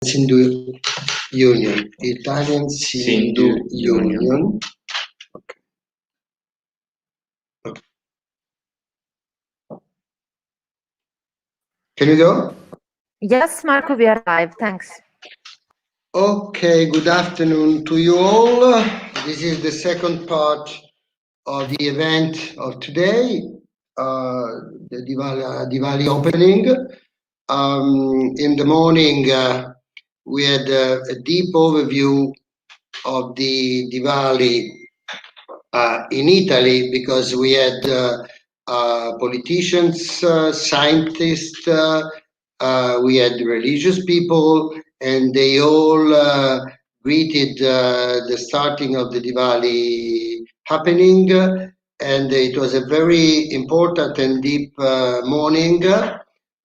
Sindu Union. Italian Sindu Union. Okay. Can you go? Yes, Marco, we are live. Thanks. Okay, good afternoon to you all. This is the second part of the event of today, the Diwali opening. In the morning, we had a deep overview of the Diwali in Italy because we had politicians, scientists, we had religious people, and they all greeted the starting of the Diwali happening, and it was a very important and deep morning.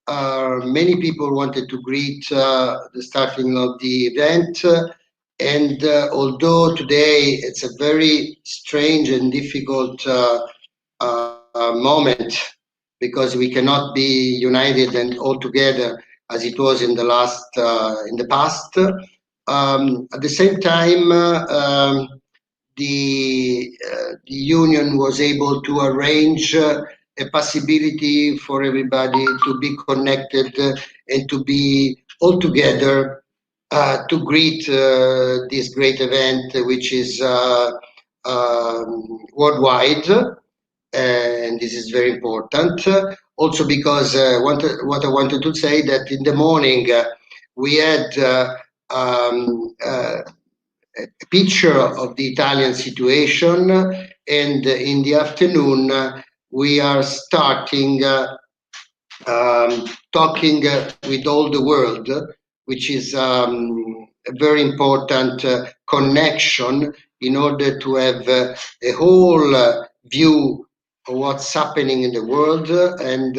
Many people wanted to greet the starting of the event, and although today it's a very strange and difficult moment because we cannot be united and all together as it was in the past. At the same time, the union was able to arrange a possibility for everybody to be connected and to be all together to greet this great event, which is worldwide, and this is very important. Also, because what I wanted to say that in the morning we had a picture of the Italian situation, and in the afternoon we are starting talking with all the world, which is a very important connection in order to have a whole view of what's happening in the world and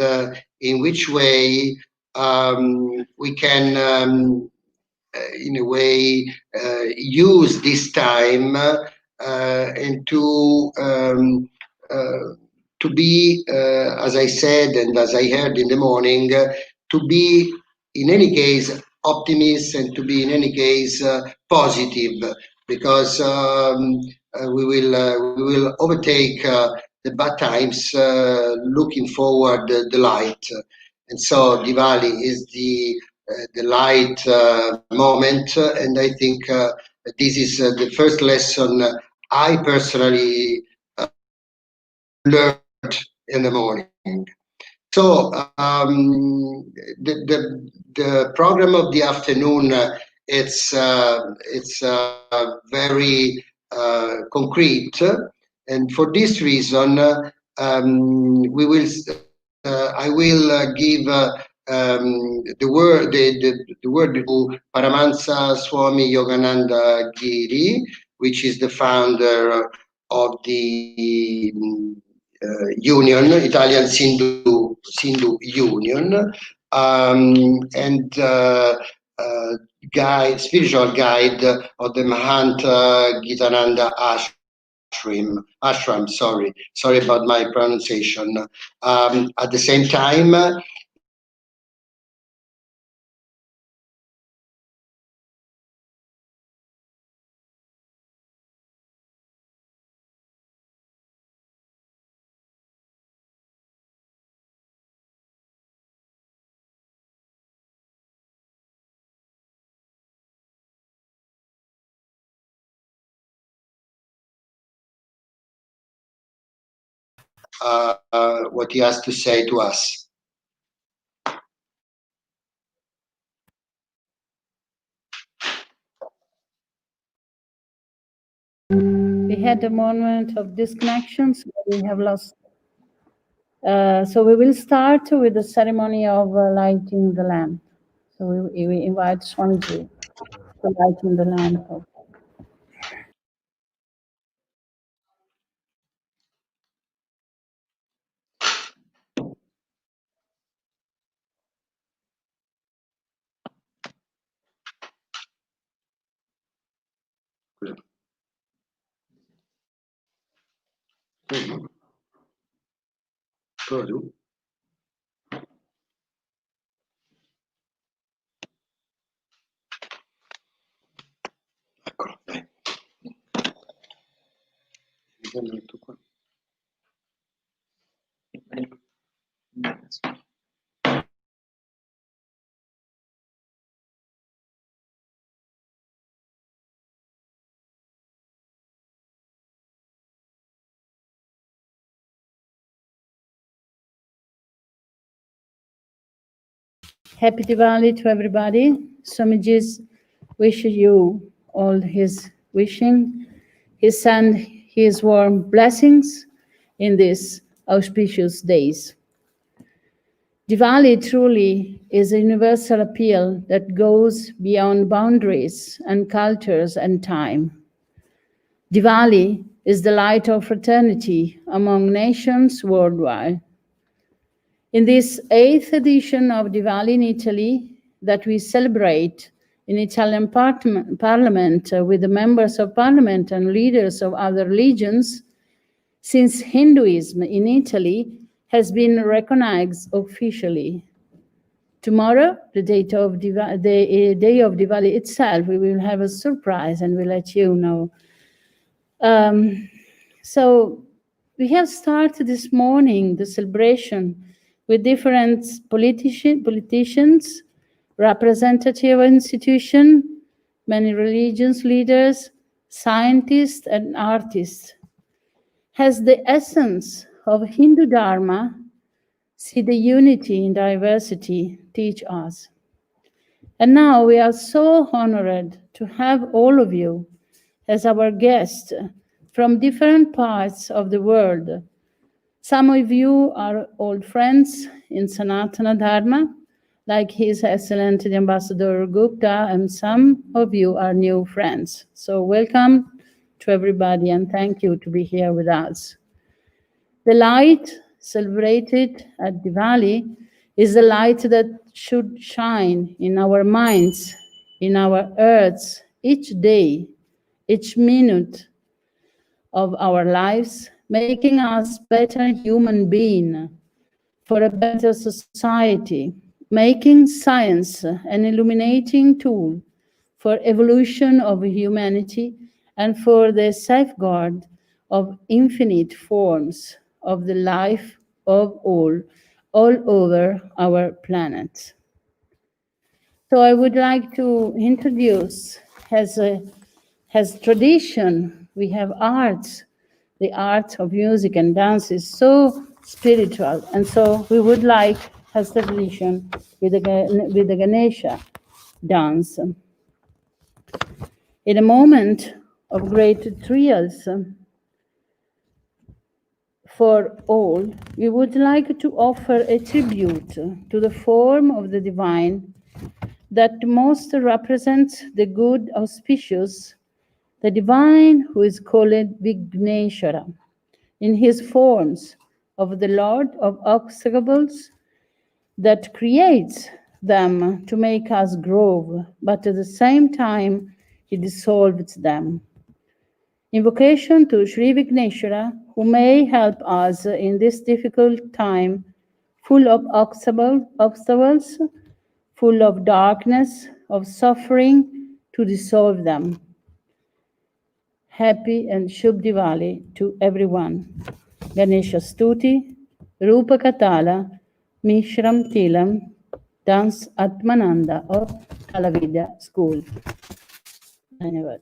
in which way we can, in a way, use this time and to be, as I said and as I heard in the morning, to be in any case optimist and to be in any case positive, because we will overtake the bad times, looking forward the light. And so Diwali is the light moment, and I think this is the first lesson I personally learned in the morning. So the program of the afternoon, it's very concrete, and for this reason, we will. I will give the word to Paramahansa Swami Yogananda Giri, which is the founder of the Union, Italian Sindu Union, and spiritual guide of the Mahanta Gitananda Ashram. Sorry about my pronunciation. At the same time, what he has to say to us. We had a moment of disconnection, so we have lost. So we will start with the ceremony of lighting the lamp. So we invite Swamiji to lighting the lamp. sembra tutto qua. Happy Diwali to everybody. Swamiji wishes you all his wishing. He sends his warm blessings in these auspicious days. Diwali truly is a universal appeal that goes beyond boundaries and cultures and time. Diwali is the light of fraternity among nations worldwide. In this 8th edition of Diwali in Italy that we celebrate in Italian Parliament with the members of Parliament and leaders of other religions, since Hinduism in Italy has been recognized officially. Tomorrow, the day of Diwali itself, we will have a surprise and we'll let you know. So we have started this morning the celebration with different politicians, representative institutions, many religious leaders, scientists, and artists. Has the essence of Hindu Dharma, see the unity in diversity, teach us. And now we are so honored to have all of you as our guests from different parts of the world. Some of you are old friends in Sanatana Dharma, like His Excellency the Ambassador Gupta, and some of you are new friends. So welcome to everybody and thank you to be here with us. The light celebrated at Diwali is the light that should shine in our minds, in our earths, each day, each minute of our lives, making us better human beings for a better society, making science an illuminating tool for evolution of humanity and for the safeguard of infinite forms of the life of all over our planet. So I would like to introduce as tradition, we have arts. The art of music and dance is so spiritual. And so we would like, as tradition, with the Ganesha dance. In a moment of great trials for all, we would like to offer a tribute to the form of the divine that most represents the good auspicious, the divine who is called Vigneshwara, in his forms of the Lord of obstacles that creates them to make us grow, but at the same time he dissolves them. Invocation to Sri Vigneshwara, who may help us in this difficult time, full of obstacles, full of darkness, of suffering, to dissolve them. Happy and Shubh Diwali to everyone. Ganesha Stuti, Rupa Katala, Mishram Tilam, Dance Atmananda of Kalavidya School. Dhanyavad.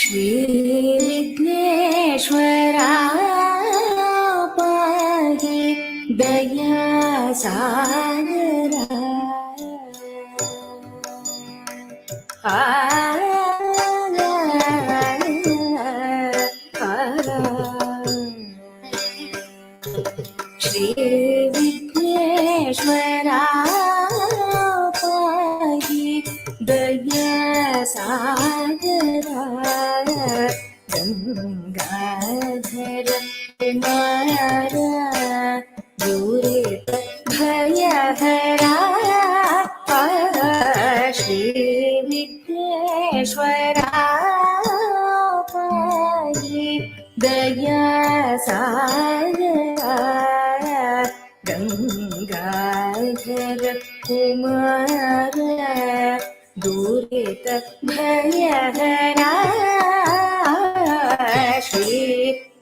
Shri Vighneshwara पाहि दयासागरा श्री विघ्नेश्वरा पाहि दयासागरा गंगाधर कुमार दुरित भयहरा श्री विघ्नेश्वरा पाहि दयासागरा गंगाधर कुमार दुरित भयहरा श्री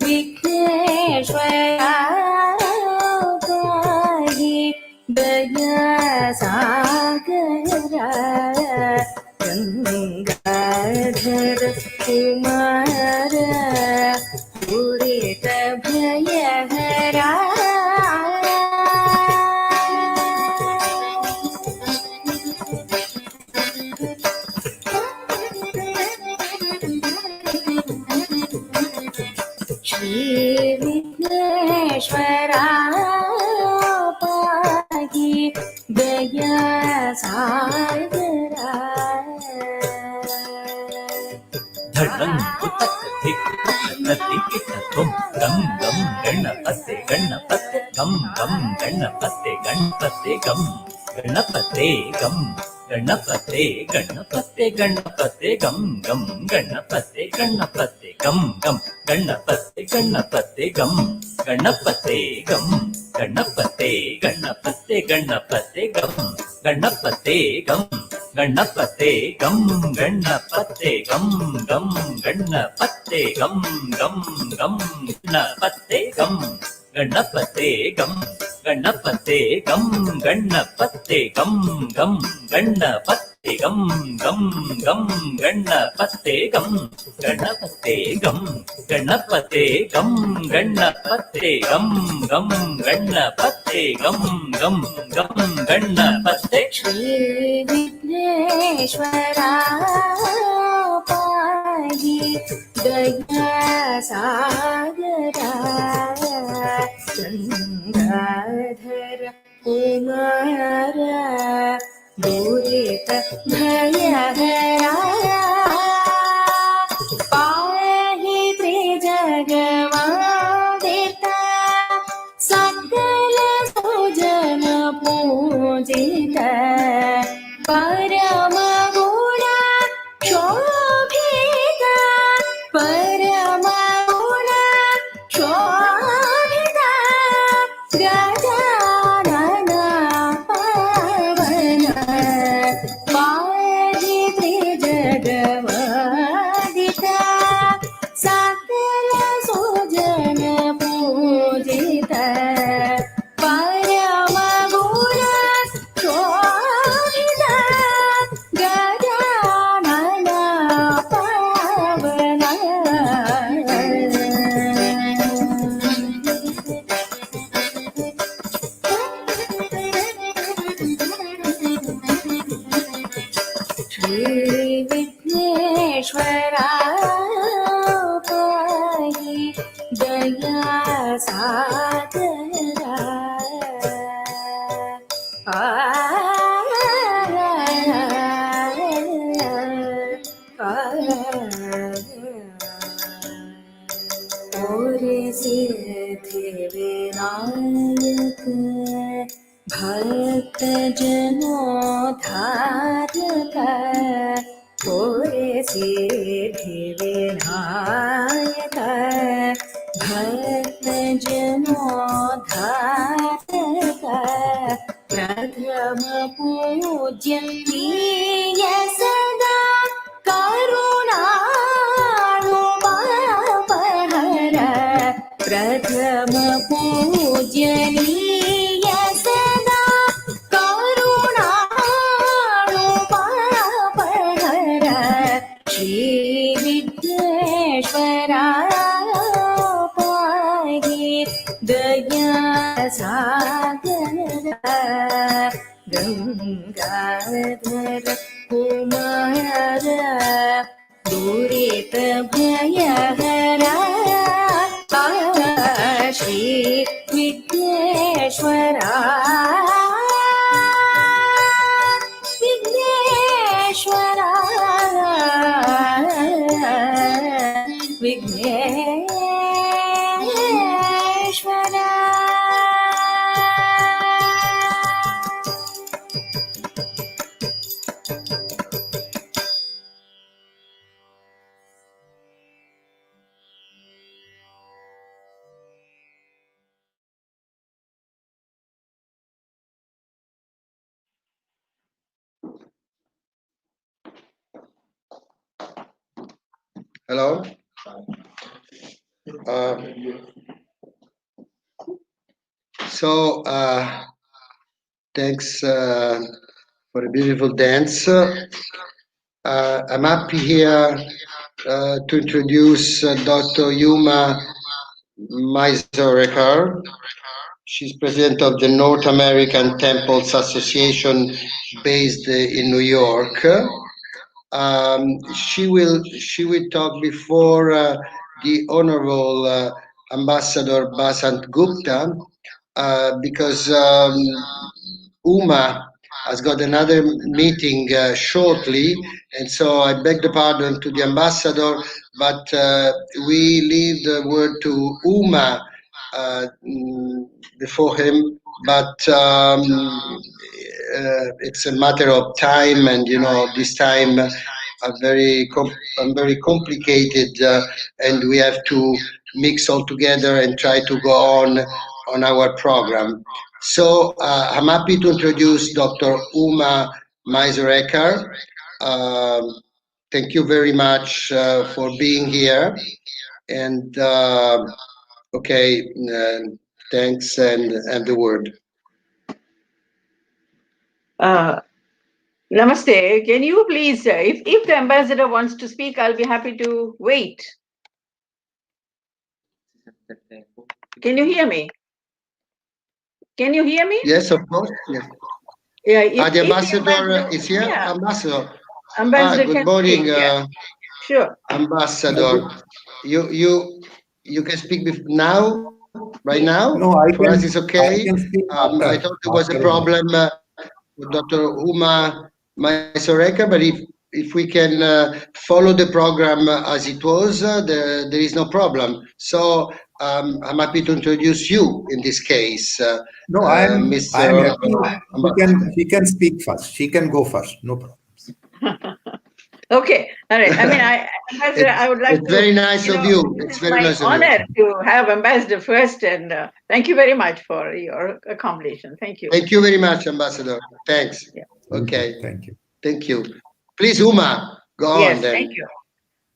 विघ्नेश्वरा पाहि दयासागरा गंगाधर कुमार दुरित भयहरा श्री विघ्नेश्वरा पाहि दयासागरा धड़ं कुतक धिक तक तुम गम गम गणपते गणपते गम गम गणपते गणपते गम गणपते गम गणपते गणपते गणपते गम गम गणपते गणपते गम गम गणपते गणपते गम गणपते गम गणपते गणपते गणपते गम गणपते गम गणपते गम गणपते गम गम गणपते गम गम गम गणपते गम गणपते गम गणपते गम गणपते गम गम गणपते गम गम गम गणपते गम गणपते गम गणपते गम गणपते गम गम गणपते गम गम गम गणपते श्री विघ्नेश्वरा पाहि दयासागरा गंगाधर कुमार दुरित भयहरा पाहि त्रिजगवन्दिता सकल सुजन पूजिता परम गुण शोभिता परम गुण शोभिता गजानन पावन पाहि त्रिजगवन्दिता सकल सुजन पूजिता परम गुण शोभिता गजानन पावन श्री विघ्नेश्वरा पाहि दयासागरा ओरे सिद्धिविनायक भक्त जनोद्धारक ओरे सिद्धिविनायक भक्त जनोद्धारक प्रथम पूज्यनीय सदा करुणानुमापहर प्रथम पूज्यनीय सदा Gangadhar Kumar दूरित भयहरा Shri Vighneshwara Vighneshwara Vighneshwara Hello. Thanks for a beautiful dance. I'm happy here to introduce Dr. Yuma Meisereker. She's president of the North American Temples Association based in New York. She will talk before the Honorable Ambassador Basant Gupta because Uma has got another meeting shortly, and so I beg the pardon to the ambassador, but we leave the word to Uma before him, but it's a matter of time, and you know, this time are very complicated, and we have to mix all together and try to go on our program. So I'm happy to introduce Dr. Uma Meisereker. Thank you very much for being here, and okay, thanks, and the word. Namaste. Can you please, if the ambassador wants to speak, I'll be happy to wait. Can you hear me? Can you hear me? Yes, of course. Yes. Yeah. The ambassador is here. Yeah. Ambassador. Ambassador Good can morning, speak, yeah. Sure. Ambassador. You can speak now, right now? No, I For can, us, it's okay. I can speak after, I thought there was a problem with Dr. Uma Meisereker, but if we can follow the program as it was, there is no problem. So I'm happy to introduce you in this case. No, I'm Mr. happy. She can speak first. She can go first. No problems. Okay, all right. I mean, Ambassador, I would like to. It's very nice of you. It's very nice of you. It's my honor to have Ambassador first, and thank you very much for your accomplishment. Thank you. Thank you very much, Ambassador. Thanks. Yeah. Okay. Thank you. Thank you. Please, Uma, go Yes, on then. thank you.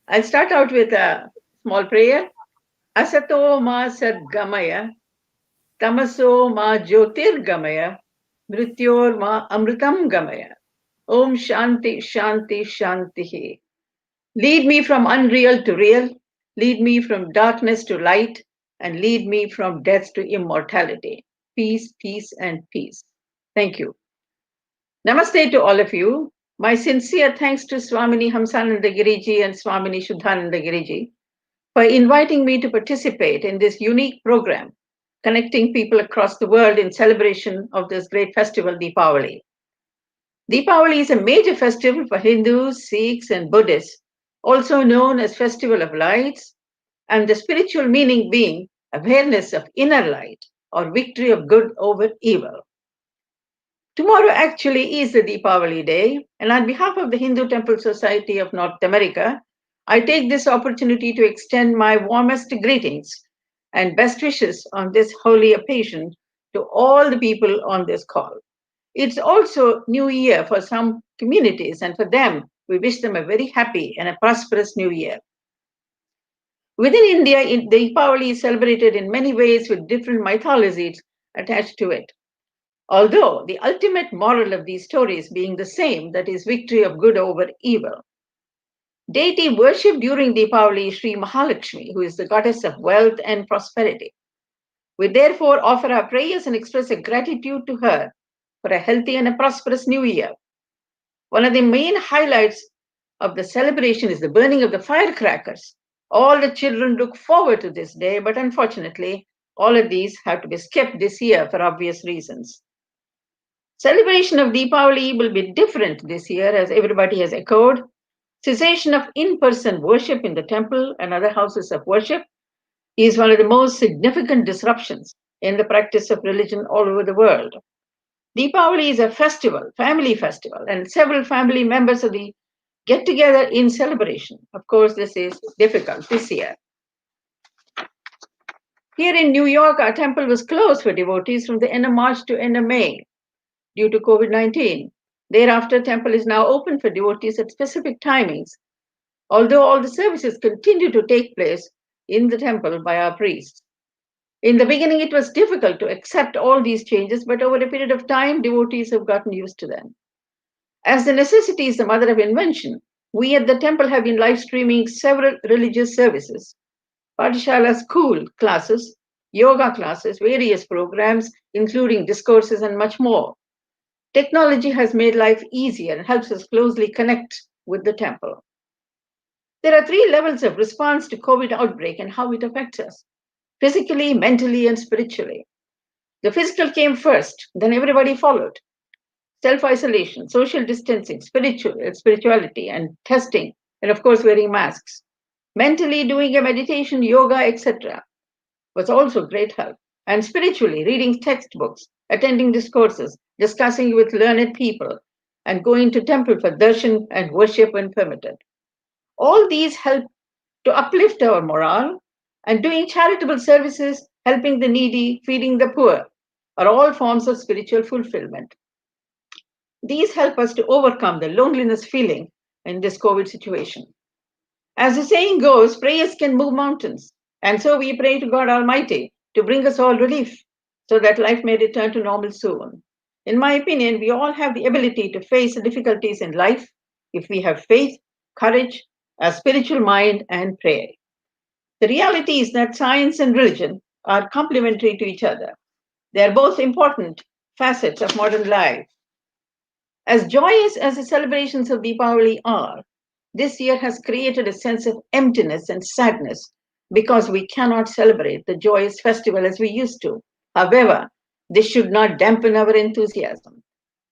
I'll start out with a small prayer. Asato ma sadgamaya, tamaso ma jyotirgamaya, mrityor ma amritam gamaya. Om Shanti, Shanti, Shanti. Lead me from unreal to real, lead me from darkness to light, and lead me from death to immortality. Peace, peace, and peace. Thank you. Namaste to all of you. My sincere thanks to Swamini Hamsananda Giriji and Swamini Shuddhananda Giriji for inviting me to participate in this unique program, connecting people across the world in celebration of this great festival, Deepavali. Deepavali is a major festival for Hindus, Sikhs, and Buddhists, also known as Festival of Lights, and the spiritual meaning being awareness of inner light or victory of good over evil. Tomorrow actually is the Deepavali day, and on behalf of the Hindu Temple Society of North America, I take this opportunity to extend my warmest greetings and best wishes on this holy occasion to all the people on this call. It's also New Year for some communities, and for them, we wish them a very happy and a prosperous New Year. Within India, Deepavali is celebrated in many ways with different mythologies attached to it. Although the ultimate moral of these stories being the same, that is victory of good over evil. Deity worshipped during Deepavali is Sri Mahalakshmi, who is the goddess of wealth and prosperity. We therefore offer our prayers and express a gratitude to her for a healthy and a prosperous new year. One of the main highlights of the celebration is the burning of the firecrackers. All the children look forward to this day, but unfortunately, all of these have to be skipped this year for obvious reasons. Celebration of Deepavali will be different this year, as everybody has echoed. Cessation of in-person worship in the temple and other houses of worship is one of the most significant disruptions in the practice of religion all over the world. Deepavali is a festival, family festival, and several family members of the get together in celebration. Of course, this is difficult this year. Here in New York, our temple was closed for devotees from the end of March to end of May due to COVID-19. Thereafter, temple is now open for devotees at specific timings, although all the services continue to take place in the temple by our priests. In the beginning, it was difficult to accept all these changes, but over a period of time, devotees have gotten used to them. As the necessity is the mother of invention, we at the temple have been live streaming several religious services, Patishala school classes, yoga classes, various programs, including discourses and much more. Technology has made life easier and helps us closely connect with the temple. There are 3 levels of response to COVID outbreak and how it affects us: physically, mentally, and spiritually. The physical came first, then everybody followed. Self-isolation, social distancing, spirituality, and testing, and of course, wearing masks. Mentally, doing a meditation, yoga, etc. was also great help. And spiritually, reading textbooks, attending discourses, discussing with learned people, and going to temple for darshan and worship when permitted. All these help to uplift our morale, and doing charitable services, helping the needy, feeding the poor, are all forms of spiritual fulfillment. These help us to overcome the loneliness feeling in this COVID situation. As the saying goes, prayers can move mountains. And so we pray to God Almighty to bring us all relief so that life may return to normal soon. In my opinion, we all have the ability to face the difficulties in life if we have faith, courage, a spiritual mind, and prayer. The reality is that science and religion are complementary to each other. They are both important facets of modern life. As joyous as the celebrations of Deepavali are, this year has created a sense of emptiness and sadness because we cannot celebrate the joyous festival as we used to. However, this should not dampen our enthusiasm.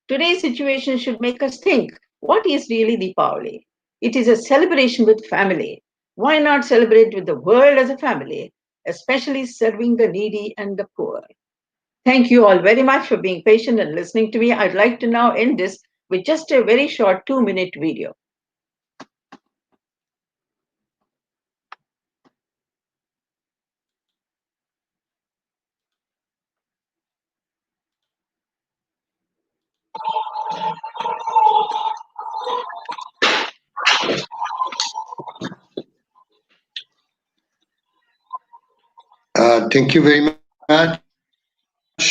Today's situation should make us think, what is really Deepavali? It is a celebration with family. Why not celebrate with the world as a family, especially serving the needy and the poor? Thank you all very much for being patient and listening to me. I'd like to now end this with just a very short 2-minute video. Thank you very much,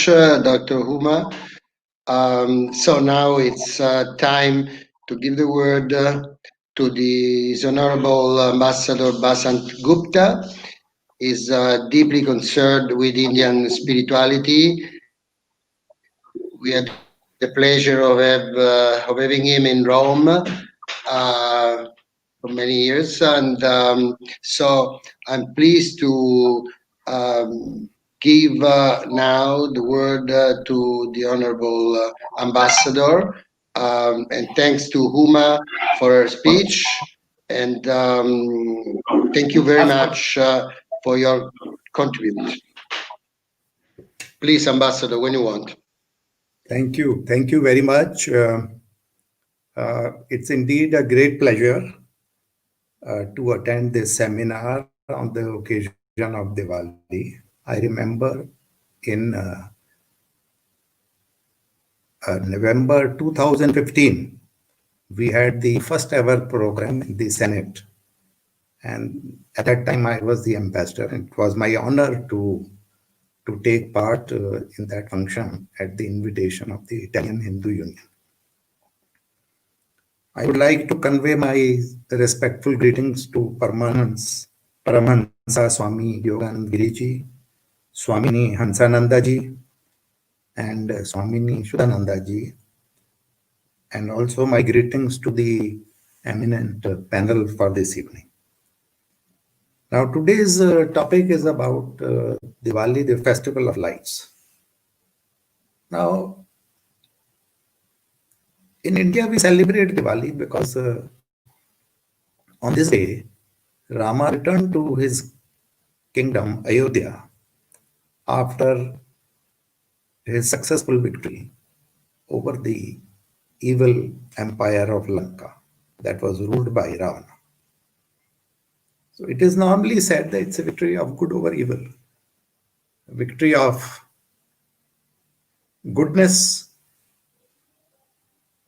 Dr. Huma. So now it's time to give the word to His Honorable Ambassador Basant Gupta. Is deeply concerned with Indian spirituality. We had the pleasure of having him in Rome for many years, and so I'm pleased to give now the word to the Honorable Ambassador, and thanks to Huma for her speech, and thank you very much for your contribution. Please, Ambassador, when you want. Thank you. Thank you very much. It's indeed a great pleasure to attend this seminar on the occasion of Diwali. I remember in November 2015, we had the first ever program in the Senate. And at that time, I was the ambassador. It was my honor to take part in that function at the invitation of the Italian Hindu Union. I would like to convey my respectful greetings to Paramahansa Swami Yoganand Giri Ji, Swamini Hansananda Ji, and Swamini Shuddhanandaji, and also my greetings to the eminent panel for this evening. Now, today's topic is about Diwali, the festival of lights. Now, in India, we celebrate Diwali because on this day, Rama returned to his kingdom, Ayodhya, after his successful victory over the evil empire of Lanka that was ruled by Ravana. So it is normally said that it's a victory of good over evil, a victory of goodness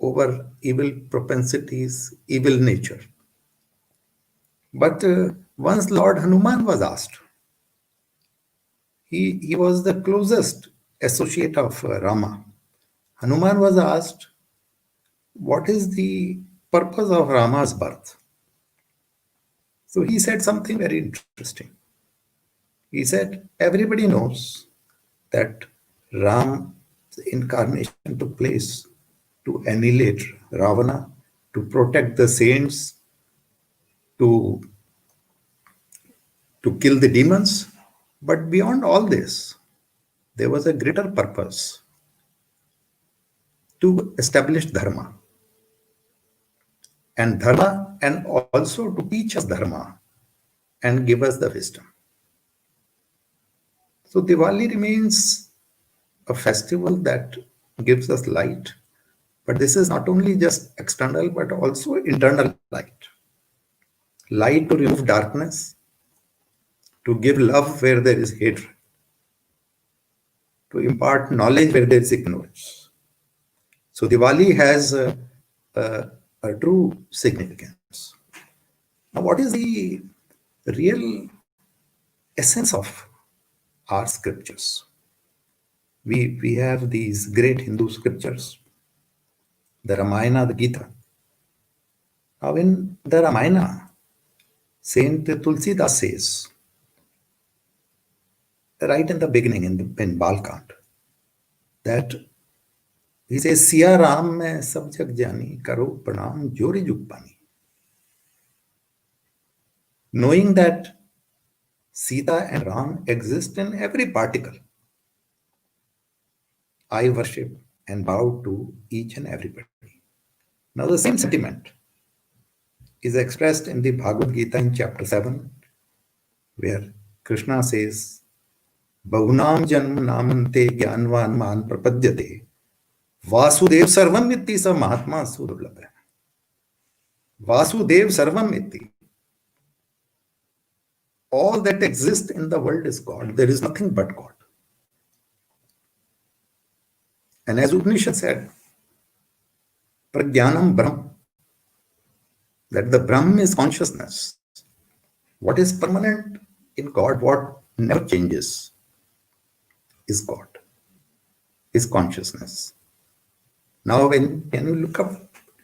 over evil propensities, evil nature. But once Lord Hanuman was asked, he was the closest associate of Rama. Hanuman was asked, what is the purpose of Rama's birth? So he said something very interesting. He said, everybody knows that Ram's incarnation took place to annihilate Ravana, to protect the saints, to kill the demons. But beyond all this, there was a greater purpose to establish dharma. And dharma, and also to teach us dharma and give us the wisdom. So Diwali remains a festival that gives us light, but this is not only just external but also internal light. Light to remove darkness, to give love where there is hatred, to impart knowledge where there is ignorance. So Diwali has a true significance. Now, what is the real essence of our scriptures? We have these great Hindu scriptures, the Ramayana, the Gita. Now, in the Ramayana, Saint Tulsidas says, right in the beginning, in Balkand, that he says, Siya Ram mein sab jag jani, karo pranam jori jug pani. Knowing that Sita and Ram exist in every particle, I worship and bow to each and everybody. Now the same sentiment is expressed in the Bhagavad Gita in chapter 7, where Krishna says, Bahunam janma namante jnanvan man prapadyate Vasudev sarvam itti sa mahatma sudurlabha. Vasudev sarvam itti. All that exists in the world is God. There is nothing but God. And as Upanishad said, Prajnanam Brahm, that the Brahm is consciousness. What is permanent in God, what never changes, is God, is consciousness. Now, when you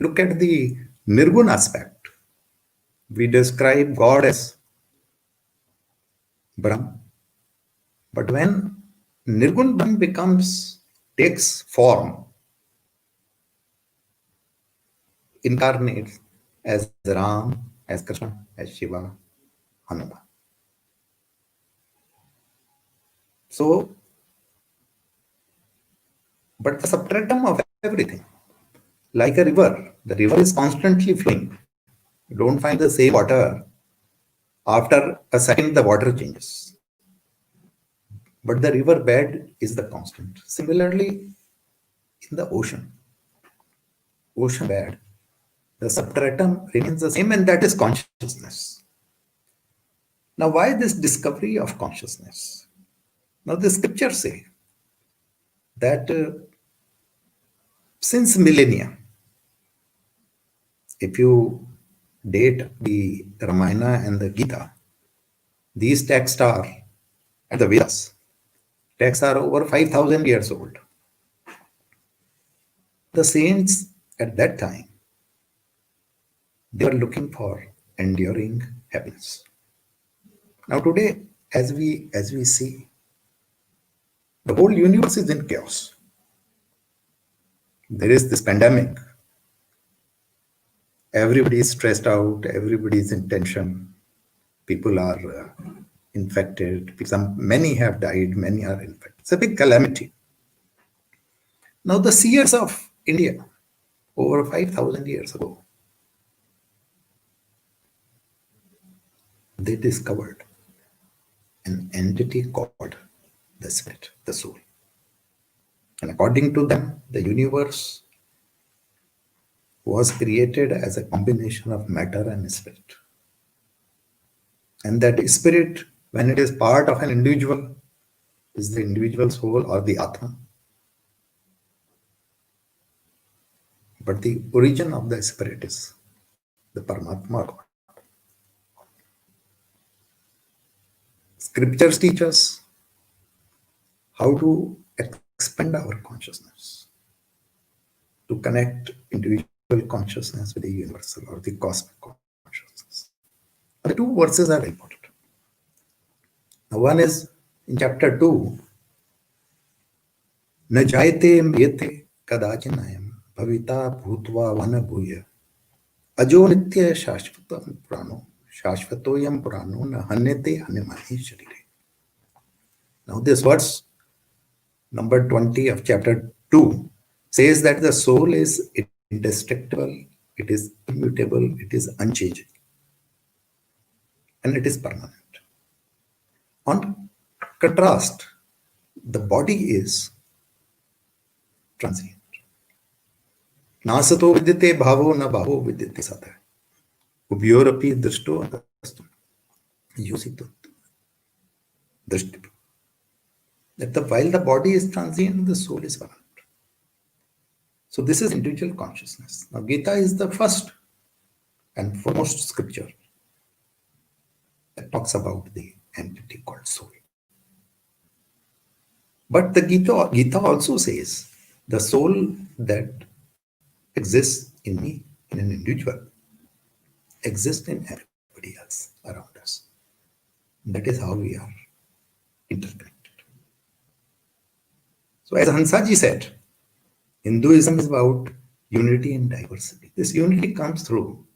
look at the Nirgun aspect, we describe God as Brahm. But when Nirgun Brahm takes form, incarnates as Ram, as Krishna, as Shiva, Hanuman. So, but the substratum of everything, like a river, the river is constantly flowing. You don't find the same water. After a second, the water changes. But the river bed is the constant. Similarly, in the ocean bed, the substratum remains the same, and that is consciousness. Now, why this discovery of consciousness? Now, the scriptures say that since millennia, if you date the Ramayana and the Gita, these texts are, and the Vedas, texts are over 5,000 years old. The saints at that time, they were looking for enduring happiness. Now today, as we see, the whole universe is in chaos. there is this pandemic. Everybody is stressed out, everybody is in tension. People are infected. Many have died, many are infected. It's a big calamity. Now the seers of India, over 5,000 years ago, they discovered an entity called the spirit, the soul. And according to them, the universe was created as a combination of matter and spirit. And that spirit, when it is part of an individual, is the individual soul or the Atma. But the origin of the spirit is the Paramatma God. Scriptures teach us how to expand our consciousness, to connect individual consciousness with the universal or the cosmic consciousness. The two verses are important. Now, one is in chapter 2, न जायते म्रियते कदाचिनयं भविता भूत्वा one भूय अजो नित्य शाश्वतं पुराणो शाश्वतोयं पुराणो न हन्यते हन्यमाने शरीरे. Now this verse number 20 of chapter 2 says that the soul is indestructible, it is immutable, it is unchanging, and it is permanent. On contrast, the body is transient. Nasato vidyate bhavo na bhavo vidyate satha. Ubhyorapi drishto adastu. Yosito. Drishti. That while the body is transient, the soul is permanent. So this is individual consciousness. Now Gita is the first and foremost scripture that talks about the entity called soul. But the Gita also says the soul that exists in me, in an individual, exists in everybody else around us. That is how we are interconnected. So as Hansaji said, Hinduism is about unity and diversity. This unity comes through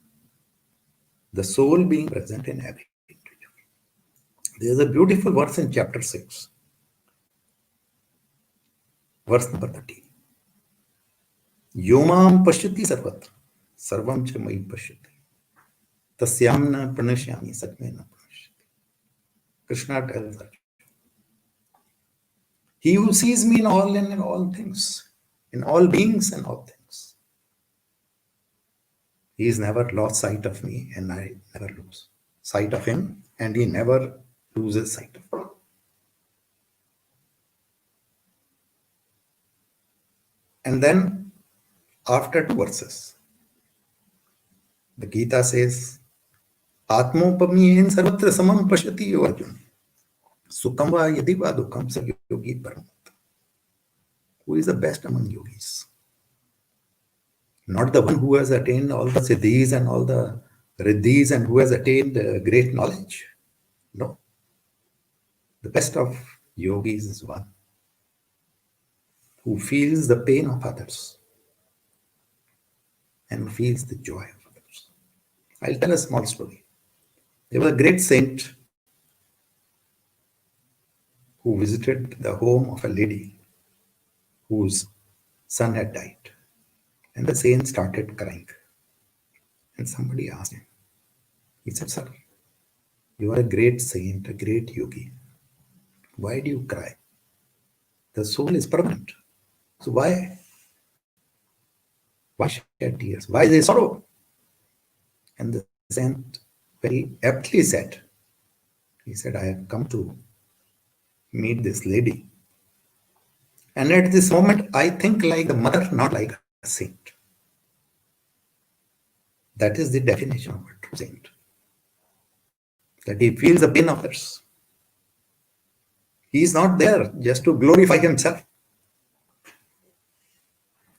the soul being present in every individual. There is a beautiful verse in chapter 6, verse number 13. Yomam pashyati sarvatra, sarvam cha mai pashyati. Tasyam na pranashyami, satme na pranashyati. Krishna tells us, he who sees me in all things, in all beings and all things, he has never lost sight of me and I never lose sight of him, and he never loses sight of me. And then after 2 verses, the Gita says, Atmopamiyen sarvatra samam pashyati yo Arjun. Sukham va yadi va dukham sa yogi paramata. Who is the best among yogis? Not the one who has attained all the siddhis and all the riddhis and who has attained great knowledge. No. The best of yogis is one who feels the pain of others and feels the joy of others. I'll tell a small story. There was a great saint who visited the home of a lady whose son had died. And the saint started crying. And somebody asked him, he said, sir, you are a great saint, a great yogi. Why do you cry? The soul is permanent. So why shed tears? Why is there sorrow? And the saint very aptly said, he said, I have come to meet this lady. And at this moment, I think like a mother, not like a saint. That is the definition of a true saint. That he feels the pain of others. He is not there just to glorify himself.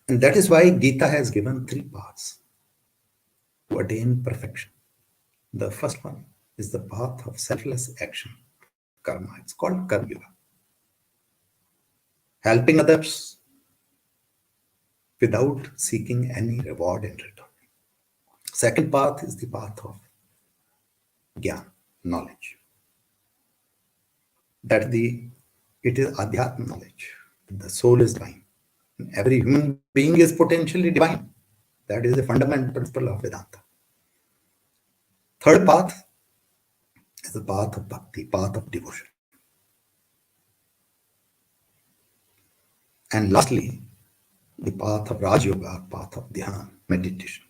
And that is why Gita has given 3 paths to attain perfection. The first one is the path of selfless action, karma. It's called karma yoga. Helping others without seeking any reward in return. Second path is the path of Gyan, knowledge. It is Adhyatma knowledge. The soul is divine. Every human being is potentially divine. That is the fundamental principle of Vedanta. Third path is the path of bhakti, path of devotion. And lastly, the path of Raj Yoga, path of Dhyana, meditation.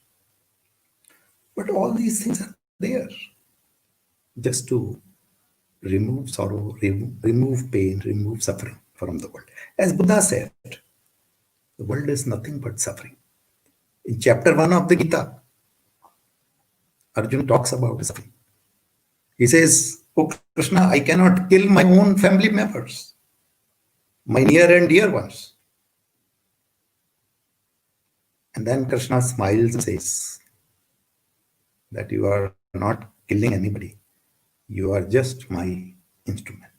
But all these things are there just to remove sorrow, remove pain, remove suffering from the world. As Buddha said, the world is nothing but suffering. In chapter 1 of the Gita, Arjuna talks about suffering. He says, "Oh Krishna, I cannot kill my own family members, my near and dear ones." And then Krishna smiles and says that you are not killing anybody. You are just my instrument.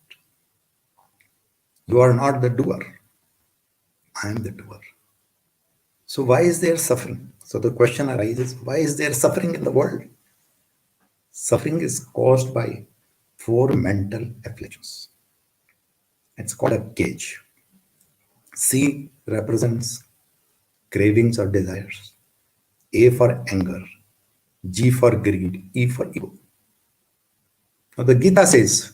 You are not the doer. I am the doer. So why is there suffering? So the question arises, why is there suffering in the world? Suffering is caused by 4 mental afflictions. It's called a cage. C represents cravings or desires. A for anger. G for greed. E for ego. Now the Gita says,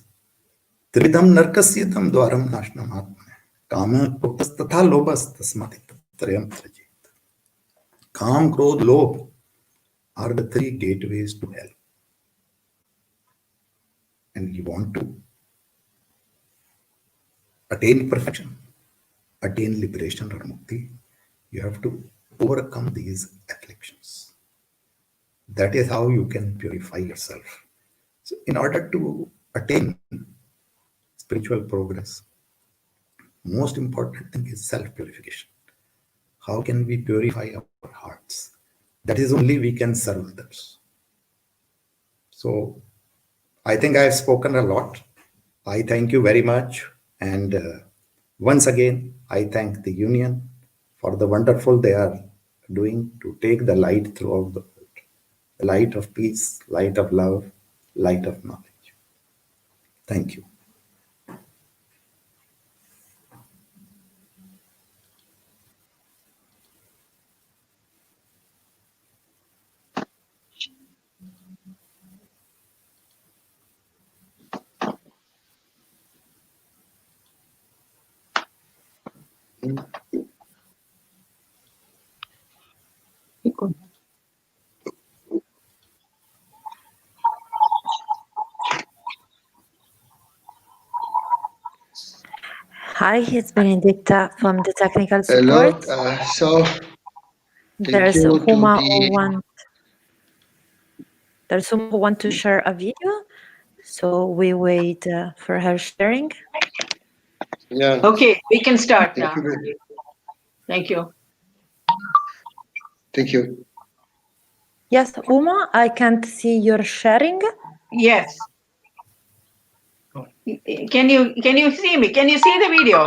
Tridam narkasyatam dwaram nashnam atmane. Kama krodhas tatha lobhas tasmati trayam trajit. Kam, Krodh, Lobh are the 3 gateways to hell. And you want to attain perfection, attain liberation or mukti, you have to overcome these afflictions. That is how you can purify yourself. So in order to attain spiritual progress, most important thing is self-purification. How can we purify our hearts? That is only we can serve others. So I think I have spoken a lot. I thank you very much. And once again, I thank the union for the wonderful they are doing to take the light throughout the world. The light of peace, light of love, light of knowledge. Thank you. Hi, it's Benedicta from the technical Hello. support. So There's you to Huma the- who want to share a video, so we wait for her sharing. yeah. Okay, we can start Thank now. you. Thank you. Thank you. Yes, Uma, I can't see your sharing. Yes. Can you see me? Can you see the video?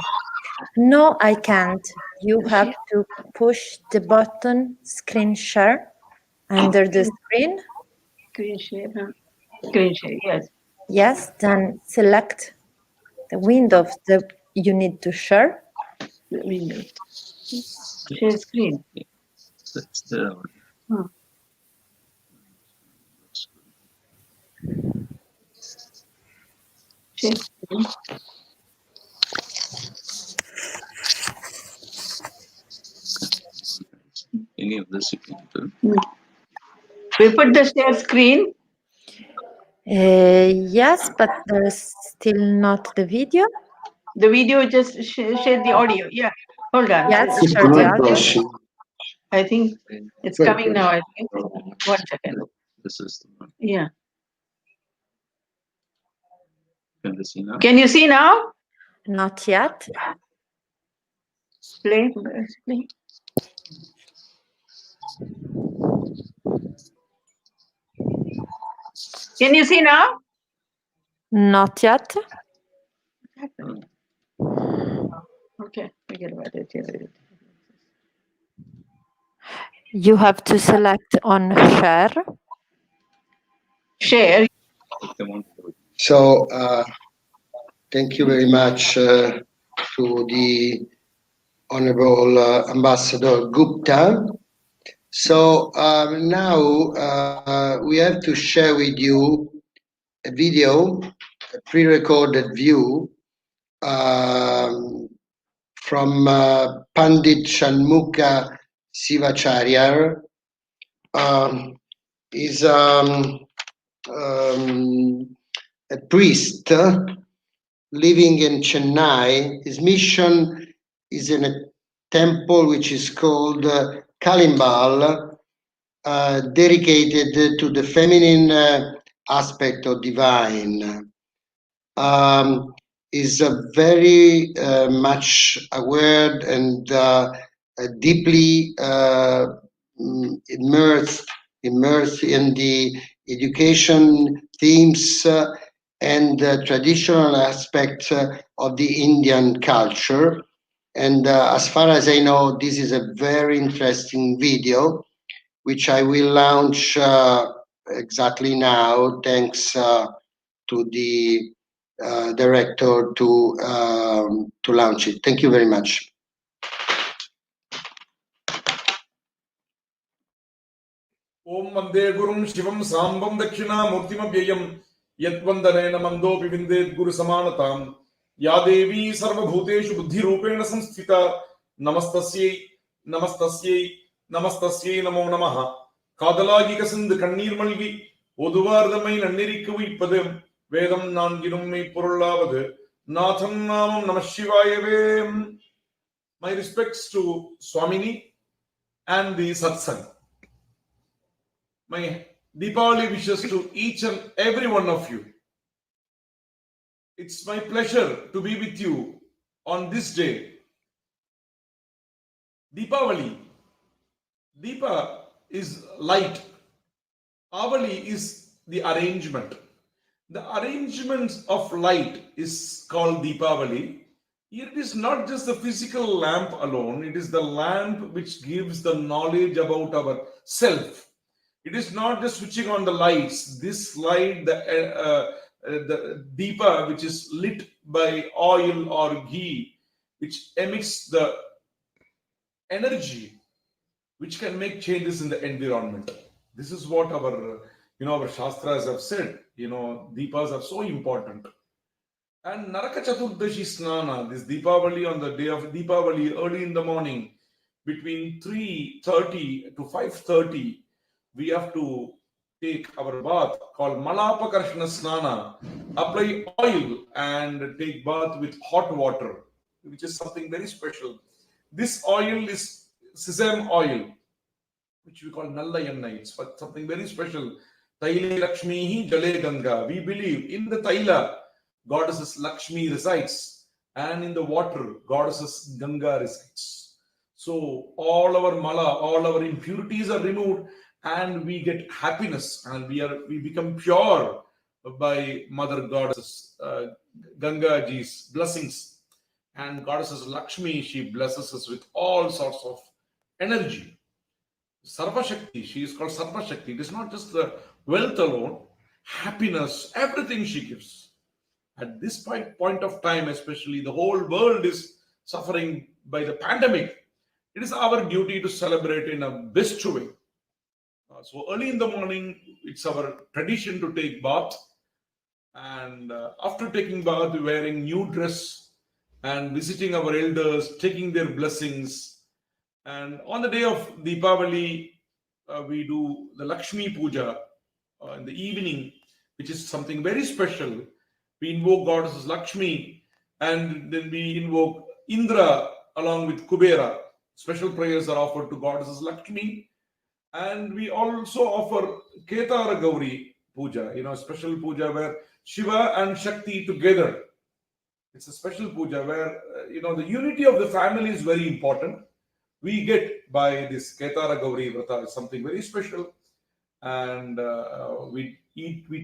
No, I can't. You have to push the button screen share under the screen. Screen share, huh? Screen share, yes. Yes, then select the window that you need to share. The window. Share screen. That's the Huh. Share screen. any of this you can do. We put the share screen. Yes, but there's still not the video. The video just share the audio. Yeah. Hold on. Yes, share the audio. I think it's coming now. I think. 1 second. This is the one. Yeah. Can you see now? Can you see now? Not yet. Play. Can you see now? Not yet. Okay, forget about it. You have to select on share. Share. If they want to do it. So thank you very much to the Honorable Ambassador Gupta. So now we have to share with you a video, a pre-recorded view from Pandit Shanmukha Sivacharya. Is a priest living in Chennai. His mission is in a temple which is called Kalimbal, dedicated to the feminine aspect of divine. Is very much aware and deeply immersed in the education themes and traditional aspects of the Indian culture. And as far as I know, this is a very interesting video, which I will launch exactly now, thanks to the director to launch it. Thank you very much. Om Vande Gurum Shivam Sambam Dakshinamurtimabhyayam Yatvandanena Mandopi Vindet Guru Samanatam Ya Devi Sarvabhuteshu Buddhirupena Samsthita Namastasye Namastasye Namastasye Namo Namaha Kadalagi Kasund Kannir Malgi Oduvardamai Nanirikku Vippadum Vedam Nanginum Me Purulavad Natham Namam Namashivayave. My respects to Swamini and the Satsang. My Deepavali wishes to each and every one of you. It's my pleasure to be with you on this day. Deepavali. Deepa is light. Avali is the arrangement. The arrangement of light is called Deepavali. It is not just the physical lamp alone. It is the lamp which gives the knowledge about our self. It is not just switching on the lights. This light, the deepa, which is lit by oil or ghee, which emits the energy, which can make changes in the environment. This is what our, our Shastras have said. Deepas are so important. And Naraka Chaturdashi Snana, this Deepavali, on the day of Deepavali, early in the morning, between 3:30 to 5:30, we have to take our bath called Malapakarshana Snana, apply oil and take bath with hot water, which is something very special. This oil is sesame oil, which we call Nallayanna. It's something very special. Taile Lakshmi Jale Ganga. We believe in the Taila, goddesses Lakshmi resides, and in the water, goddesses Ganga resides. So all our mala, all our impurities are removed, and we get happiness, and we become pure by Mother Goddess Ganga Ji's blessings. And Goddesses Lakshmi, she blesses us with all sorts of energy. Sarva Shakti, she is called Sarva Shakti. It is not just the wealth alone, happiness, everything she gives. At this point of time, especially, the whole world is suffering by the pandemic. It is our duty to celebrate in a best way. So early in the morning, it's our tradition to take bath. And after taking bath, we're wearing new dress and visiting our elders, taking their blessings. And on the day of Deepavali, we do the Lakshmi Puja in the evening, which is something very special. We invoke Goddesses Lakshmi, and then we invoke Indra along with Kubera. Special prayers are offered to Goddesses Lakshmi. And we also offer Ketara Gauri Puja, special puja where Shiva and Shakti together. It's a special puja where, the unity of the family is very important. We get by this Ketara Gauri Vrata, something very special. And we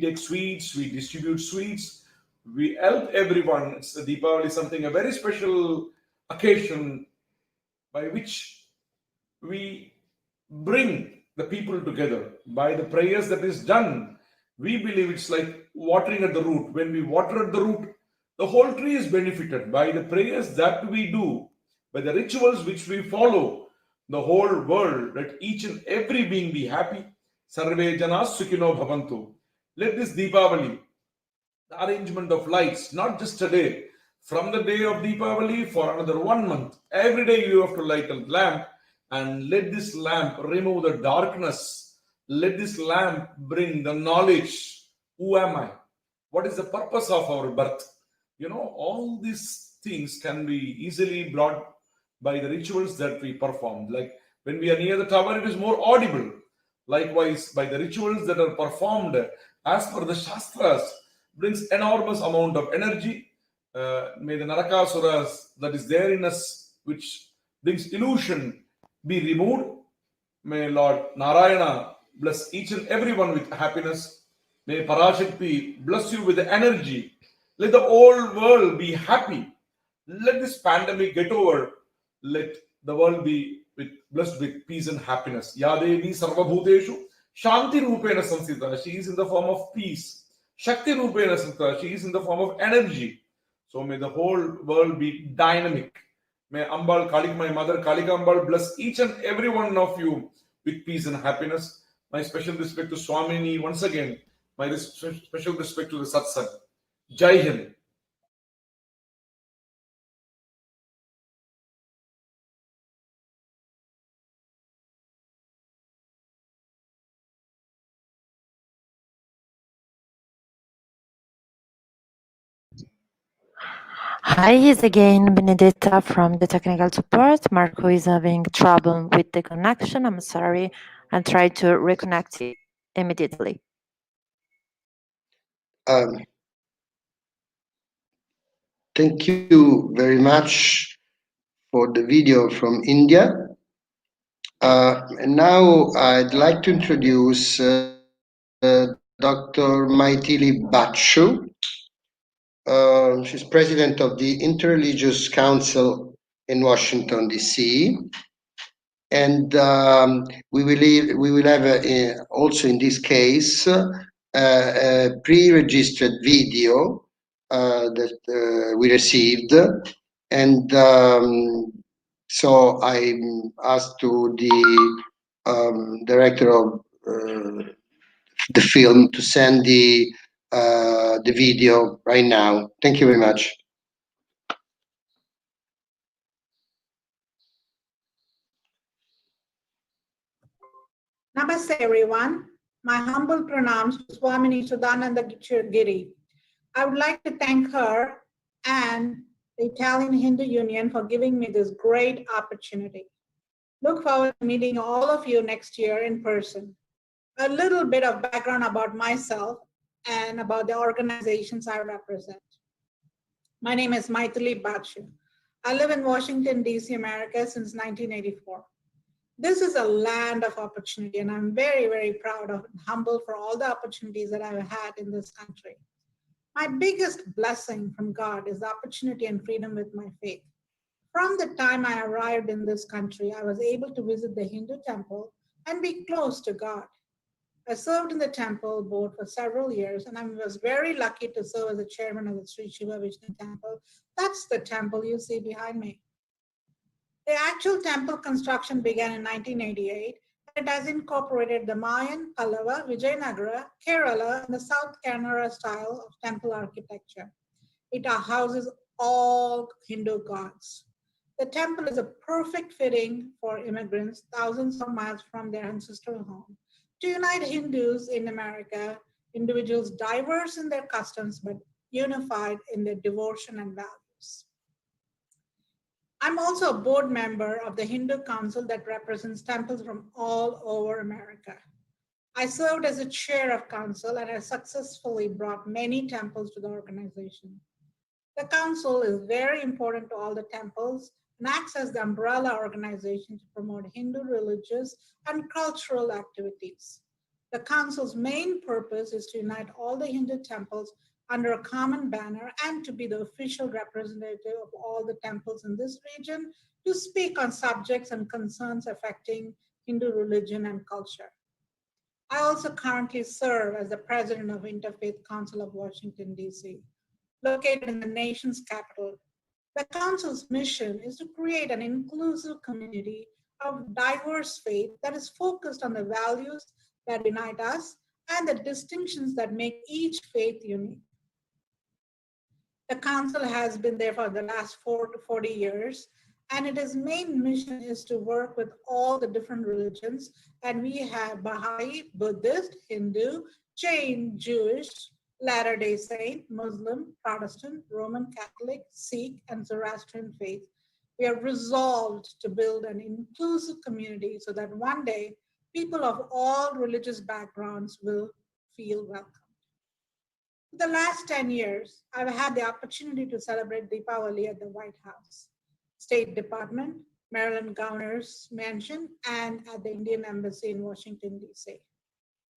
take sweets, we distribute sweets, we help everyone. It's the Deepavali, something, a very special occasion by which we bring the people together. By the prayers that is done, we believe it's like watering at the root. When we water at the root, the whole tree is benefited. By the prayers that we do, by the rituals which we follow, the whole world, let each and every being be happy. Sarve janas sukhino bhavantu. Let this Deepavali, the arrangement of lights, not just today, from the day of Deepavali for another 1 month, every day you have to light a lamp, and let this lamp remove the darkness. Let this lamp bring the knowledge. Who am I? What is the purpose of our birth? All these things can be easily brought by the rituals that we perform. Like when we are near the tower, it is more audible. Likewise, by the rituals that are performed as per the Shastras, brings enormous amount of energy. May the Narakasuras that is there in us, which brings illusion, be removed. May Lord Narayana bless each and everyone with happiness. May Parashakti bless you with the energy. Let the whole world be happy. Let this pandemic get over. Let the world be blessed with peace and happiness. Yadevi Sarvabhuteshu Shanti Rupena Samsita. She is in the form of peace. Shakti Rupena Samsita. She is in the form of energy. So may the whole world be dynamic. May Ambal Kalik, my mother Kalika Ambal, bless each and every one of you with peace and happiness. My special respect to Swamini once again. My special respect to the Satsang. Jai Hind. Hi, it's again Benedetta from the technical support. Marco is having trouble with the connection. I'm sorry. I'll try to reconnect it immediately. Thank you very much for the video from India. And now I'd like to introduce Dr. Maithili Bachu. She's president of the Interreligious Council in Washington, D.C. And we will have also in this case a pre-registered video that we received. And so I asked to the director of the film to send the video right now. Thank you very much. Namaste, everyone. My humble pranams to Swamini Sudananda Giri. I would like to thank her and the Italian Hindu Union for giving me this great opportunity. Look forward to meeting all of you next year in person. A little bit of background about myself and about the organizations I represent. My name is Maithili Bachu. I live in Washington, D.C., America since 1984. This is a land of opportunity, and I'm very, very proud of and humble for all the opportunities that I've had in this country. My biggest blessing from God is the opportunity and freedom with my faith. From the time I arrived in this country, I was able to visit the Hindu temple and be close to God. I served in the temple board for several years, and I was very lucky to serve as the chairman of the Sri Shiva Vishnu temple. That's the temple you see behind me. The actual temple construction began in 1988, and it has incorporated the Mayan, Pallava, Vijayanagara, Kerala, and the South Kannada style of temple architecture. It houses all Hindu gods. The temple is a perfect fitting for immigrants thousands of miles from their ancestral home to unite Hindus in America, individuals diverse in their customs but unified in their devotion and values. I'm also a board member of the Hindu Council that represents temples from all over America. I served as a chair of council and I successfully brought many temples to the organization. The council is very important to all the temples and acts as the umbrella organization to promote Hindu religious and cultural activities. The council's main purpose is to unite all the Hindu temples under a common banner and to be the official representative of all the temples in this region to speak on subjects and concerns affecting Hindu religion and culture. I also currently serve as the president of Interfaith Council of Washington, D.C., located in the nation's capital. The council's mission is to create an inclusive community of diverse faith that is focused on the values that unite us and the distinctions that make each faith unique. The council has been there for the last 4 to 40 years, and its main mission is to work with all the different religions. And we have Baha'i, Buddhist, Hindu, Jain, Jewish, Latter-day Saint, Muslim, Protestant, Roman Catholic, Sikh, and Zoroastrian faith. We are resolved to build an inclusive community so that one day people of all religious backgrounds will feel welcome. For the last 10 years, I've had the opportunity to celebrate Deepavali at the White House, State Department, Maryland Governor's Mansion, and at the Indian Embassy in Washington, D.C.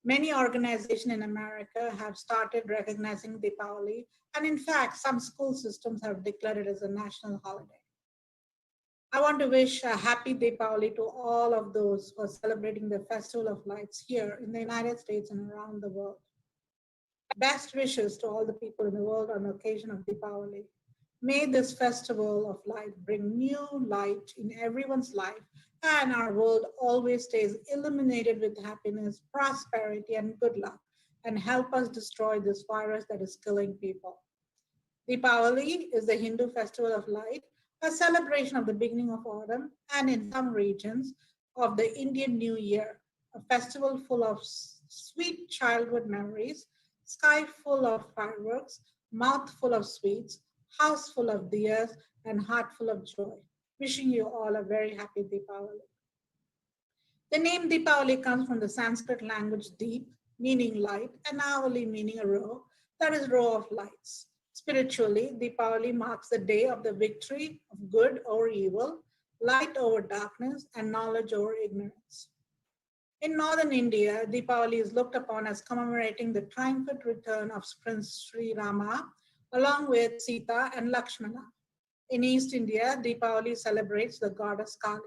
Many organizations in America have started recognizing Deepavali, and in fact, some school systems have declared it as a national holiday. I want to wish a happy Deepavali to all of those who are celebrating the Festival of Lights here in the United States and around the world. Best wishes to all the people in the world on the occasion of Deepavali. May this festival of light bring new light in everyone's life, and our world always stays illuminated with happiness, prosperity, and good luck, and help us destroy this virus that is killing people. Deepavali is the Hindu festival of light, a celebration of the beginning of autumn, and in some regions of the Indian New Year, a festival full of sweet childhood memories, sky full of fireworks, mouth full of sweets, house full of diyas, and heart full of joy. Wishing you all a very happy Deepavali. The name Deepavali comes from the Sanskrit language deep, meaning light, and avali, meaning a row, that is row of lights. Spiritually, Deepavali marks the day of the victory of good over evil, light over darkness, and knowledge over ignorance. In northern India, Deepavali is looked upon as commemorating the triumphant return of Prince Sri Rama, along with Sita and Lakshmana. In East India, Deepavali celebrates the goddess Kali.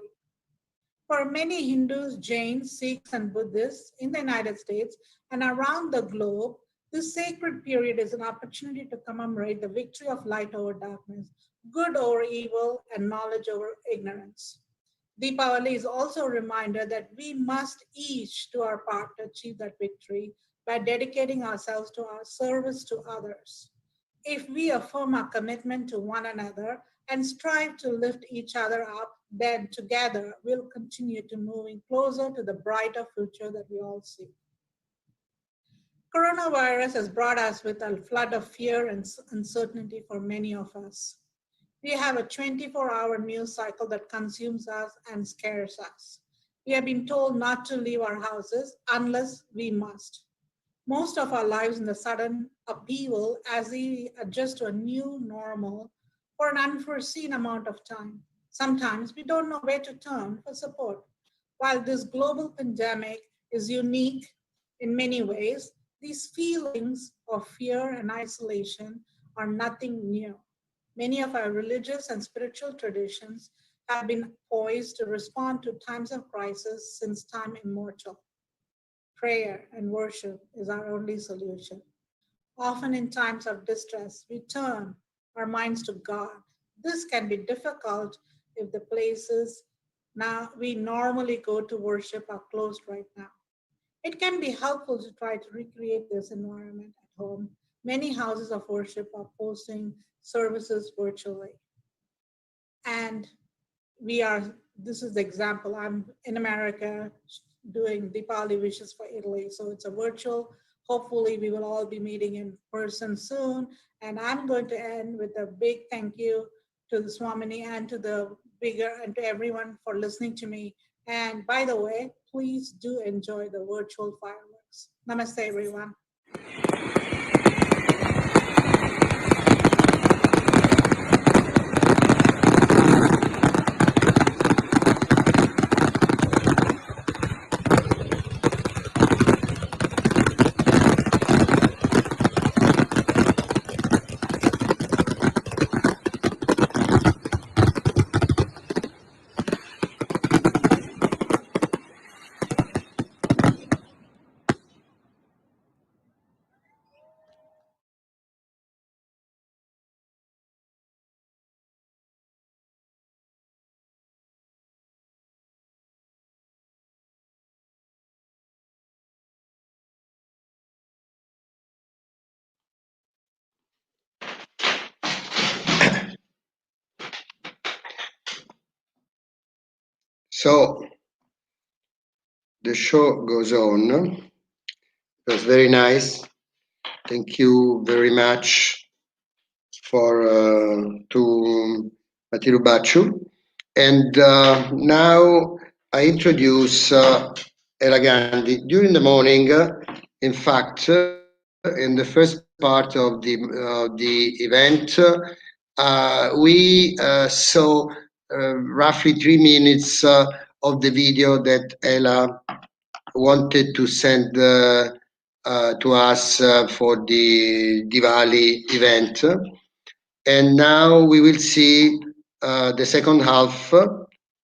For many Hindus, Jains, Sikhs, and Buddhists in the United States and around the globe, this sacred period is an opportunity to commemorate the victory of light over darkness, good over evil, and knowledge over ignorance. Deepavali is also a reminder that we must each do our part to achieve that victory by dedicating ourselves to our service to others. If we affirm our commitment to one another and strive to lift each other up, then together we'll continue to moving closer to the brighter future that we all see. Coronavirus has brought us with a flood of fear and uncertainty for many of us. We have a 24-hour news cycle that consumes us and scares us. We have been told not to leave our houses unless we must. Most of our lives in the sudden upheaval as we adjust to a new normal for an unforeseen amount of time. Sometimes we don't know where to turn for support. While this global pandemic is unique in many ways, these feelings of fear and isolation are nothing new. Many of our religious and spiritual traditions have been poised to respond to times of crisis since time immemorial. Prayer and worship is our only solution. Often in times of distress, we turn our minds to God. This can be difficult if the places now we normally go to worship are closed right now. It can be helpful to try to recreate this environment at home. Many houses of worship are posting services virtually. And this is the example, I'm in America doing Deepavali wishes for Italy. So it's a virtual. Hopefully we will all be meeting in person soon. And I'm going to end with a big thank you to the Swamini and to the and to everyone for listening to me. And by the way, please do enjoy the virtual fireworks. Namaste, everyone. So the show goes on. It was very nice. Thank you very much for to Matiru Baciu. And now I introduce Ela Gandhi. During the morning, in fact, in the first part of the event, we saw roughly 3 minutes of the video that Ela wanted to send to us for the Diwali event. And now we will see the second half.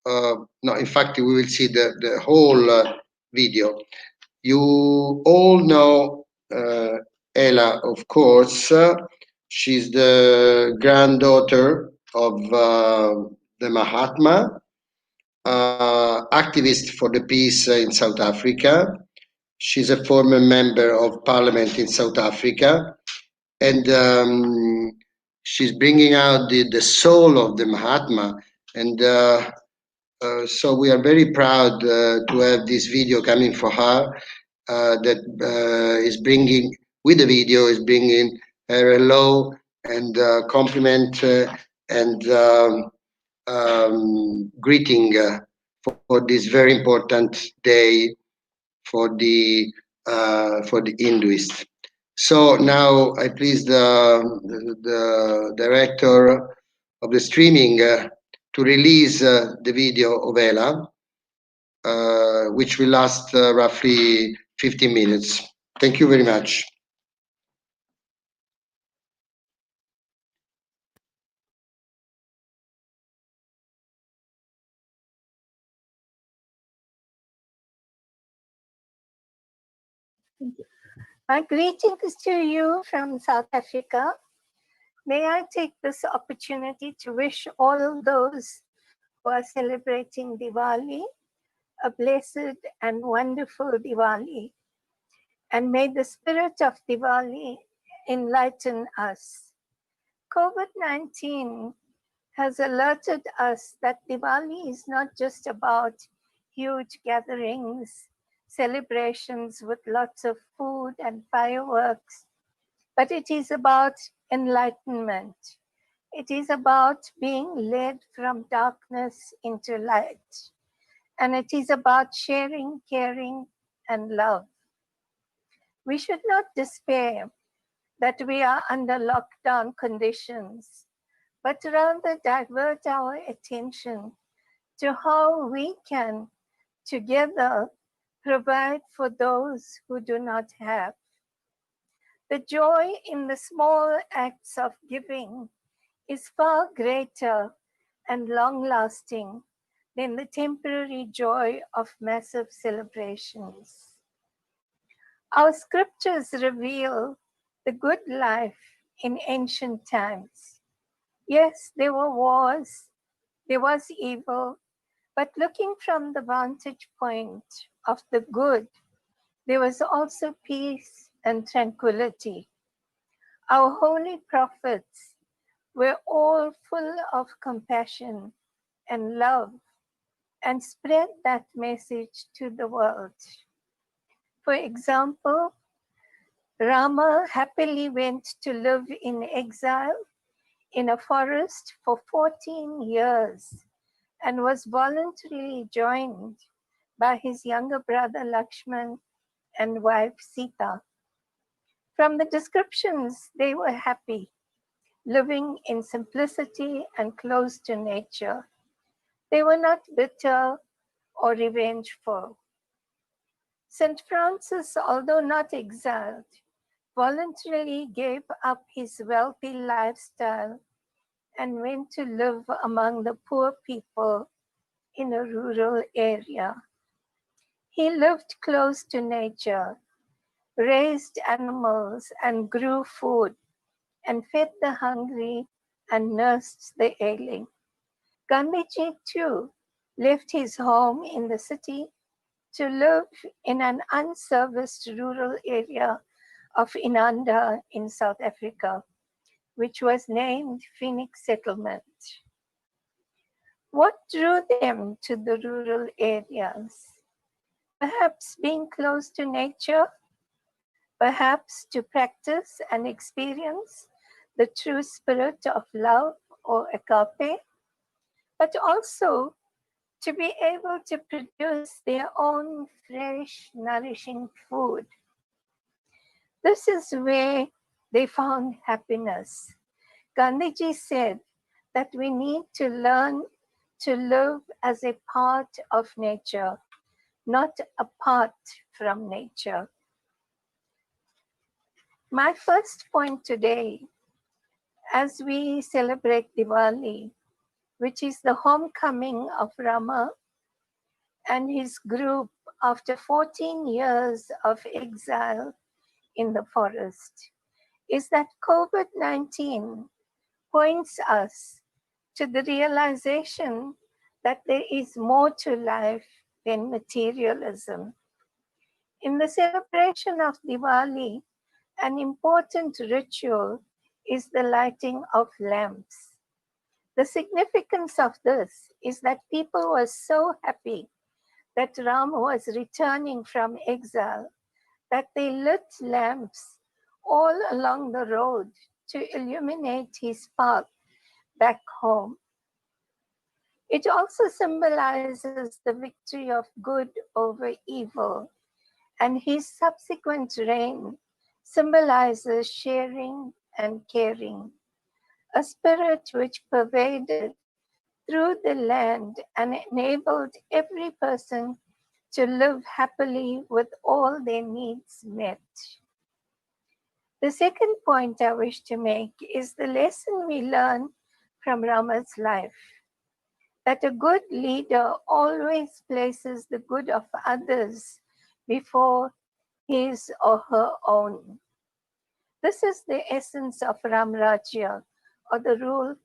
No, in fact, we will see the whole video. You all know Ella, of course. She's the granddaughter of the Mahatma, activist for the peace in South Africa. She's a former member of parliament in South Africa, and she's bringing out the soul of the Mahatma. And so we are very proud to have this video coming for her, that is bringing, with the video, is bringing her hello and compliment and greeting for this very important day for the Hinduists. So now I please the director of the streaming to release the video of Ella, which will last roughly 15 minutes. Thank you very much. My greetings to you from South Africa. May I take this opportunity to wish all those who are celebrating Diwali a blessed and wonderful Diwali. And may the spirit of Diwali enlighten us. COVID-19 has alerted us that Diwali is not just about huge gatherings, celebrations with lots of food and fireworks, but it is about enlightenment. It is about being led from darkness into light. And it is about sharing, caring, and love. We should not despair that we are under lockdown conditions, but rather divert our attention to how we can together provide for those who do not have. The joy in the small acts of giving is far greater and long-lasting than the temporary joy of massive celebrations. Our scriptures reveal the good life in ancient times. Yes, there were wars, there was evil, but looking from the vantage point of the good, there was also peace and tranquility. Our holy prophets were all full of compassion and love and spread that message to the world. For example, Rama happily went to live in exile in a forest for 14 years and was voluntarily joined by his younger brother Lakshman and wife Sita. From the descriptions, they were happy, living in simplicity and close to nature. They were not bitter or revengeful. St. Francis, although not exiled, voluntarily gave up his wealthy lifestyle and went to live among the poor people in a rural area. He lived close to nature, raised animals and grew food, and fed the hungry and nursed the ailing. Gandhiji too left his home in the city to live in an unserviced rural area of Inanda in South Africa, which was named Phoenix Settlement. What drew them to the rural areas? Perhaps being close to nature, perhaps to practice and experience the true spirit of love or agape, but also to be able to produce their own fresh, nourishing food. This is where they found happiness. Gandhiji said that we need to learn to live as a part of nature, not apart from nature. My first point today, as we celebrate Diwali, which is the homecoming of Rama and his group after 14 years of exile in the forest, is that COVID-19 points us to the realization that there is more to life than materialism. In the celebration of Diwali, an important ritual is the lighting of lamps. The significance of this is that people were so happy that Ram was returning from exile that they lit lamps all along the road to illuminate his path back home. It also symbolizes the victory of good over evil, and his subsequent reign symbolizes sharing and caring, a spirit which pervaded through the land and enabled every person to live happily with all their needs met. The second point I wish to make is the lesson we learn from Rama's life, that a good leader always places the good of others before his or her own. This is the essence of Ram Rajya, or the rule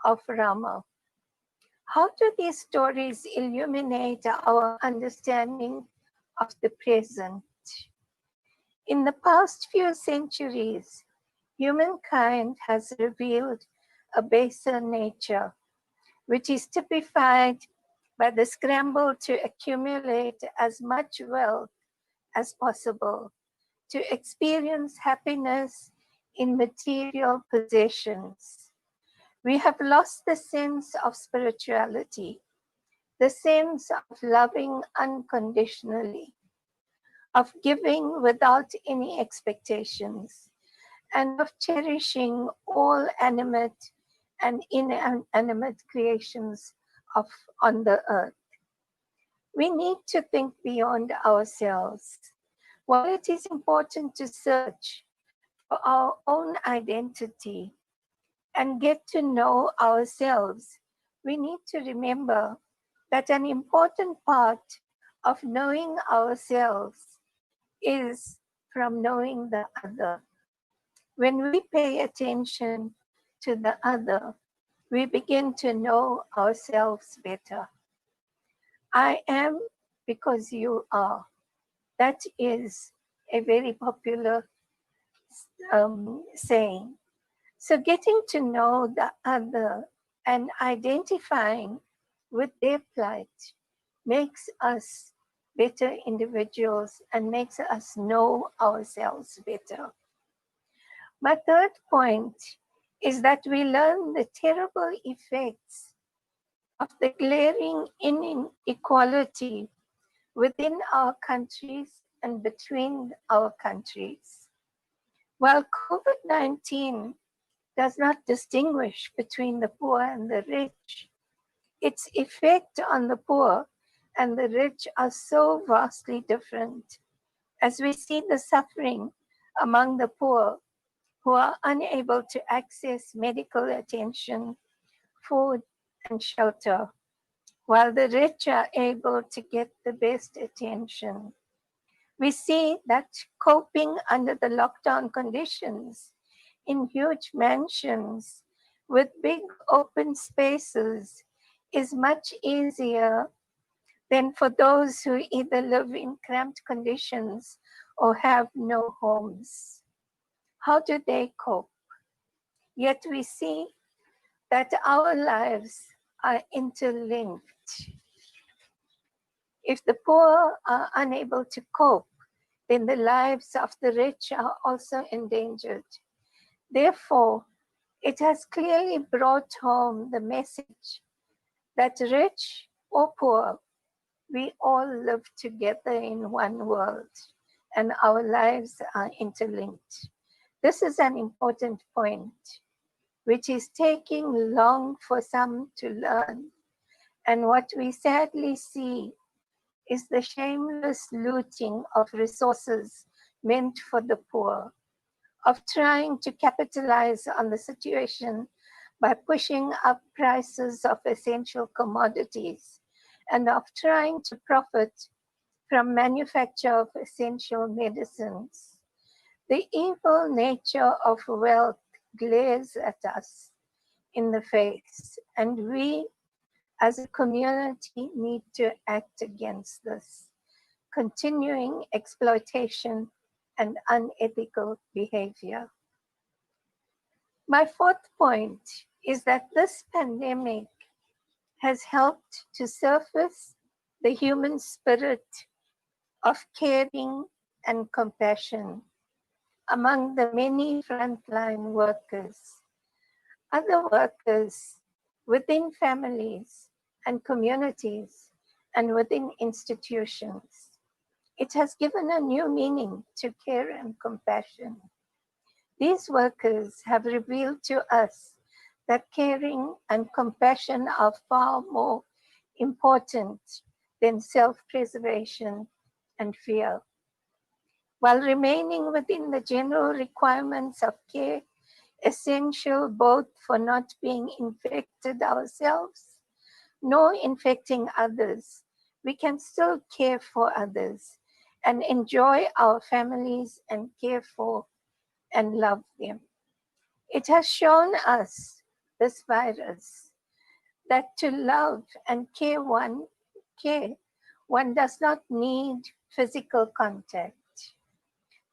of Rama. How do these stories illuminate our understanding of the present? In the past few centuries, humankind has revealed a baser nature, which is typified by the scramble to accumulate as much wealth as possible, to experience happiness in material possessions. We have lost the sense of spirituality, the sense of loving unconditionally, of giving without any expectations, and of cherishing all animate and inanimate creations on the earth. We need to think beyond ourselves. While it is important to search for our own identity and get to know ourselves, we need to remember that an important part of knowing ourselves is from knowing the other. When we pay attention to the other, we begin to know ourselves better. I am because you are. That is a very popular saying. So getting to know the other and identifying with their plight makes us better individuals and makes us know ourselves better. My third point is that we learn the terrible effects of the glaring inequality within our countries and between our countries. While COVID-19 does not distinguish between the poor and the rich, its effect on the poor and the rich are so vastly different, as we see the suffering among the poor who are unable to access medical attention, food, and shelter, while the rich are able to get the best attention. We see that coping under the lockdown conditions in huge mansions with big open spaces is much easier than for those who either live in cramped conditions or have no homes. How do they cope? Yet we see that our lives are interlinked. If the poor are unable to cope, then the lives of the rich are also endangered. Therefore, it has clearly brought home the message that rich or poor, we all live together in one world and our lives are interlinked. This is an important point, which is taking long for some to learn. And what we sadly see is the shameless looting of resources meant for the poor, of trying to capitalize on the situation by pushing up prices of essential commodities, and of trying to profit from manufacture of essential medicines. The evil nature of wealth glares at us in the face, and we as a community need to act against this continuing exploitation and unethical behavior. My fourth point is that this pandemic has helped to surface the human spirit of caring and compassion among the many frontline workers, other workers within families and communities and within institutions. It has given a new meaning to care and compassion. These workers have revealed to us that caring and compassion are far more important than self-preservation and fear. While remaining within the general requirements of care, essential both for not being infected ourselves nor infecting others, we can still care for others and enjoy our families and care for and love them. It has shown us, this virus, that to love and care one does not need physical contact.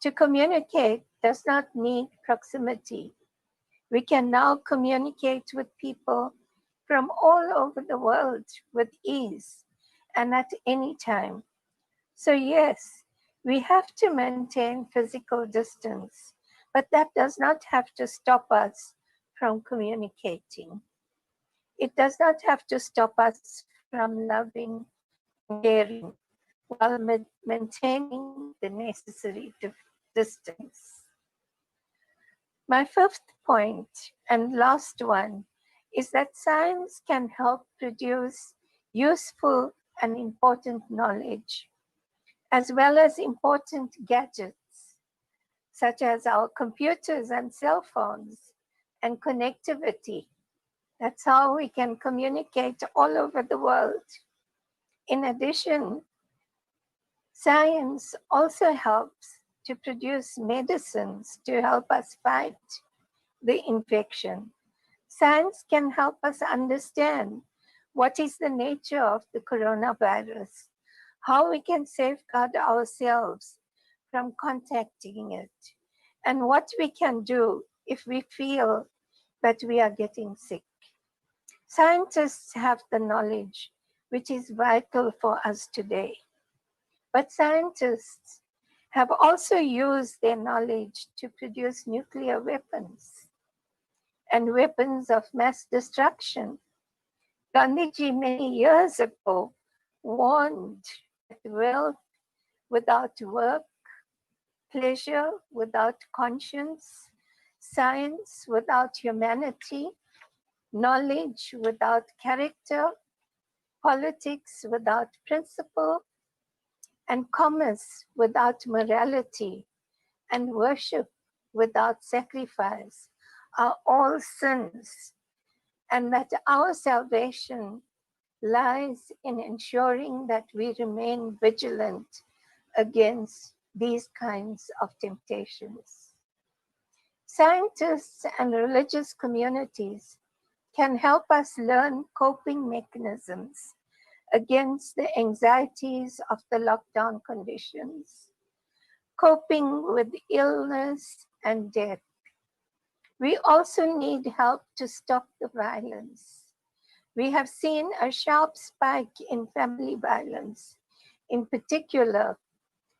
To communicate does not need proximity. We can now communicate with people from all over the world with ease and at any time. So yes, we have to maintain physical distance, but that does not have to stop us from communicating. It does not have to stop us from loving and caring while maintaining the necessary distance. My fifth point and last one is that science can help produce useful and important knowledge, as well as important gadgets, such as our computers and cell phones and connectivity. That's how we can communicate all over the world. In addition, science also helps to produce medicines to help us fight the infection. Science can help us understand what is the nature of the coronavirus, how we can safeguard ourselves from contacting it, and what we can do if we feel that we are getting sick. Scientists have the knowledge which is vital for us today. But scientists have also used their knowledge to produce nuclear weapons and weapons of mass destruction. Gandhiji many years ago warned that wealth without work, pleasure without conscience, science without humanity, knowledge without character, politics without principle, and commerce without morality, and worship without sacrifice are all sins, and that our salvation lies in ensuring that we remain vigilant against these kinds of temptations. Scientists and religious communities can help us learn coping mechanisms against the anxieties of the lockdown conditions, coping with illness and death. We also need help to stop the violence. We have seen a sharp spike in family violence, in particular,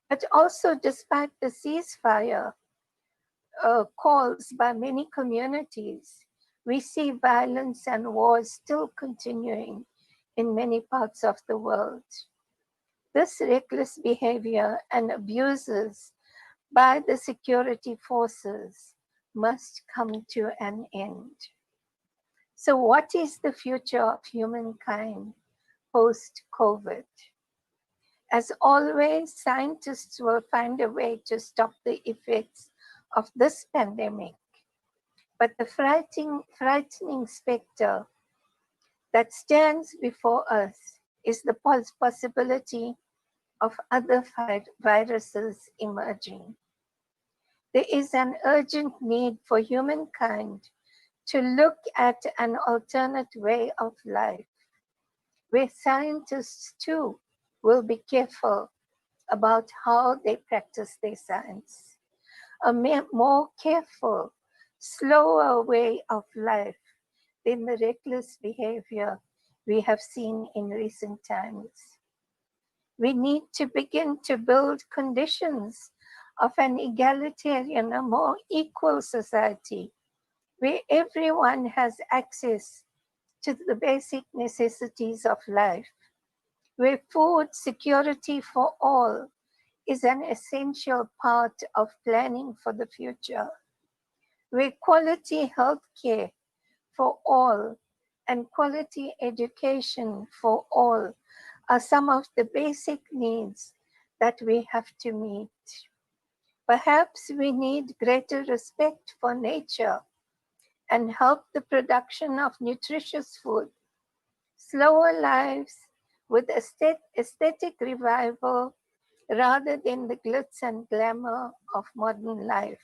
but also despite the ceasefire calls by many communities, we see violence and wars still continuing in many parts of the world. This reckless behavior and abuses by the security forces must come to an end. So what is the future of humankind post-COVID? As always, scientists will find a way to stop the effects of this pandemic. But the frightening specter that stands before us is the possibility of other viruses emerging. There is an urgent need for humankind to look at an alternate way of life, where scientists too will be careful about how they practice their science. A more careful, slower way of life than the reckless behavior we have seen in recent times. We need to begin to build conditions of an egalitarian, a more equal society, where everyone has access to the basic necessities of life, where food security for all is an essential part of planning for the future, where quality health care for all and quality education for all are some of the basic needs that we have to meet. Perhaps we need greater respect for nature and help the production of nutritious food, slower lives with aesthetic revival rather than the glitz and glamour of modern life.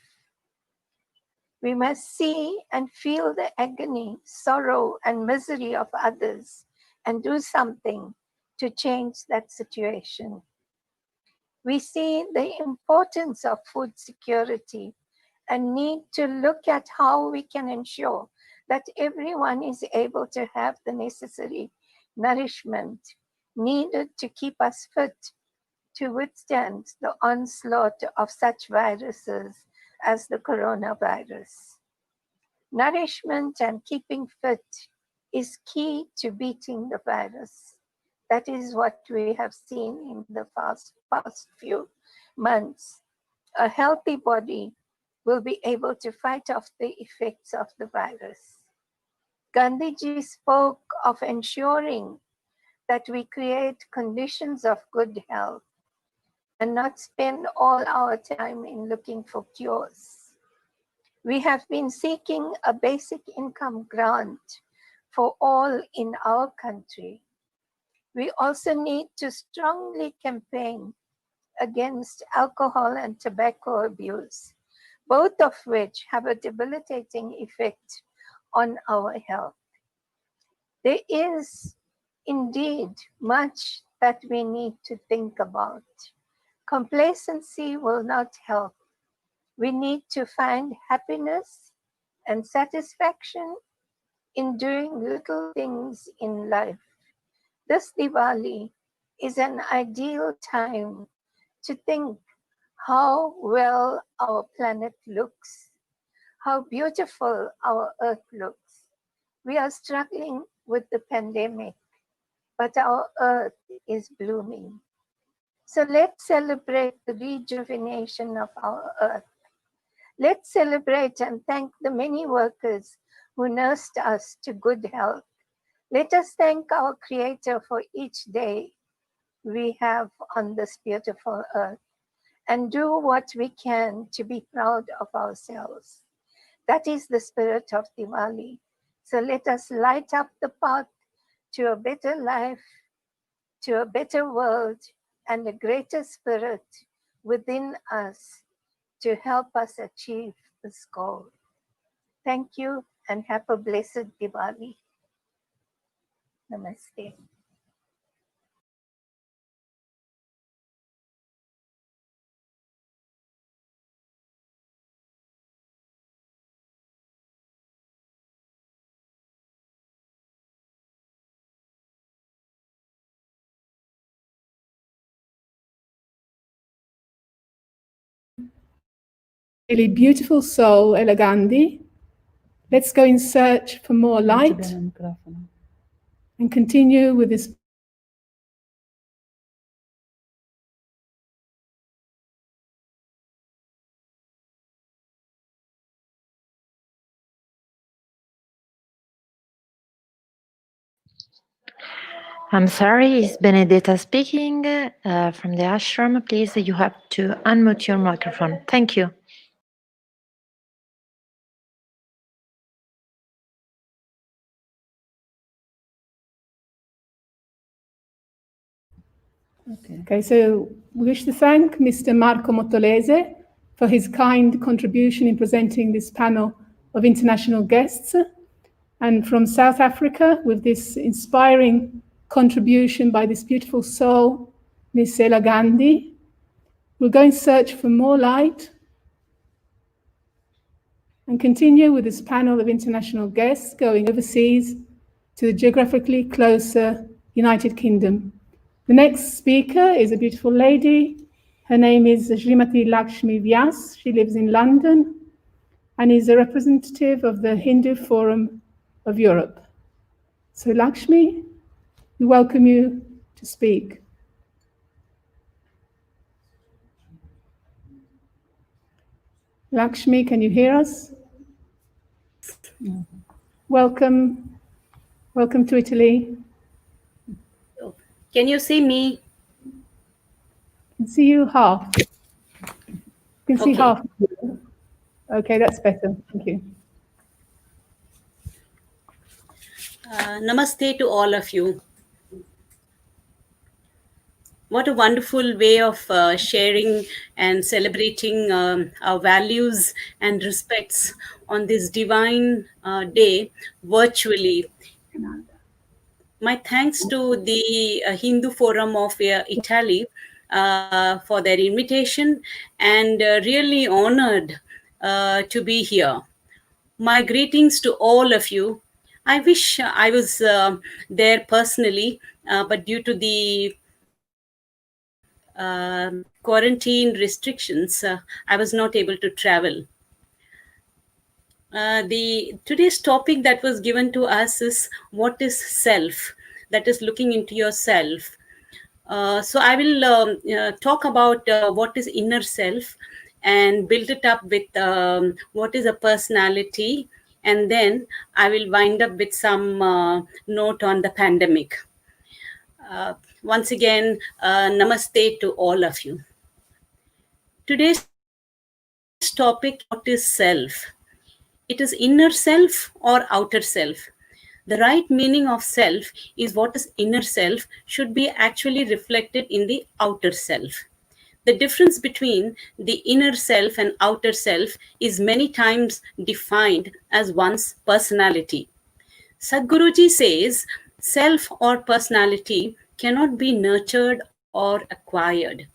We must see and feel the agony, sorrow, and misery of others and do something to change that situation. We see the importance of food security and need to look at how we can ensure that everyone is able to have the necessary nourishment needed to keep us fit to withstand the onslaught of such viruses as the coronavirus. Nourishment and keeping fit is key to beating the virus. That is what we have seen in the past few months. A healthy body will be able to fight off the effects of the virus. Gandhiji spoke of ensuring that we create conditions of good health and not spend all our time in looking for cures. We have been seeking a basic income grant for all in our country. We also need to strongly campaign against alcohol and tobacco abuse, both of which have a debilitating effect on our health. There is indeed much that we need to think about. Complacency will not help. We need to find happiness and satisfaction in doing little things in life. This Diwali is an ideal time to think how well our planet looks, how beautiful our earth looks. We are struggling with the pandemic, but our earth is blooming. So let's celebrate the rejuvenation of our earth. Let's celebrate and thank the many workers who nursed us to good health. Let us thank our Creator for each day we have on this beautiful earth and do what we can to be proud of ourselves. That is the spirit of Diwali. So let us light up the path to a better life, to a better world, and a greater spirit within us to help us achieve this goal. Thank you and have a blessed Diwali. Namaste. really beautiful soul, Elagandi. Let's go in search for more light and continue with this. I'm sorry, it's Benedetta speaking from the ashram. Please, you have to unmute your microphone. Thank you. Okay, so we wish to thank Mr. Marco Mottolese for his kind contribution in presenting this panel of international guests. And from South Africa, with this inspiring contribution by this beautiful soul, Miss Ella Gandhi, we'll go in search for more light and continue with this panel of international guests going overseas to the geographically closer United Kingdom. The next speaker is a beautiful lady. Her name is Srimati Lakshmi Vyas. She lives in London and is a representative of the Hindu Forum of Europe. So Lakshmi, we welcome you to speak. Lakshmi, can you hear us? Welcome. Welcome to Italy. Can you see me? I can see you half. You can see Okay. half. Okay, that's better. Thank you. Namaste to all of you. What a wonderful way of sharing and celebrating our values and respects on this divine day virtually. My thanks to the Hindu Forum of Italy for their invitation, and really honored to be here. My greetings to all of you. I wish I was there personally, but due to the quarantine restrictions, I was not able to travel. Today's topic that was given to us is what is self, that is looking into yourself. So I will talk about what is inner self and build it up with what is a personality, and then I will wind up with some note on the pandemic. Once again, namaste to all of you. Today's topic, what is self? It is inner self or outer self. The right meaning of self is what is inner self should be actually reflected in the outer self. The difference between the inner self and outer self is many times defined as one's personality. Sadhguruji says self or personality cannot be nurtured or acquired.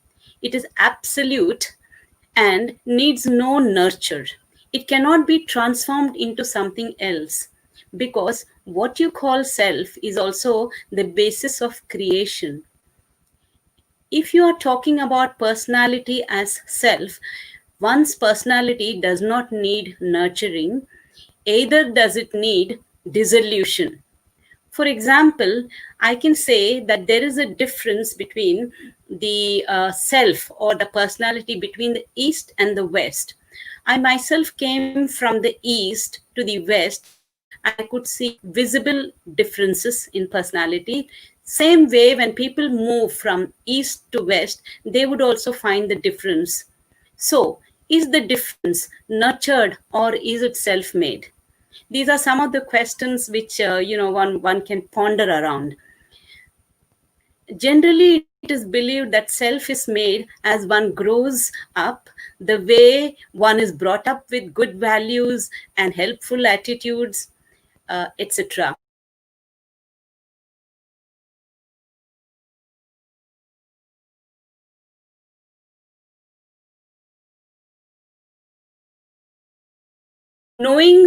It is absolute and needs no nurture. It cannot be transformed into something else, because what you call self is also the basis of creation. If you are talking about personality as self, one's personality does not need nurturing, either does it need dissolution. For example, I can say that there is a difference between the self or the personality between the East and the West. I myself came from the East to the West, and I could see visible differences in personality. Same way, when people move from East to West, they would also find the difference. So, is the difference nurtured or is it self-made? These are some of the questions which one can ponder around. Generally, it is believed that self is made as one grows up, the way one is brought up with good values and helpful attitudes, etc. Knowing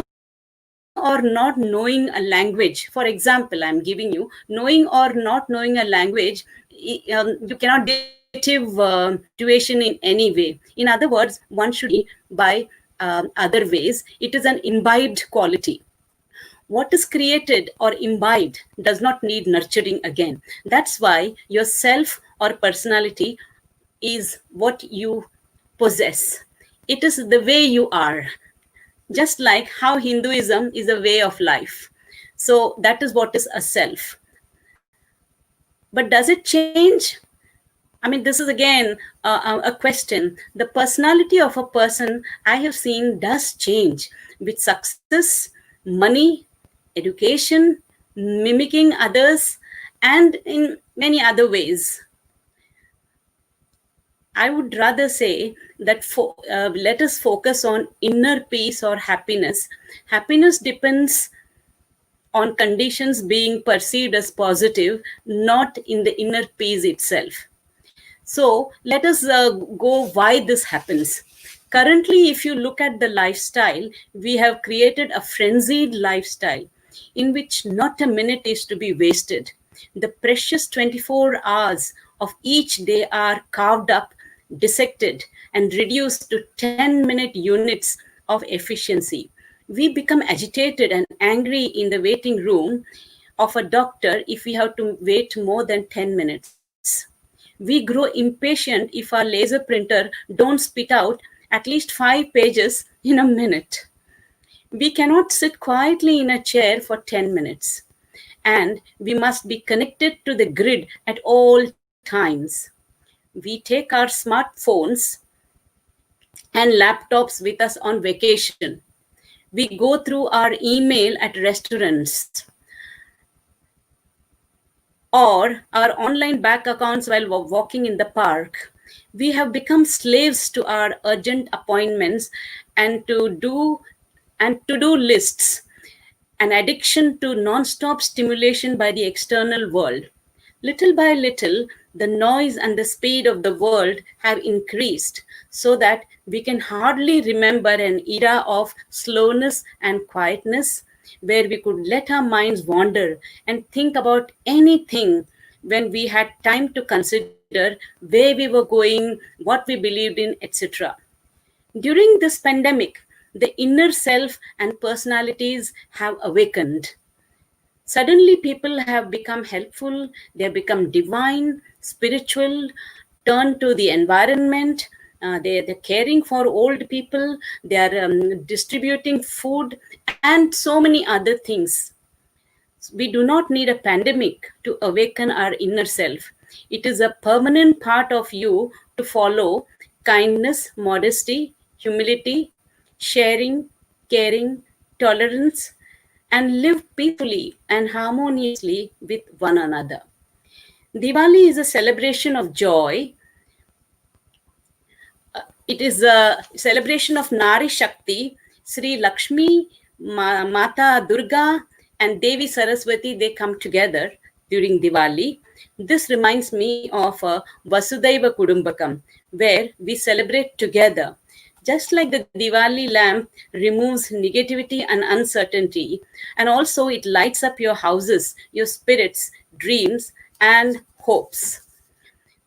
or not knowing a language, for example, I'm giving you, knowing or not knowing a language, you cannot negative situation in any way. In other words, one should be by other ways. It is an imbibed quality. What is created or imbibed does not need nurturing again. That's why your self or personality is what you possess. It is the way you are. Just like how Hinduism is a way of life. So that is what is a self. But does it change? I mean, this is again a question. The personality of a person I have seen does change with success, money, education, mimicking others, and in many other ways. I would rather say that let us focus on inner peace or happiness. Happiness depends on conditions being perceived as positive, not in the inner peace itself. So let us go why this happens. Currently, if you look at the lifestyle, we have created a frenzied lifestyle in which not a minute is to be wasted. The precious 24 hours of each day are carved up, dissected, and reduced to 10-minute units of efficiency. We become agitated and angry in the waiting room of a doctor if we have to wait more than 10 minutes. We grow impatient if our laser printer don't spit out at least 5 pages in a minute. We cannot sit quietly in a chair for 10 minutes. And we must be connected to the grid at all times. We take our smartphones and laptops with us on vacation. We go through our email at restaurants or our online bank accounts while walking in the park. We have become slaves to our urgent appointments and to-do lists, an addiction to non-stop stimulation by the external world. Little by little, the noise and the speed of the world have increased so that we can hardly remember an era of slowness and quietness where we could let our minds wander and think about anything when we had time to consider where we were going, what we believed in, etc. During this pandemic, the inner self and personalities have awakened. Suddenly, people have become helpful, they have become divine, spiritual, turned to the environment, they're caring for old people, they are distributing food, and so many other things. We do not need a pandemic to awaken our inner self. It is a permanent part of you to follow kindness, modesty, humility, sharing, caring, tolerance, and live peacefully and harmoniously with one another. Diwali is a celebration of joy. It is a celebration of Nari Shakti, Sri Lakshmi, Mata Durga, and Devi Saraswati. They come together during Diwali. This reminds me of Vasudhaiva Kudumbakam, where we celebrate together. Just like the Diwali lamp removes negativity and uncertainty, and also it lights up your houses, your spirits, dreams, and hopes.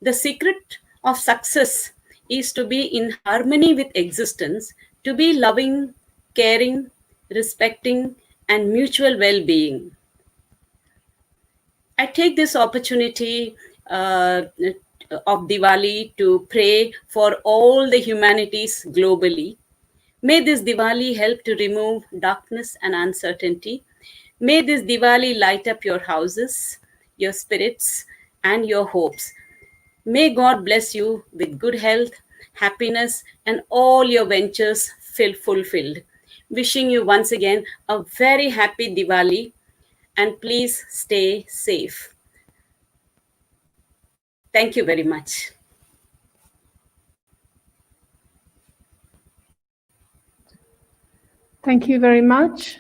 The secret of success is to be in harmony with existence, to be loving, caring, respecting, and mutual well-being. I take this opportunity of Diwali to pray for all the humanities globally. May this Diwali help to remove darkness and uncertainty. May this Diwali light up your houses, your spirits, and your hopes. May God bless you with good health, happiness, and all your ventures fulfilled. Wishing you once again a very happy Diwali, and please stay safe. Thank you very much. Thank you very much,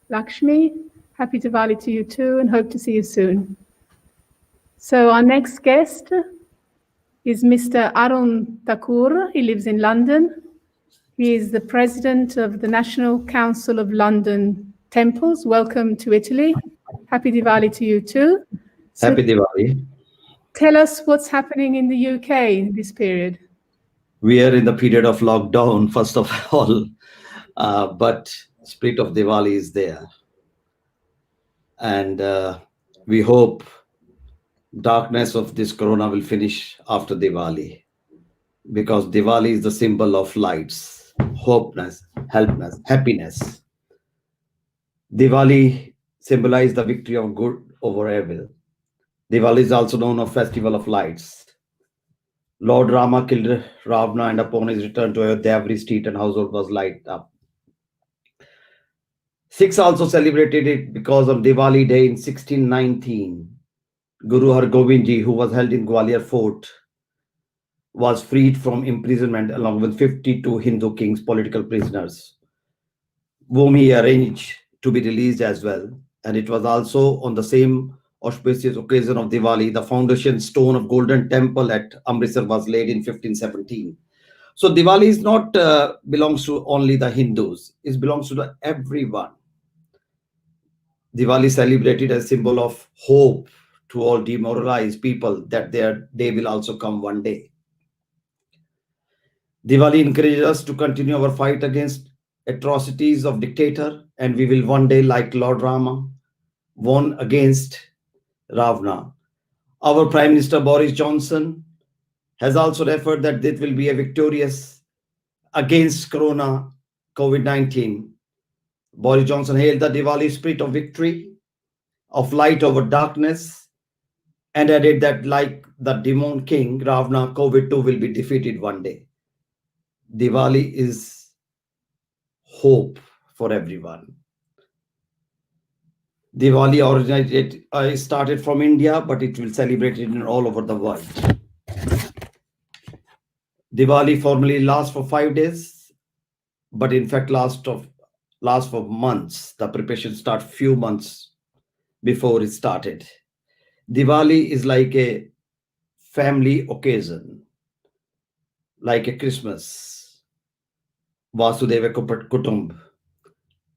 Lakshmi. Happy Diwali to you too, and hope to see you soon. So our next guest is Mr. Arun Thakur. He lives in London. He is the president of the National Council of London Temples. Welcome to Italy. Happy Diwali to you too. Happy Diwali. tell us what's happening in the UK in this period. We are in the period of lockdown, first of all, but spirit of Diwali is there. And we hope darkness of this corona will finish after Diwali, because Diwali is the symbol of lights, hopeness, helpness, happiness. Diwali symbolizes the victory of good over evil. Diwali is also known as Festival of Lights. Lord Rama killed Ravana, and upon his return to Ayodhya, every street and household was lighted up. Sikhs also celebrated it because on Diwali day in 1619, Guru Har Gobind Ji, who was held in Gwalior Fort, was freed from imprisonment along with 52 Hindu kings, political prisoners, whom he arranged to be released as well. And it was also on the same auspicious occasion of Diwali, the foundation stone of Golden Temple at Amritsar was laid in 1517. So Diwali is not belongs to only the Hindus; it belongs to everyone. Diwali celebrated as a symbol of hope to all demoralized people that their day will also come one day. Diwali encourages us to continue our fight against atrocities of dictator, and we will one day, like Lord Rama, won against Ravana. Our Prime Minister Boris Johnson has also referred that it will be a victorious against Corona, COVID-19. Boris Johnson hailed the Diwali spirit of victory, of light over darkness, and added that like the demon king Ravana, COVID too will be defeated one day. Diwali is hope for everyone. Diwali originated, started from India, but it will celebrate it in all over the world. Diwali formally lasts for 5 days, but in fact lasts for months. The preparation starts few months before it started. Diwali is like a family occasion, like a Christmas. Vasudeva Kutumb.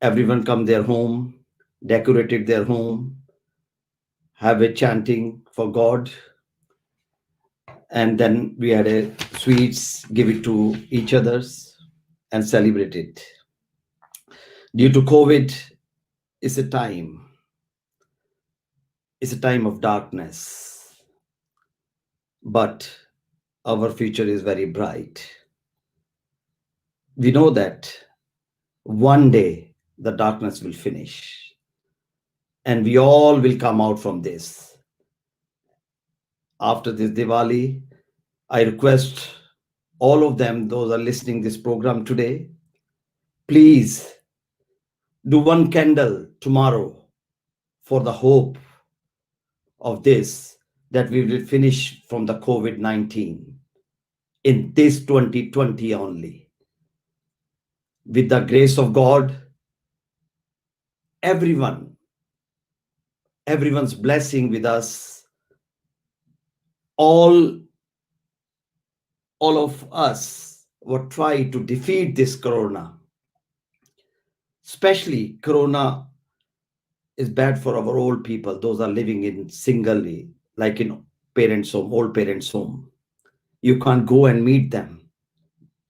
Everyone come their home, decorated their home, have a chanting for God, and then we had a sweets, give it to each others and celebrate it. Due to COVID, it's a time of darkness, but our future is very bright. We know that one day the darkness will finish and we all will come out from this. After this Diwali, I request all of them, those are listening this program today, please do one candle tomorrow for the hope of this, that we will finish from the COVID-19 in this 2020 only. With the grace of God, everyone's blessing with us, all of us will try to defeat this corona. Especially corona is bad for our old people. Those are living in singly, like in parents' home, old parents' home. You can't go and meet them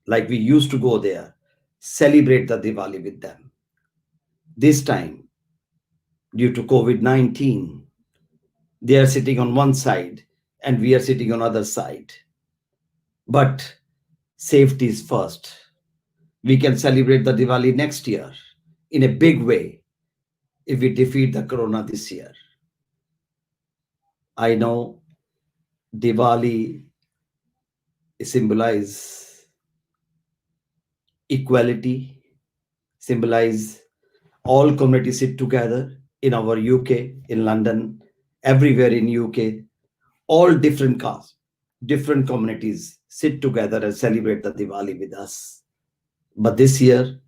like we used to go there, celebrate the Diwali with them. This time, due to COVID-19, they are sitting on one side and we are sitting on other side. But safety is first. We can celebrate the Diwali next year in a big way if we defeat the corona this year. I know Diwali symbolizes equality, symbolize all communities sit together in our UK, in London, everywhere in UK, all different castes, different communities sit together and celebrate the Diwali with us. But this year,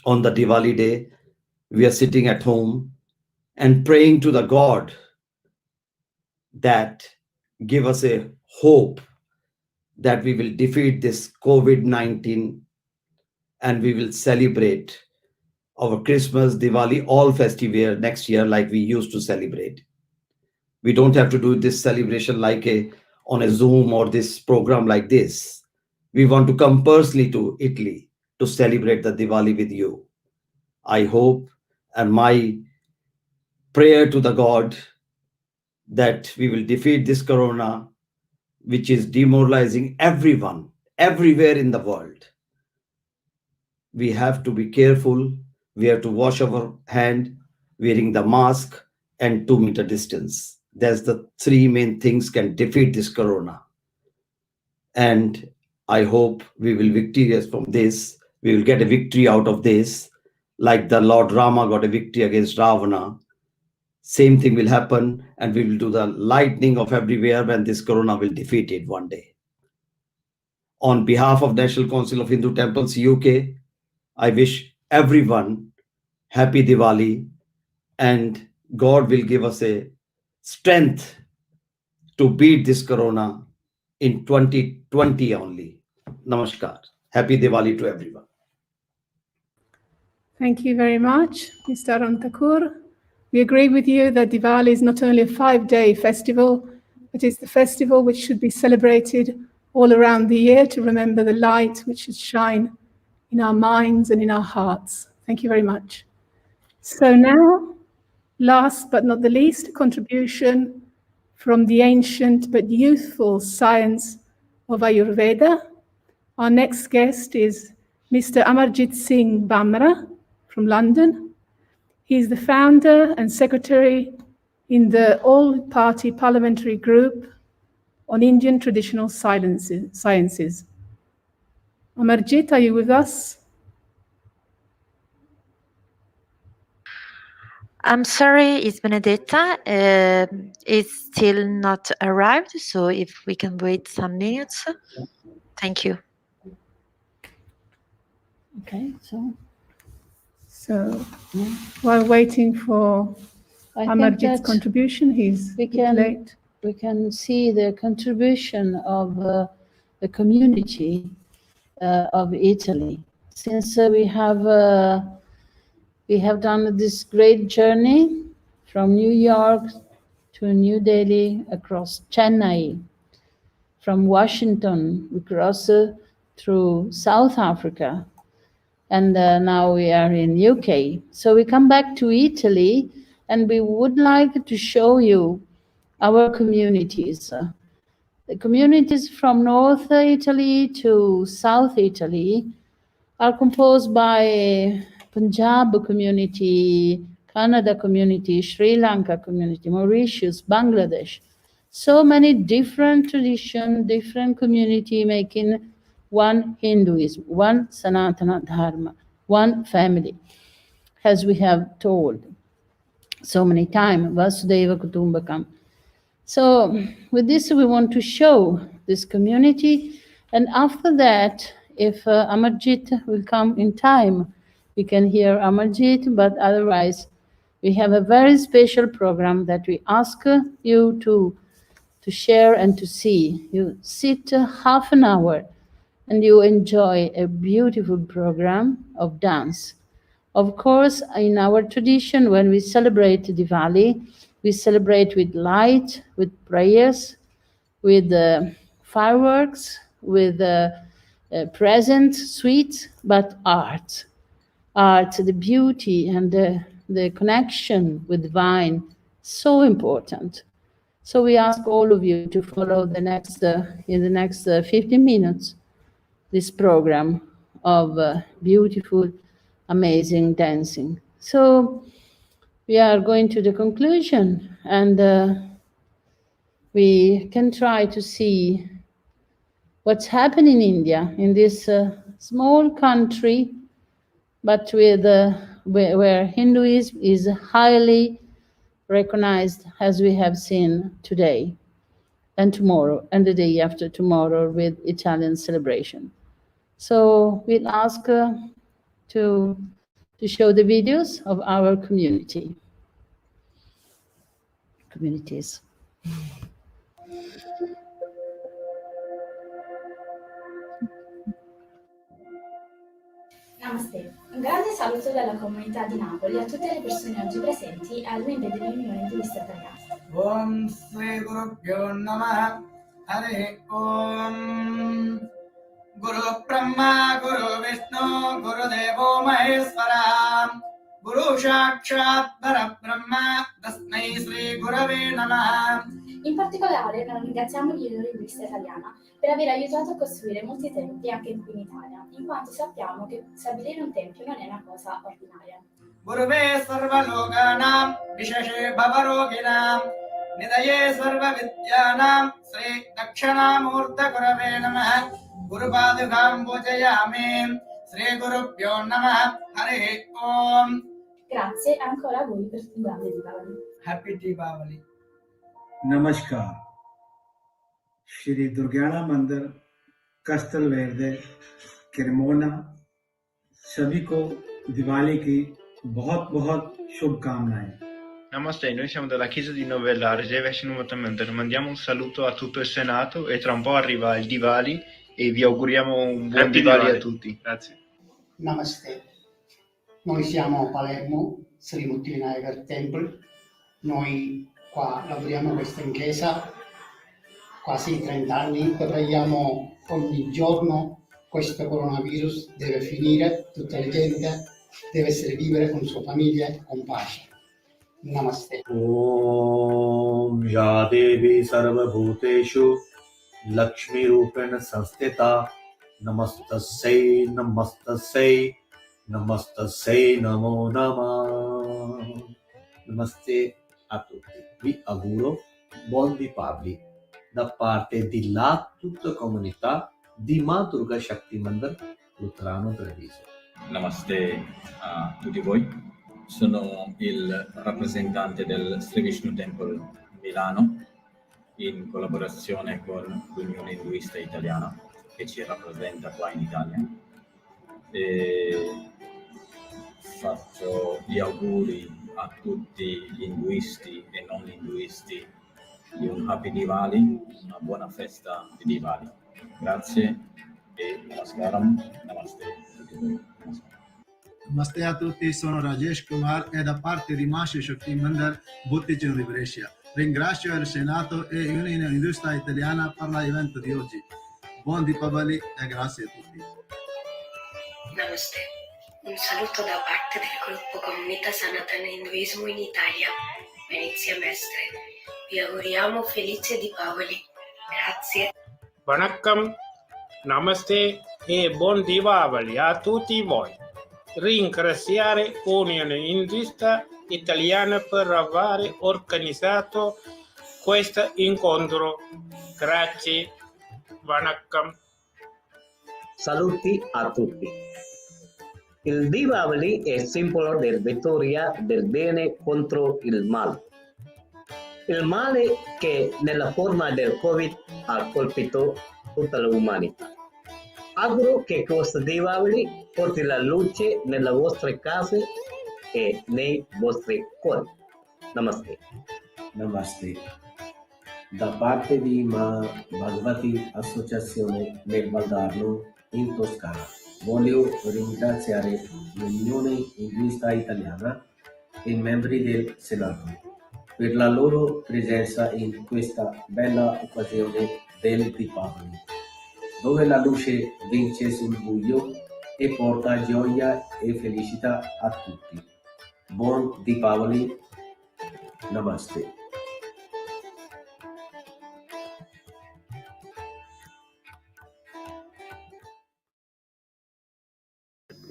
on the Diwali day, we are sitting at home and praying to the God that give us a hope that we will defeat this COVID-19 and we will celebrate our Christmas, Diwali, all festive year next year like we used to celebrate. We don't have to do this celebration like on a Zoom or this program like this. We want to come personally to Italy to celebrate the Diwali with you. I hope, and my prayer to the God, that we will defeat this corona, which is demoralizing everyone, everywhere in the world. We have to be careful. We have to wash our hand, wearing the mask, and 2-meter distance. That's the 3 main things can defeat this corona. And I hope we will be victorious from this. We will get a victory out of this, like the Lord Rama got a victory against Ravana. Same thing will happen, and we will do the lightning of everywhere when this corona will defeat it one day. On behalf of National Council of Hindu Temples, UK, I wish everyone happy Diwali, and God will give us a strength to beat this corona in 2020 only. Namaskar. Happy Diwali to everyone. Thank you very much, Mr. Arantakur. We agree with you that Diwali is not only a 5-day festival, but it's the festival which should be celebrated all around the year to remember the light which should shine in our minds and in our hearts. Thank you very much. So now, last but not the least, a contribution from the ancient but youthful science of Ayurveda. Our next guest is Mr. Amarjit Singh Bamra from London. He is the founder and secretary in the All-Party Parliamentary Group on Indian Traditional Sciences. Amarjit, are you with us? I'm sorry, it's Benedetta. It's still not arrived, so if we can wait some minutes. Thank you. Okay, So while waiting for Amarjit's contribution, he's late. We can see the contribution of the community of Italy. Since we have done this great journey from New York to New Delhi, across Chennai, from Washington, we cross through South Africa, and now we are in UK. So we come back to Italy, and we would like to show you our communities. The communities from North Italy to South Italy are composed by Punjab community, Canada community, Sri Lanka community, Mauritius, Bangladesh. So many different traditions, different community making one Hinduism, one Sanatana Dharma, one family, as we have told so many times, Vasudeva Kutumbakam. So with this, we want to show this community. And after that, if Amarjit will come in time, we can hear Amarjit, but otherwise, we have a very special program that we ask you to share and to see. You sit half an hour and you enjoy a beautiful program of dance. Of course, in our tradition, when we celebrate Diwali, we celebrate with light, with prayers, with fireworks, with presents, sweets, but art. Art, the beauty and the connection with divine, so important. So we ask all of you to follow the next, in the next 15 minutes, this program of beautiful, amazing dancing. So we are going to the conclusion, and we can try to see what's happening in India, in this small country, but with where Hinduism is highly recognized, as we have seen today and tomorrow and the day after tomorrow with Italian celebration. So we'll ask to show the videos of our communities. Namaste. Un grande saluto dalla comunità di Napoli a tutte le persone oggi presenti al membro dell'Unione Indivista Italiana. ओम श्री गुरुभ्यो नमः हरि ओम गुरु ब्रह्मा गुरु विष्णु गुरुदेवो महेश्वरा गुरु साक्षात् परब्रह्म तस्मै श्री गुरवे नमः. In particolare noi ringraziamo l'Istituto di Linguistica Italiana per aver aiutato a costruire molti templi anche qui in Italia, in quanto sappiamo che stabilire un tempio non è una cosa ordinaria. गुरुवे सर्वलोकानां विशेषे भवरोगिणां निधये सर्वविद्यानां श्री दक्षिणामूर्त गुरवे नमः. गुरुपादुकां पूजयामि. श्री गुरुभ्यो नमः हरि ओम. Grazie ancora a voi per un grande Diwali. Happy Diwali. नमस्कार. श्री दुर्गाना मंदिर कस्तल वेरदे किरमोना सभी को दिवाली की बहुत बहुत शुभकामनाएं. Namaste, noi siamo della chiesa di Novella, Reservation Mandar. Mandiamo un saluto a tutto il Senato e tra un po' arriva il Diwali e vi auguriamo un buon Diwali a tutti. Grazie. Namaste. Noi siamo a Palermo, Sri Muttinagar Temple. Noi qua lavoriamo questa in chiesa quasi 30 anni, preghiamo ogni giorno. Questo coronavirus deve finire, tutta la gente deve essere vivere con sua famiglia con pace. Namaste. Om Ya Devi Sarvabhuteshu Lakshmi Rupena Sanstita Namastasai Namastasai Namastasai Namo Namah. Namaste a tutti. Vi auguro buon Diwali da parte di tutta comunità di Ma Durga Shakti Mandir Lutrano Treviso. Namaste a tutti voi, sono il rappresentante del Sri Vishnu Temple Milano in collaborazione con l'Unione Induista Italiana che ci rappresenta qua in Italia. E faccio gli auguri a tutti gli induisti e non induisti di un Happy Diwali, una buona festa di Diwali. Grazie e namaskaram, namaste a tutti voi. Namaste a tutti, sono Rajesh Kumar e da parte di Masha Shakti Mandir Buttigiano di Brescia. Ringrazio il Senato e l'Unione Induista Italiana per l'evento di oggi. Buon Diwali e grazie a tutti. Namaste, un saluto da parte del gruppo Comunità Sanatana Induismo in Italia, Venezia Mestre. Vi auguriamo felice Diwali. Grazie. Vanakkam, namaste e buon Diwali a tutti voi. Ringraziare l'Unione Induista Italiana per aver organizzato questo incontro. Grazie. Vanakkam. Saluti a tutti. Il Diwali è simbolo della vittoria del bene contro il male. Il male che nella forma del Covid ha colpito tutta l'umanità. Auguro che questo Diwali porti la luce nelle vostre case e nei vostri cuori. Namaste. Namaste. Da parte di Ma Bhagavati Associazione nel Valdarno in Toscana, voglio ringraziare l'Unione Induista Italiana e i membri del Senato per la loro presenza in questa bella occasione del Diwali, dove la luce vince sul buio e porta gioia e felicità a tutti. Buon Diwali. Namaste.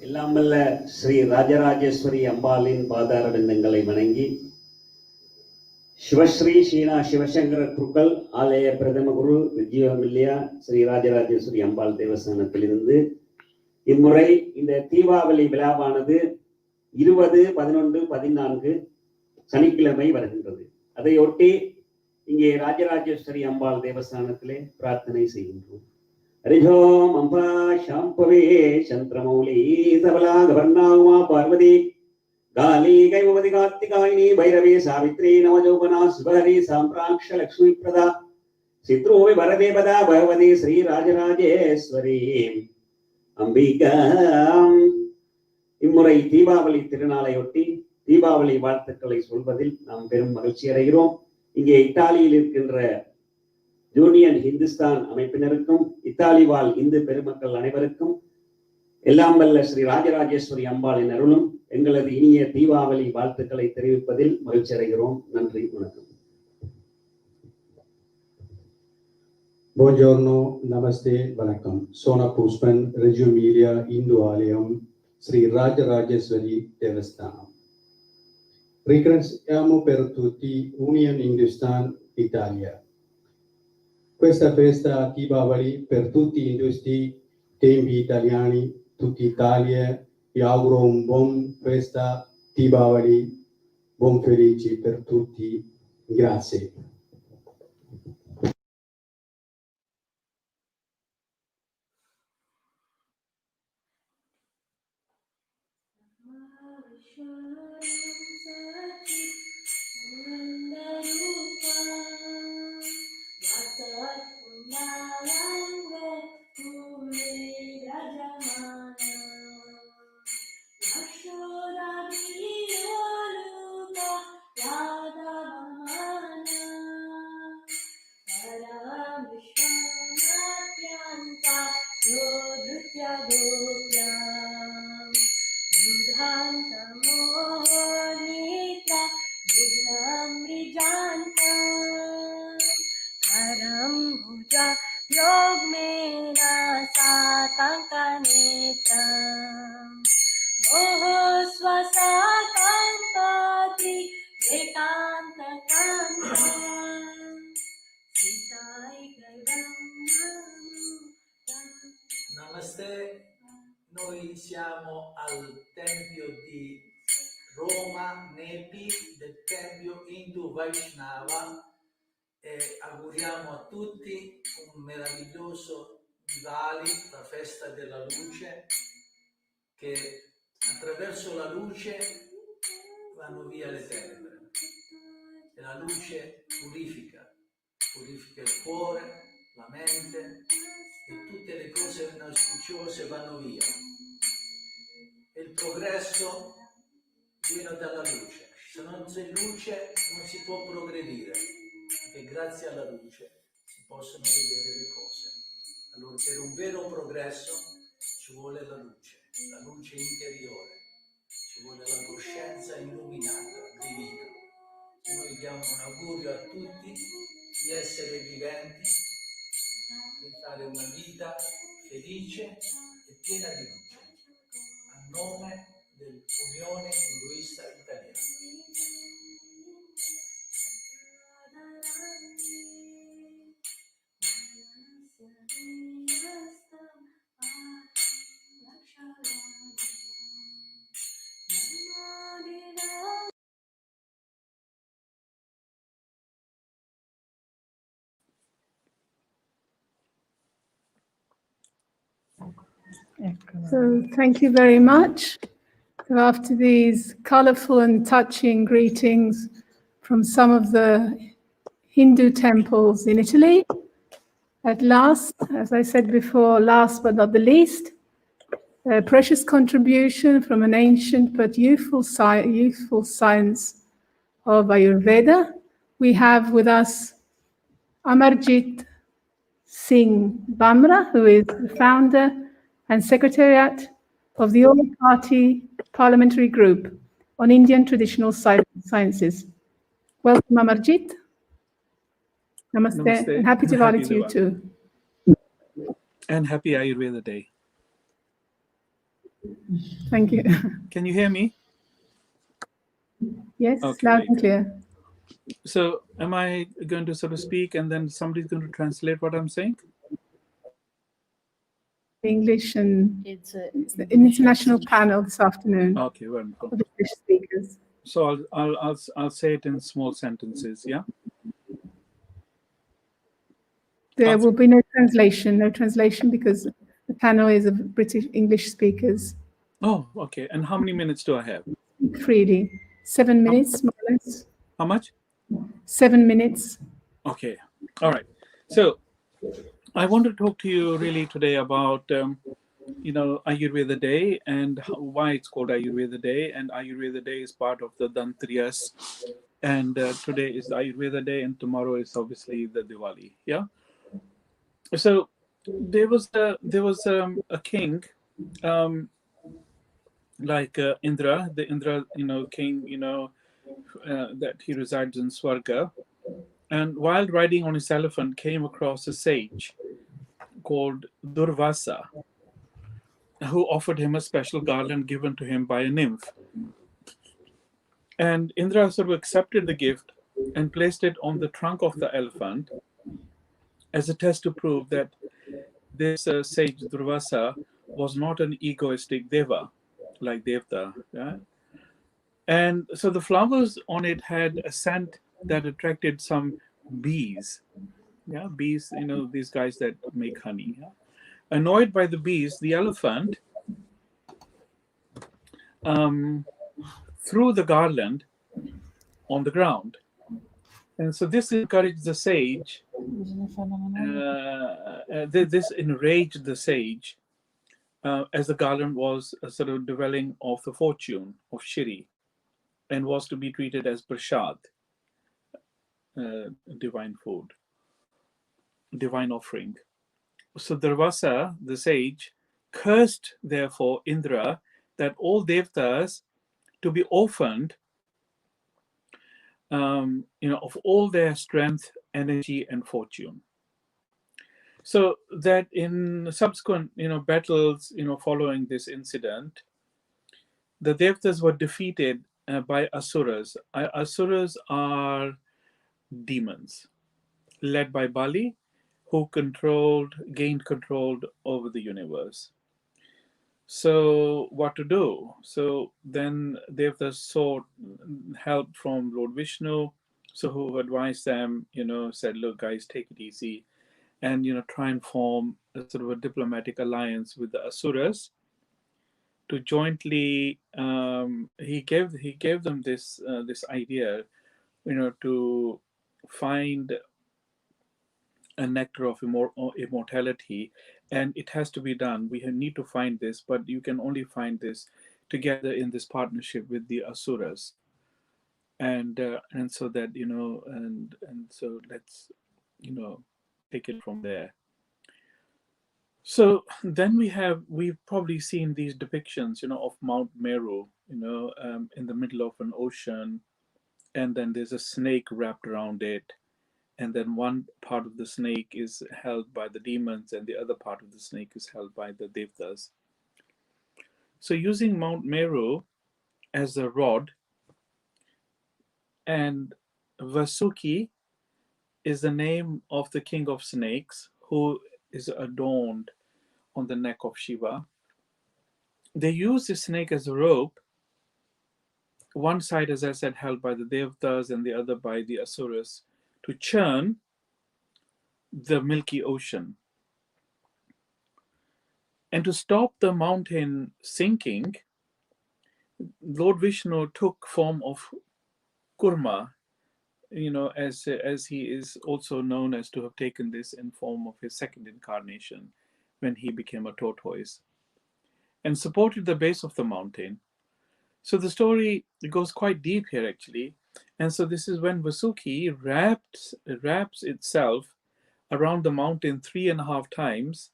எல்லாமல்ல ஸ்ரீ ராஜராஜேஸ்வரி அம்பாளின் பாதார விந்தங்களை வணங்கி சிவஸ்ரீ ஸ்ரீனா சிவசங்கர குருக்கள் ஆலய பிரதம குரு விஜயமில்லியா ஸ்ரீ ராஜராஜேஸ்வரி அம்பாள் தேவஸ்தானத்திலிருந்து இம்முறை இந்த தீபாவளி விழாவானது 20, 11, 14 சனிக்கிழமை வருகின்றது. அதையொட்டி இங்கே ராஜராஜேஸ்வரி அம்பாள் தேவஸ்தானத்திலே பிரார்த்தனை செய்கின்றோம். ஹரிஜோம் அம்பா சாம்பவே சந்திரமௌலி சபலா கவர்ணாமா பார்வதி காலி கைமதி கார்த்திகாயினி பைரவி சாவித்ரி நவஜோபனா சுபஹரி சாம்ராக்ஷ லக்ஷ்மி பிரதா சித்ரோவி வரதேவதா பகவதி ஸ்ரீ ராஜராஜேஸ்வரி அம்பிகா. இம்முறை தீபாவளி திருநாளையொட்டி தீபாவளி வாழ்த்துக்களை சொல்வதில் நாம் பெரும் மகிழ்ச்சி அடைகிறோம். இங்கே இத்தாலியில் இருக்கின்ற யூனியன் ஹிந்துஸ்தான் அமைப்பினருக்கும் இத்தாலி வாழ் இந்து பெருமக்கள் அனைவருக்கும் எல்லாம் வல்ல ஸ்ரீ ராஜராஜேஸ்வரி அம்பாளின் அருளும் எங்களது இனிய தீபாவளி வாழ்த்துக்களை தெரிவிப்பதில் மகிழ்ச்சி அடைகிறோம். நன்றி, வணக்கம். Buongiorno, namaste, vanakkam. Sona Puspan, Reggio Emilia, Hindu Alayam, Sri Rajarajeshwari Devasthanam. Ringraziamo per tutti Union Hindustan Italia. Questa festa Deepavali per tutti gli industi, tempi italiani, tutta Italia, vi auguro un buon festa Deepavali, buon felici per tutti. Grazie. Namaste, noi siamo al tempio di Roma, Nepi, del tempio Hindu Vaishnava e auguriamo a tutti un meraviglioso Diwali, la festa della luce, che attraverso la luce vanno via le tenebre e la luce purifica il cuore, la mente e tutte le cose inauspiciose vanno via. E il progresso viene dalla luce. Se non c'è luce non si può progredire, perché grazie alla luce si possono vedere le cose. Allora per un vero progresso ci vuole la luce interiore, ci vuole la coscienza illuminata, divina. E noi diamo un augurio a tutti di essere viventi, di fare una vita felice e piena di luce, a nome dell'Unione Induista Italiana. So thank you very much. So after these colorful and touching greetings from some of the Hindu temples in Italy, at last, as I said before, last but not the least, a precious contribution from an ancient but youthful science of Ayurveda. We have with us Amarjit Singh Bamra, who is the founder and secretariat of the All-Party Parliamentary Group on Indian Traditional Sciences. Welcome, Amarjit. Namaste. Namaste. And happy Diwali to you too. And happy Ayurveda Day. Thank you. Can you hear me? Yes, Okay, loud and clear. So am I going to sort of speak and then somebody's going to translate what I'm saying? English, and it's an international panel this afternoon. Okay, wonderful. Of English speakers. So I'll say it in small sentences, yeah? There will be no translation because the panel is of British English speakers. Oh, okay. And how many minutes do I have? Freely. 7 minutes, more or less. How much? 7 minutes. Okay. All right. So I want to talk to you really today about, Ayurveda Day and why it's called Ayurveda Day. And Ayurveda Day is part of the Dantriyas And today is the Ayurveda day, and tomorrow is obviously the Diwali. Yeah. So there was a king, like Indra, the Indra, king, that he resides in Swarga. And while riding on his elephant, came across a sage called Durvasa, who offered him a special garland given to him by a nymph. And Indra sort of accepted the gift and placed it on the trunk of the elephant as a test to prove that this sage Durvasa was not an egoistic deva like Devta. Yeah? And so the flowers on it had a scent that attracted some bees. Yeah, bees, these guys that make honey. Yeah? Annoyed by the bees, the elephant threw the garland on the ground. And so this encouraged the sage, this enraged the sage, as the garland was a sort of dwelling of the fortune of Shri and was to be treated as prasad, divine food, divine offering. So Durvasa, the sage, cursed therefore Indra that all devtas to be orphaned, of all their strength, energy, and fortune. So that in subsequent, battles, following this incident, the devtas were defeated by asuras. Asuras are demons led by Bali, who gained control over the universe. So what to do? So then Devtas sought help from Lord Vishnu, so who advised them, said, look guys, take it easy and try and form a sort of a diplomatic alliance with the asuras to jointly he gave them this idea, to find a nectar of immortality, and it has to be done. We need to find this, but you can only find this together in this partnership with the asuras, and so that and so let's take it from there. So then we've probably seen these depictions of Mount Meru, in the middle of an ocean, and then there's a snake wrapped around it. And then one part of the snake is held by the demons and the other part of the snake is held by the devtas. So using Mount Meru as a rod, and Vasuki is the name of the king of snakes who is adorned on the neck of Shiva. They use the snake as a rope, one side, as I said, held by the devtas and the other by the asuras, to churn the milky ocean. And to stop the mountain sinking, Lord Vishnu took form of Kurma, as he is also known as to have taken this in form of his second incarnation when he became a tortoise, and supported the base of the mountain. So the story goes quite deep here actually. And so this is when Vasuki wraps itself around the mountain 3.5 times,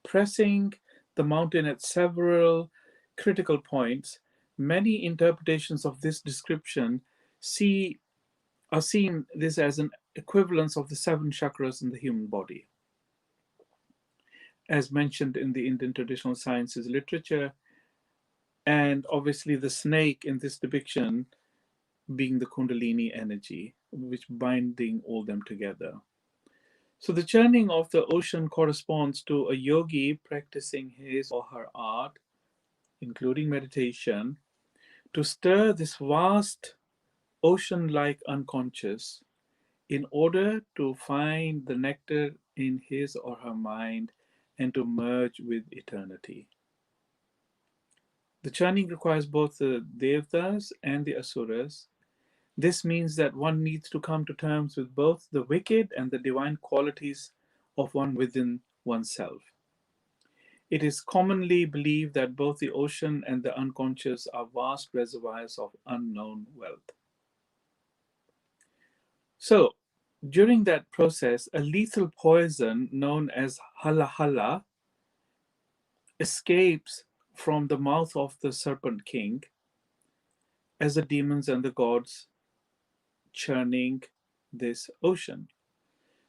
pressing the mountain at several critical points. Many interpretations of this description are seen this as an equivalence of the 7 chakras in the human body, as mentioned in the Indian traditional sciences literature, and obviously the snake in this depiction being the Kundalini energy, which binding all them together. So the churning of the ocean corresponds to a yogi practicing his or her art, including meditation, to stir this vast ocean-like unconscious in order to find the nectar in his or her mind and to merge with eternity. The churning requires both the devtas and the asuras. This means that one needs to come to terms with both the wicked and the divine qualities of one within oneself. It is commonly believed that both the ocean and the unconscious are vast reservoirs of unknown wealth. So during that process, a lethal poison known as hala hala escapes from the mouth of the serpent king as the demons and the gods churning this ocean.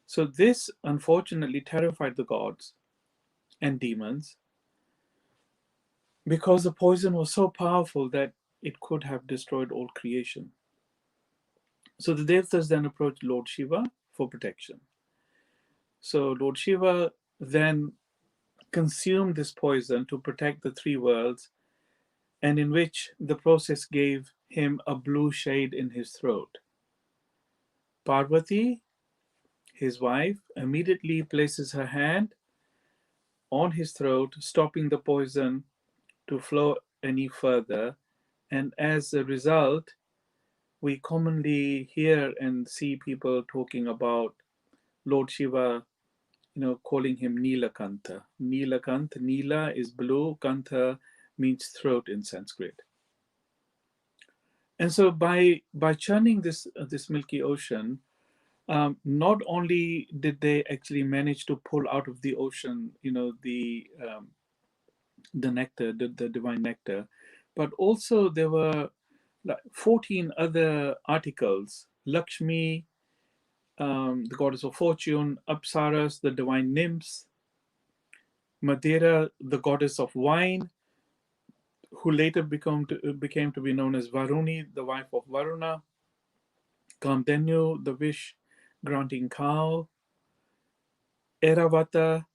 So this unfortunately terrified the gods and demons because the poison was so powerful that it could have destroyed all creation. So the Devtas then approached Lord Shiva for protection. So Lord Shiva then consumed this poison to protect the three worlds, and in which the process gave him a blue shade in his throat. Parvati, his wife, immediately places her hand on his throat, stopping the poison to flow any further. And as a result, we commonly hear and see people talking about Lord Shiva, calling him Nilakantha. Nilakantha, Nila is blue, Kantha means throat in Sanskrit. And so by churning this milky ocean, not only did they actually manage to pull out of the ocean, the nectar, the divine nectar, but also there were like 14 other articles. Lakshmi, the goddess of fortune; Apsaras, the divine nymphs; Madera, the goddess of wine, who later became to be known as Varuni, the wife of Varuna; Kamdenu, the wish-granting cow; Airavata,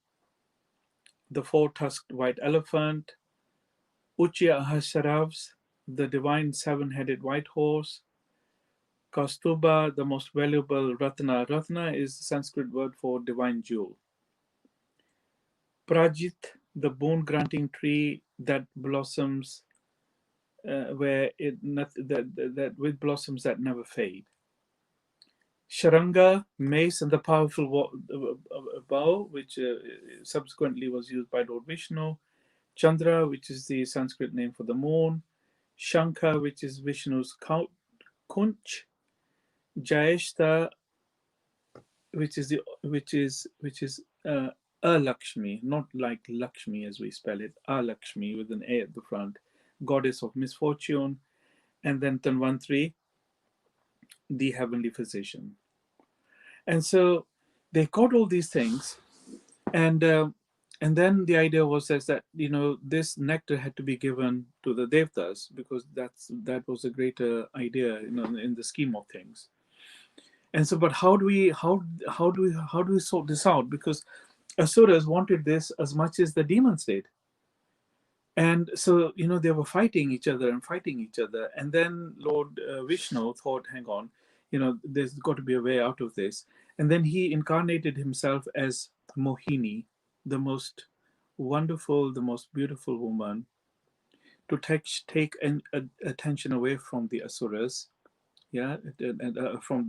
the four-tusked white elephant; Uchya Ahasuravs, the divine seven-headed white horse; Kaustubha, the most valuable Ratna. Ratna is the Sanskrit word for divine jewel. Prajit, the boon-granting tree that blossoms with blossoms that never fade. Sharanga, mace, and the powerful bow, which subsequently was used by Lord Vishnu. Chandra, which is the Sanskrit name for the moon. Shankha, which is Vishnu's conch. Jayeshta, which is Lakshmi, not like Lakshmi as we spell it, Lakshmi with an A at the front, goddess of misfortune. And then Tanvantri, the heavenly physician. And so they got all these things, and then the idea was that this nectar had to be given to the devtas, because that was a greater idea in the scheme of things. And so, but how do we sort this out? Because asuras wanted this as much as the demons did. And so, they were fighting each other. And then Lord Vishnu thought, hang on, there's got to be a way out of this. And then he incarnated himself as Mohini, the most wonderful, the most beautiful woman, to take attention away from the asuras, and from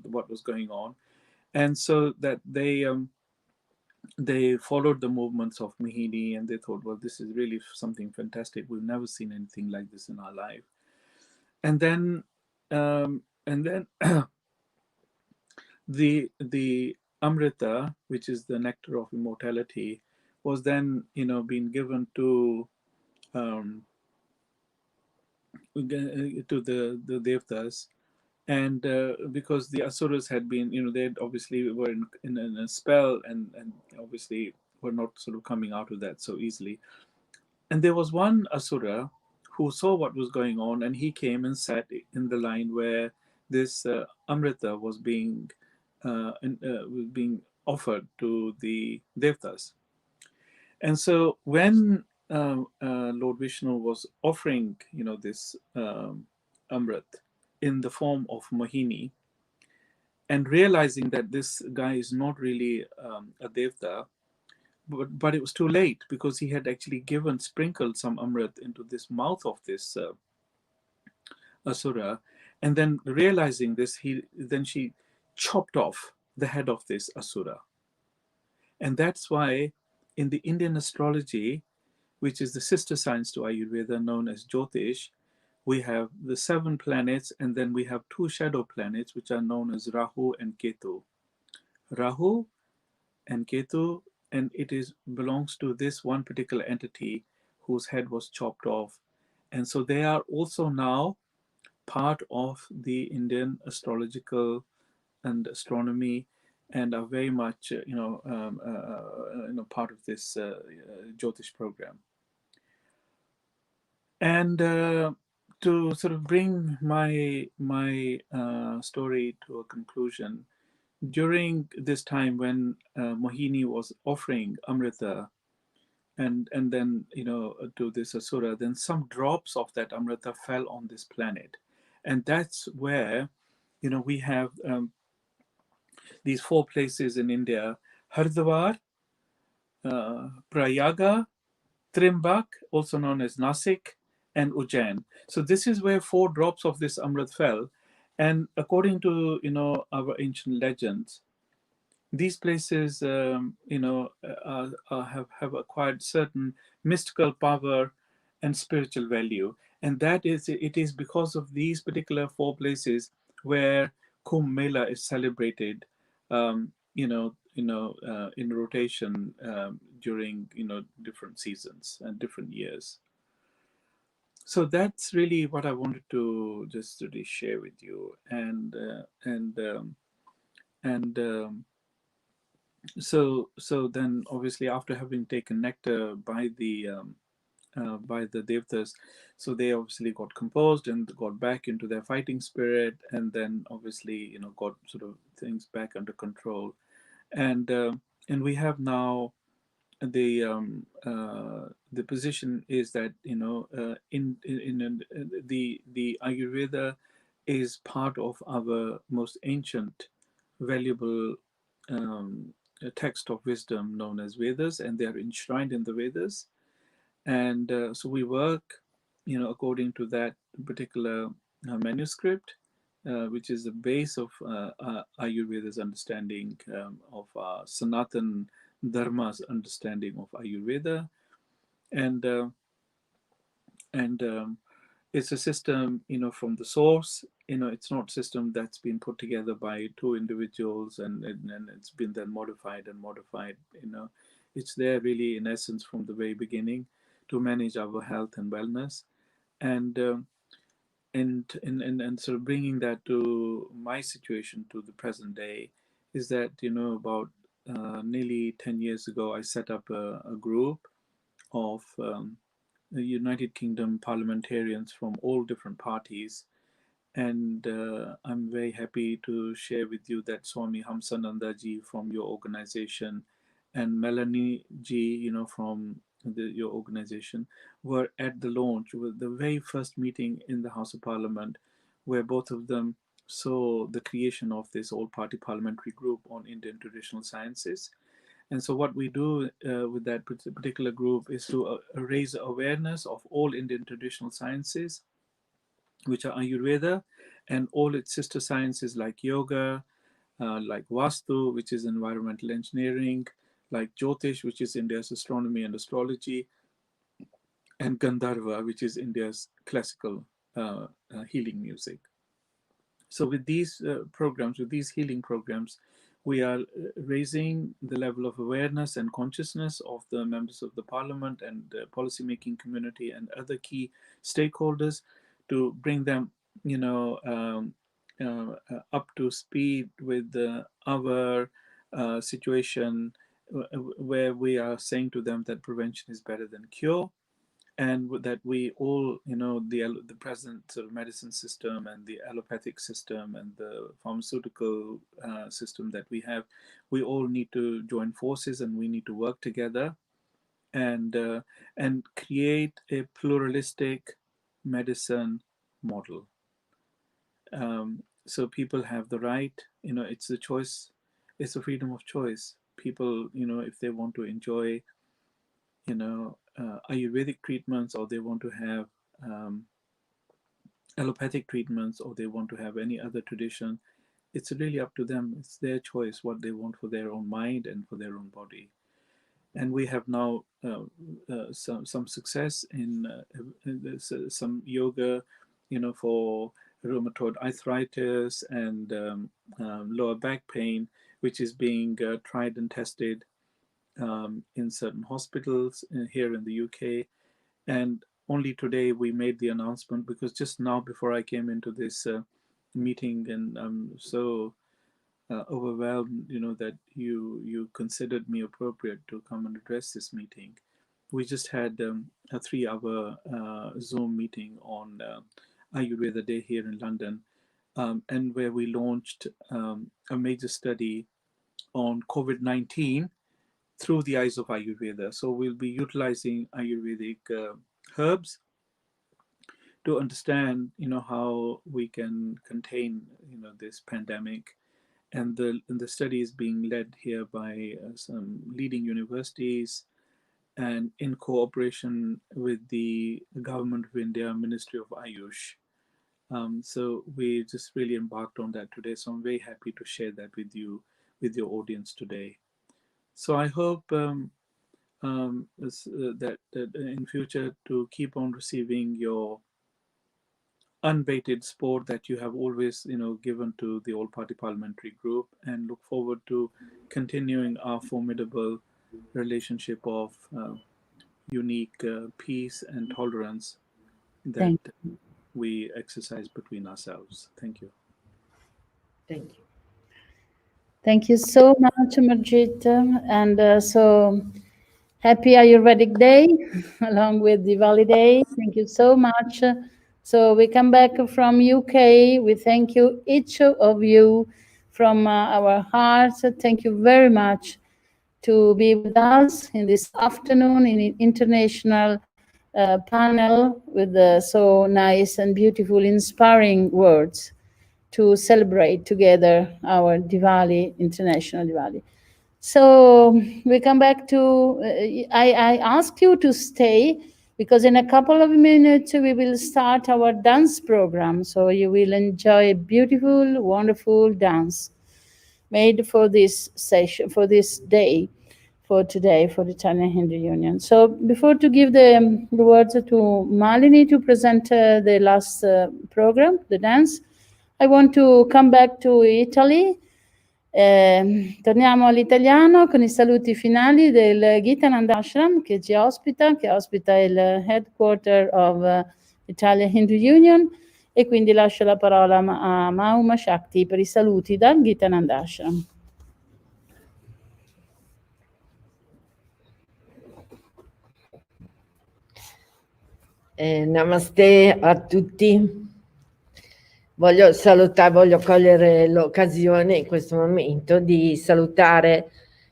what was going on. And so that they followed the movements of Mohini, and they thought, well, this is really something fantastic. We've never seen anything like this in our life. And then the Amrita, which is the nectar of immortality, was then being given to the devtas. And because the asuras had been, they obviously were in a spell, and obviously were not sort of coming out of that so easily. And there was one asura who saw what was going on, and he came and sat in the line where this Amrita was being offered to the devtas. And so when Lord Vishnu was offering, this Amrit in the form of Mohini, and realizing that this guy is not really a devta, but it was too late, because he had actually sprinkled some Amrit into this mouth of this asura, and then realizing this, she chopped off the head of this asura. And that's why in the Indian astrology, which is the sister science to Ayurveda, known as Jyotish, we have the 7 planets, and then we have 2 shadow planets, which are known as Rahu and Ketu. Rahu and Ketu, and it belongs to this one particular entity whose head was chopped off. And so they are also now part of the Indian astrological and astronomy, and are very much, part of this Jyotish program. And to sort of bring my story to a conclusion, during this time when Mohini was offering Amrita and then to this asura, then some drops of that Amrita fell on this planet, and that's where we have these 4 places in India: Haridwar, Prayaga, Trimbak, also known as Nasik, and Ujjain. So this is where 4 drops of this Amrit fell. And according to our ancient legends, these places have acquired certain mystical power and spiritual value. And it is because of these particular 4 places where Kumbh Mela is celebrated, in rotation during different seasons and different years. So that's really what I wanted to just really share with you. So then obviously after having taken nectar by the Devtas, so they obviously got composed and got back into their fighting spirit, and then obviously got sort of things back under control. And we have now the position is that the Ayurveda is part of our most ancient, valuable text of wisdom known as Vedas, and they are enshrined in the Vedas. And so we work, according to that particular manuscript, which is the base of Ayurveda's understanding of Sanatan Dharma's understanding of Ayurveda, and it's a system, from the source. It's not a system that's been put together by 2 individuals and it's been then modified. It's there really in essence from the very beginning to manage our health and wellness, and sort of bringing that to my situation to the present day is that about nearly 10 years ago I set up a group of the United Kingdom parliamentarians from all different parties, and I'm very happy to share with you that Swami Hamsananda ji from your organization and Melanie ji from your organization were at the launch with the very first meeting in the House of Parliament, where both of them saw the creation of this all-party parliamentary group on Indian traditional sciences. And so what we do with that particular group is to raise awareness of all Indian traditional sciences, which are Ayurveda, and all its sister sciences like yoga, like Vastu, which is environmental engineering, like Jyotish, which is India's astronomy and astrology, and Gandharva, which is India's classical healing music. So with these programs, with these healing programs, we are raising the level of awareness and consciousness of the members of the parliament and the policymaking community and other key stakeholders to bring them, up to speed with our situation, where we are saying to them that prevention is better than cure, and that we all, the present sort of medicine system and the allopathic system and the pharmaceutical system that we have, we all need to join forces and we need to work together and create a pluralistic medicine model. So people have the right, it's the choice, it's the freedom of choice. People, if they want to enjoy, Ayurvedic treatments, or they want to have allopathic treatments, or they want to have any other tradition, it's really up to them. It's their choice what they want for their own mind and for their own body. And we have now some success in some yoga for rheumatoid arthritis and lower back pain, which is being tried and tested in certain hospitals here in the UK. And only today we made the announcement, because just now before I came into this meeting, and I'm so overwhelmed, that you considered me appropriate to come and address this meeting. We just had a 3-hour Zoom meeting on Ayurveda Day here in London, and where we launched a major study on COVID-19 through the eyes of Ayurveda. So we'll be utilizing Ayurvedic herbs to understand, how we can contain, this pandemic. And the study is being led here by some leading universities, and in cooperation with the Government of India, Ministry of Ayush. So we just really embarked on that today. So I'm very happy to share that with you, with your audience today. So I hope that in future to keep on receiving your unabated support that you have always, given to the All Party Parliamentary Group, and look forward to continuing our formidable relationship of unique peace and tolerance that we exercise between ourselves. Thank you. Thank you. Thank you so much, Margit, and so happy Ayurvedic Day along with Diwali Day. Thank you so much. So we come back from UK. We thank you, each of you, from our hearts. Thank you very much to be with us in this afternoon in an international panel with so nice and beautiful, inspiring words to celebrate together our Diwali, International Diwali. So we come back to, I ask you to stay, because in a couple of minutes we will start our dance program. So you will enjoy a beautiful, wonderful dance made for this session, for this day, for today, for the Italian Hindu Union. So before to give the words to Malini to present the last program, the dance, I want to come back to Italy. Torniamo all'italiano con i saluti finali del Gitanand Ashram che ospita il headquarter of Italian Hindu Union, e quindi lascio la parola a Mauma Shakti per i saluti dal Gitanand Ashram. Namaste a tutti. Voglio cogliere l'occasione in questo momento di salutare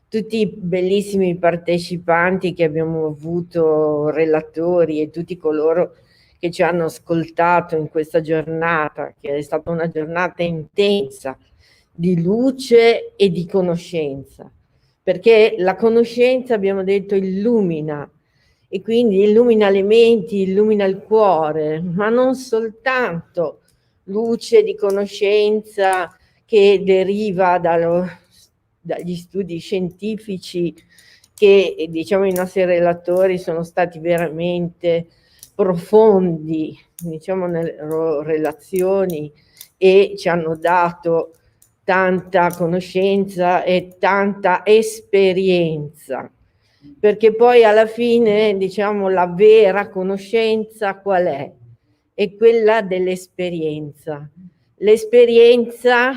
tutti i bellissimi partecipanti che abbiamo avuto, relatori e tutti coloro che ci hanno ascoltato in questa giornata, che è stata una giornata intensa di luce e di conoscenza, perché la conoscenza, abbiamo detto, illumina, e quindi illumina le menti, illumina il cuore, ma non soltanto luce di conoscenza che deriva dagli studi scientifici che, diciamo, i nostri relatori sono stati veramente profondi, diciamo, nelle loro relazioni, e ci hanno dato tanta conoscenza e tanta esperienza, perché poi alla fine, diciamo, la vera conoscenza qual è? È quella dell'esperienza. L'esperienza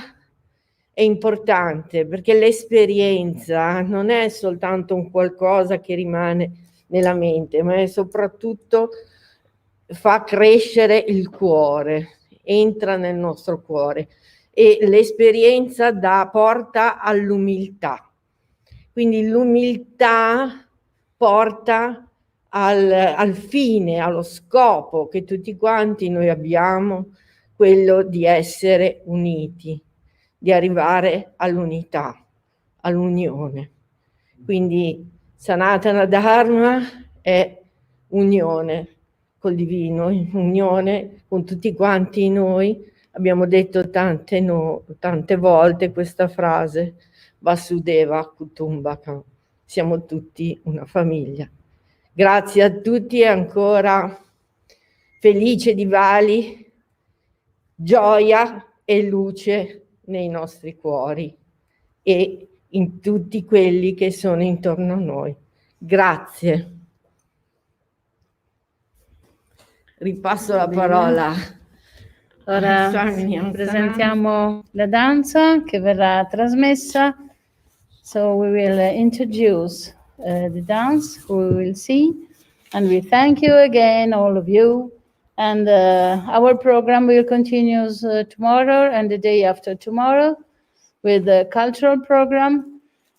è importante, perché l'esperienza non è soltanto un qualcosa che rimane nella mente, ma è soprattutto fa crescere il cuore, entra nel nostro cuore, e l'esperienza porta all'umiltà. Quindi l'umiltà porta al fine, allo scopo che tutti quanti noi abbiamo, quello di essere uniti, di arrivare all'unità, all'unione. Quindi Sanatana Dharma è unione col divino, unione con tutti quanti noi. Abbiamo detto tante volte questa frase, Vasudeva Kutumbakam, siamo tutti una famiglia. Grazie a tutti e ancora felice Diwali gioia e luce nei nostri cuori e in tutti quelli che sono intorno a noi. Grazie. Ripasso la parola. Ora presentiamo la danza che verrà trasmessa. So we will introduce the dance we will see, and we thank you again, all of you. And our program will continue tomorrow and the day after tomorrow with the cultural program.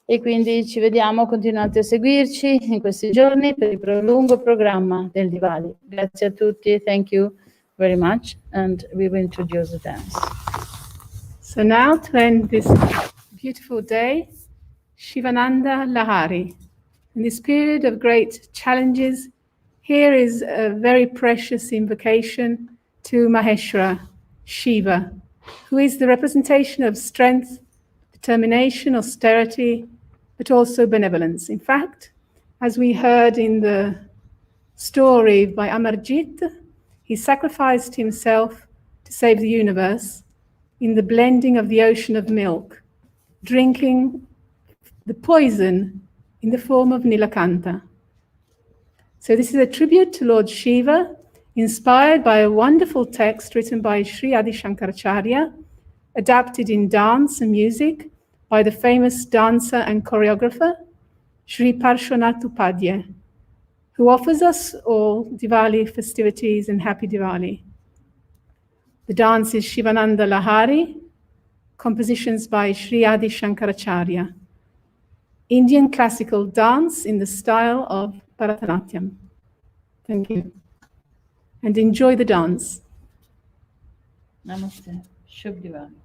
E quindi ci vediamo, continuate a seguirci in questi giorni per il lungo programma del Diwali. Grazie a tutti, thank you very much, and we will introduce the dance. So now to end this beautiful day, Shivananda Lahari. In this period of great challenges, here is a very precious invocation to Maheshwara, Shiva, who is the representation of strength, determination, austerity, but also benevolence. In fact, as we heard in the story by Amarjit, he sacrificed himself to save the universe in the blending of the ocean of milk, drinking the poison in the form of Nilakanta. So this is a tribute to Lord Shiva, inspired by a wonderful text written by Sri Adi Shankaracharya, adapted in dance and music by the famous dancer and choreographer, Sri Parshvanath Upadhyay, who offers us all Diwali festivities and happy Diwali. The dance is Shivananda Lahari, compositions by Sri Adi Shankaracharya, Indian classical dance in the style of Bharatanatyam. Thank you. And enjoy the dance. Namaste. Shubh Diwali.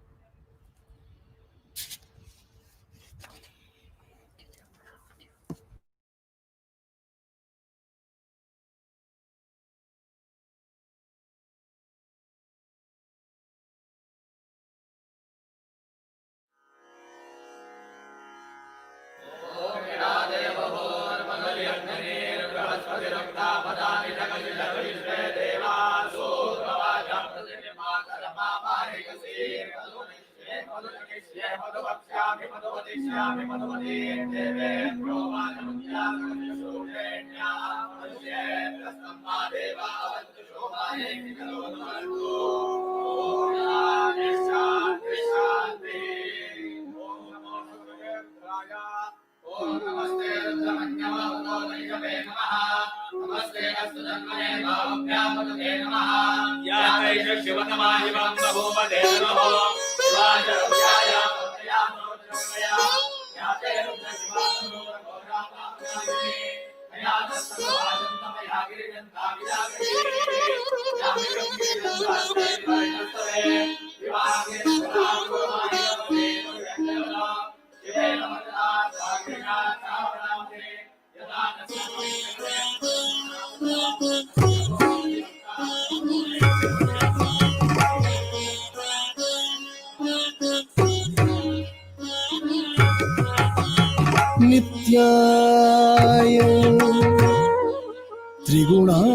नित्याय त्रिगुणात्मने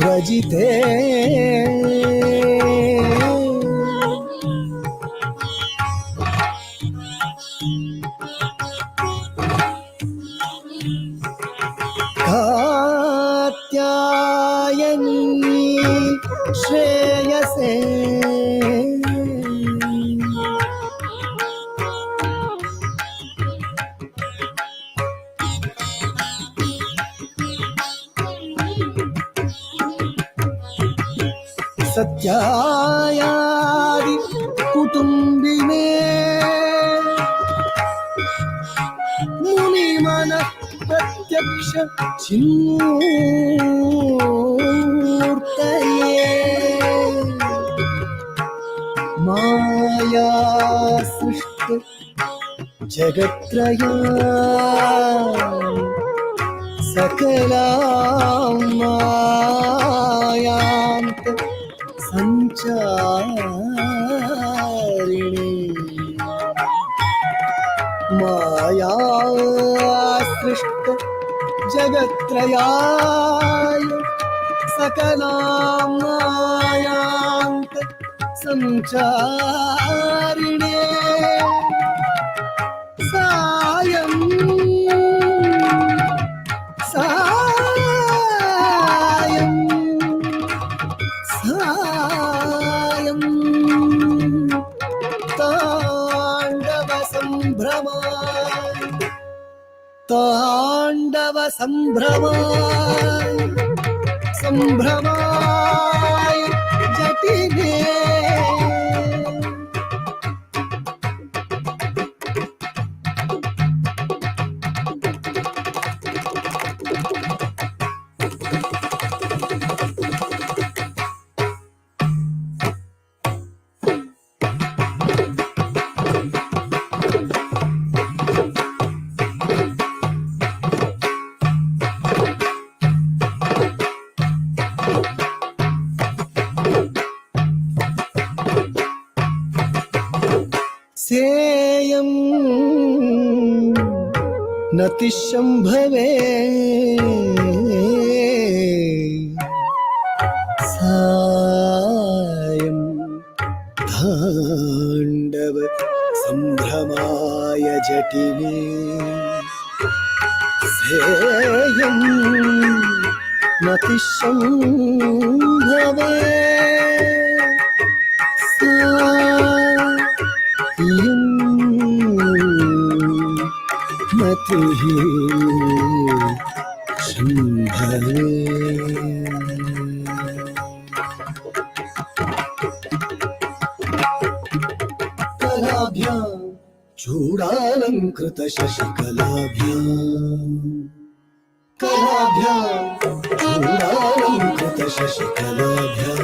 रजिते कात्यायनी श्रेयसे सत्यायादि कुटुम्बिने मुनिमन प्रत्यक्ष चिन्मूर्तये माया सृष्ट जगत्रया सकला मायांत सञ्चारिणे माया सृष्ट जगत्त्रयाय सकलां मायान्त सञ्चारिणे सायं सायं सायं ताण्डव संभ्रमाय जटिले सेयं नतिशम्भवे सायं ताण्डव सम्भ्रमाय जटिले सेयं नतिशम्भवे मतिः शम्भवे कलाभ्यां चूडालङ्कृत शशिकलाभ्यां कलाभ्यां चूडालङ्कृत शशिकलाभ्यां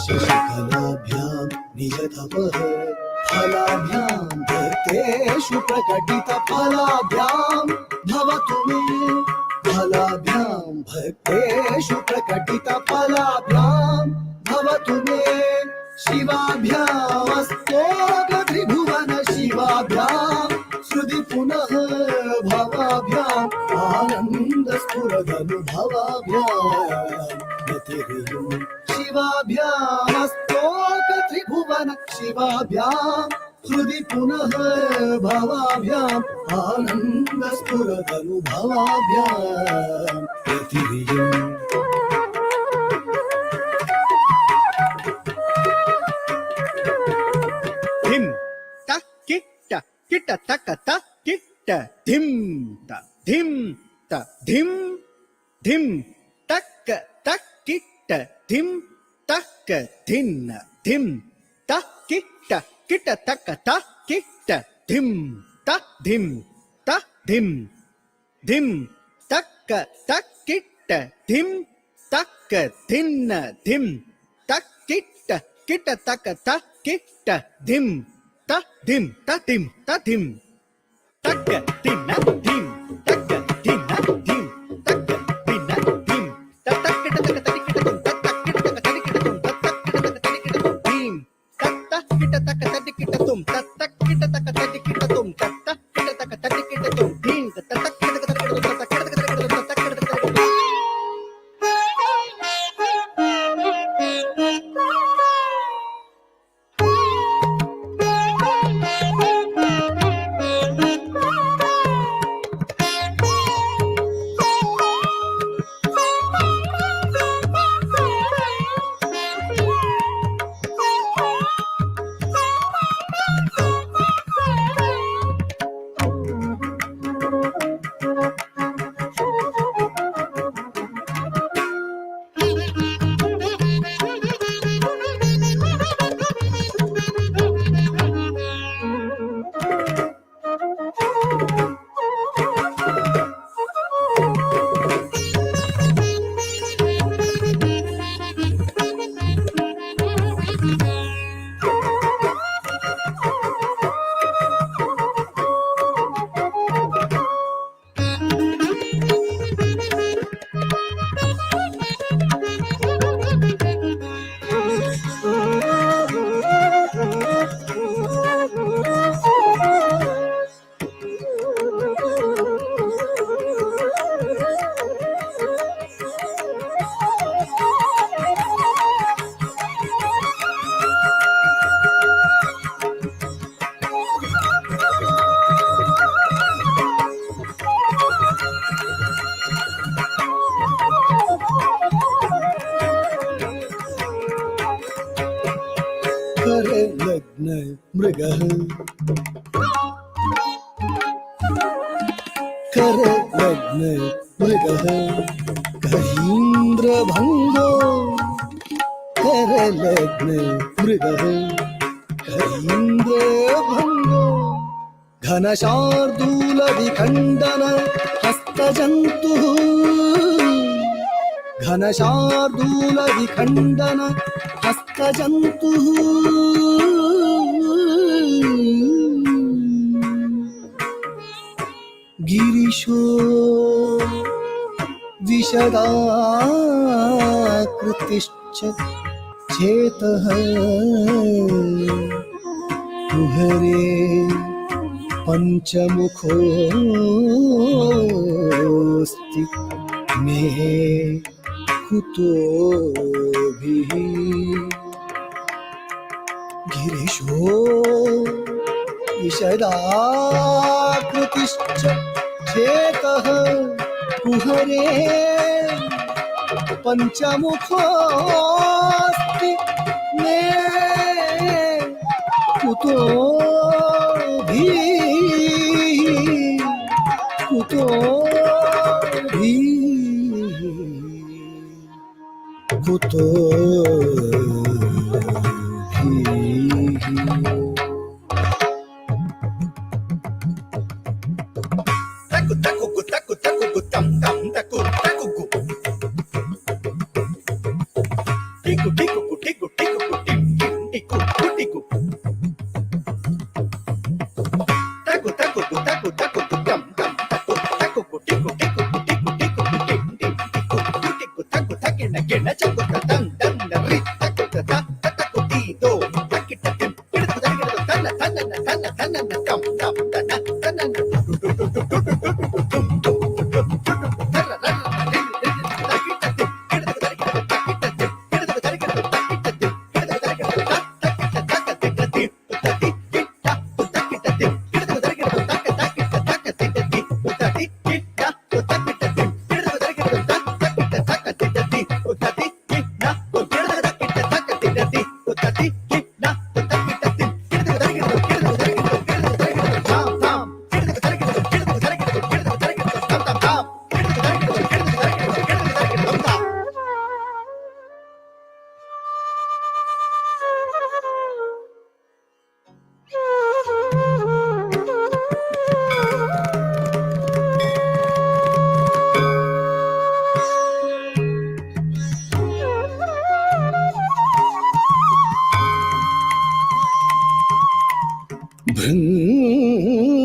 शशिकलाभ्यां निजतपः फलाभ्यां भक्तेषु प्रकटितफलाभ्यां भवतु मे फलाभ्यां भक्तेषु प्रकटितफलाभ्यां भवतु मे शिवाभ्यामस्तोत्रत्रिभुवन शिवाभ्यां हृदि पुनः भवाभ्याम् आनन्दस्फुरदनुभवाभ्याम् शिवाभ्यामस्तोत्रत्रिभुवन शिवाभ्याम् हृदि पुनः भवाभ्याम् आनन्दस्फुरदनुभवाभ्याम् प्रतिरियम् धिम ता किट्ट किट्ट तक ता किट्ट धिम ता धिम ता धिम धिम तक तक किट्ट धिम तक धिन धिम ता किट्ट किट्ट तक ता किट्ट धिम ता धिम ता धिम धिम तक तक किट्ट धिम तक धिन धिम तक किट्ट किट्ट तक ता किट्ट धिम ता धिम ता धिम ता धिम तक धिन धिम तक धिन धिम तक धिन धिम तक किट्ट तक तक किट्ट तुम तक किट्ट तक तक किट्ट तुम तक किट्ट तक तक किट्ट तुम धिम तक किट्ट तक तक किट्ट तुम तक किट्ट तक तक किट्ट तुम तक किट्ट तक तक किट्ट तुम धिम तक किट्ट तक किट्ट तुम तक किट्ट तक तक किट्ट तुम मृगः करलग्न मृगः करीन्द्रभङ्गो करलग्न मृगः करीन्द्रभङ्गो घनशार्दूलविखण्डन हस्तजन्तुः घनशार्दूलविखण्डन हस्तजन्तुः गिरिशो विशदाकृतिश्च चेतः कुहरे पञ्चमुखोऽस्ति मे कुतोभिः गिरिशो विशदाकृतिश्च चेतः कुहरे पञ्चमुखोऽस्ति मे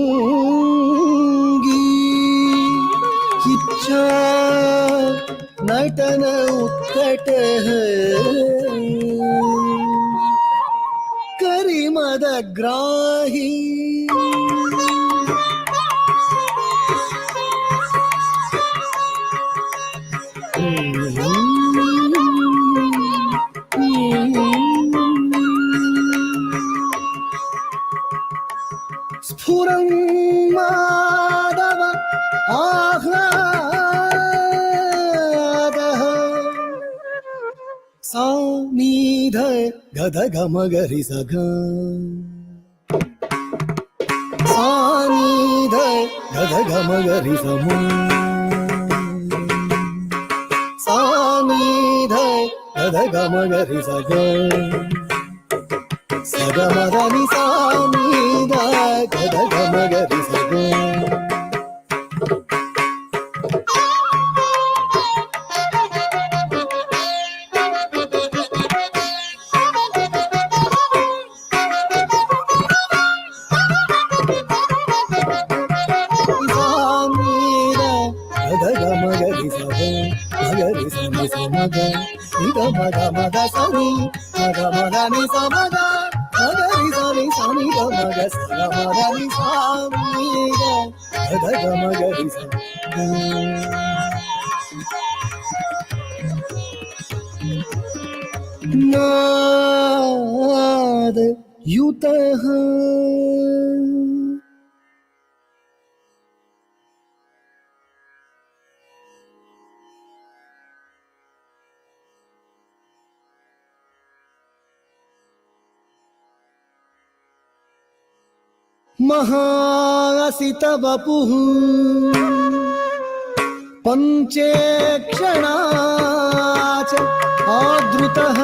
भृङ्गी किच्चा नटन उत्कटः करिमदग्राही स्फुरं माधव आह्लादः सानिध गदगमगरि सग सानिध गदगमगरि समु सानिध गदगमगरि सग सगमगनि सानिध गदगमगरि सग नाद युतः महासितवपुः पञ्चेक्षणाच आदृतः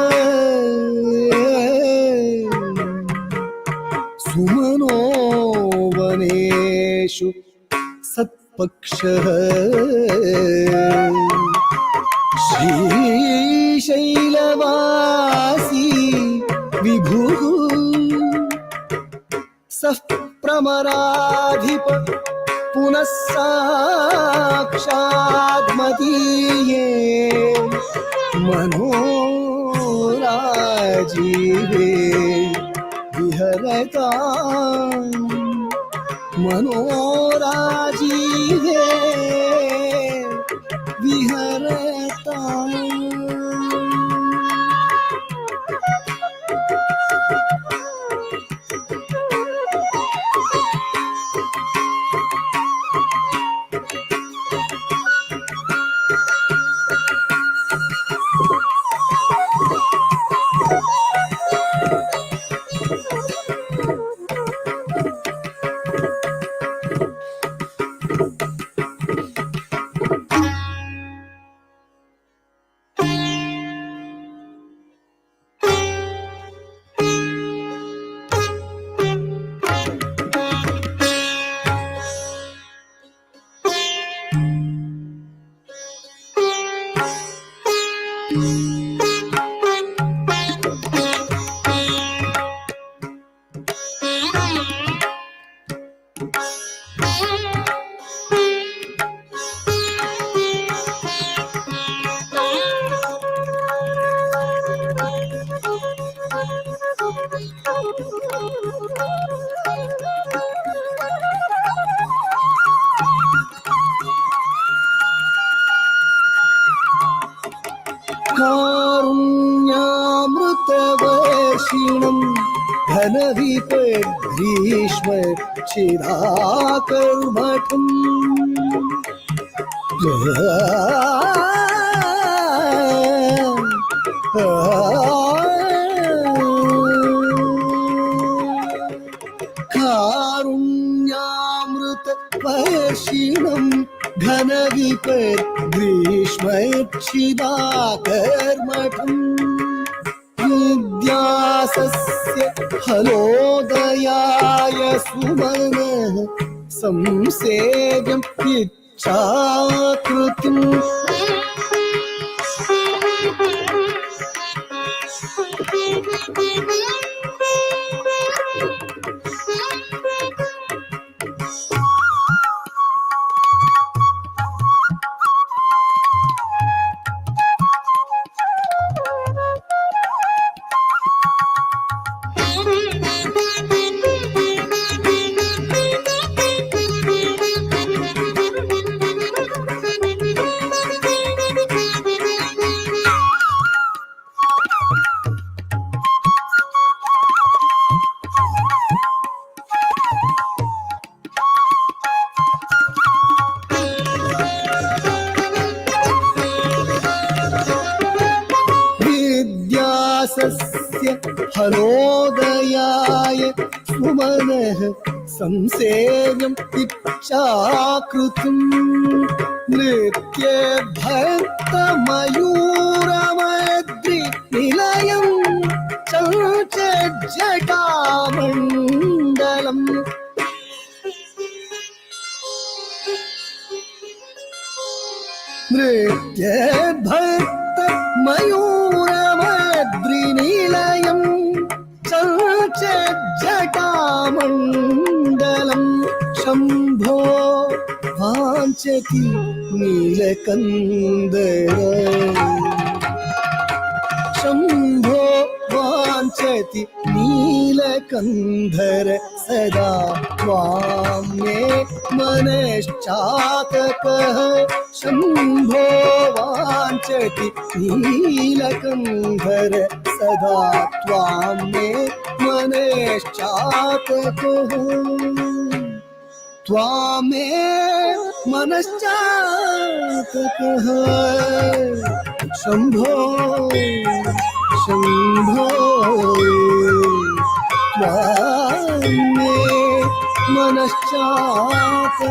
सुमनो वनेषु सत्पक्षः श्रीशैलवासी विभुः सः प्रमराधिप पुनः साक्षाद्मदीये मनोराजीवे विहरता मनोराजीवे विहरता। कारुण्यामृतवर्षिणं घनविपद्ग्रीष्मच्छिदाकर्मठम् कारुण्यामृतवर्षिणं घनविपद्ग्रीष्मच्छिदाकर्मठम् विद्यासस्य फलोदयाय सुमनः संसेव्यम् इच्छाकृतिम् विद्यासस्य फलोदयाय सुमनः संसेव्यम् इच्छाकृतिम् नृत्यभक्तमयूरमद्रिनिलयम् चञ्चज्जटामण्डलम् नृत्यभक्तमयूरमद्रिनिलयम् चञ्चज्जटामण्डलम् शम्भो वाञ्छति नीलकन्दर शम्भो वाञ्छति नीलकन्धर सदा त्वां मे मनश्चातकः शम्भो वाञ्छति नीलकन्धर सदा त्वां मे मनश्चातकः त्वां मे मनश्चातकः शम्भो शम्भो त्वां मे मनश्चातकुहू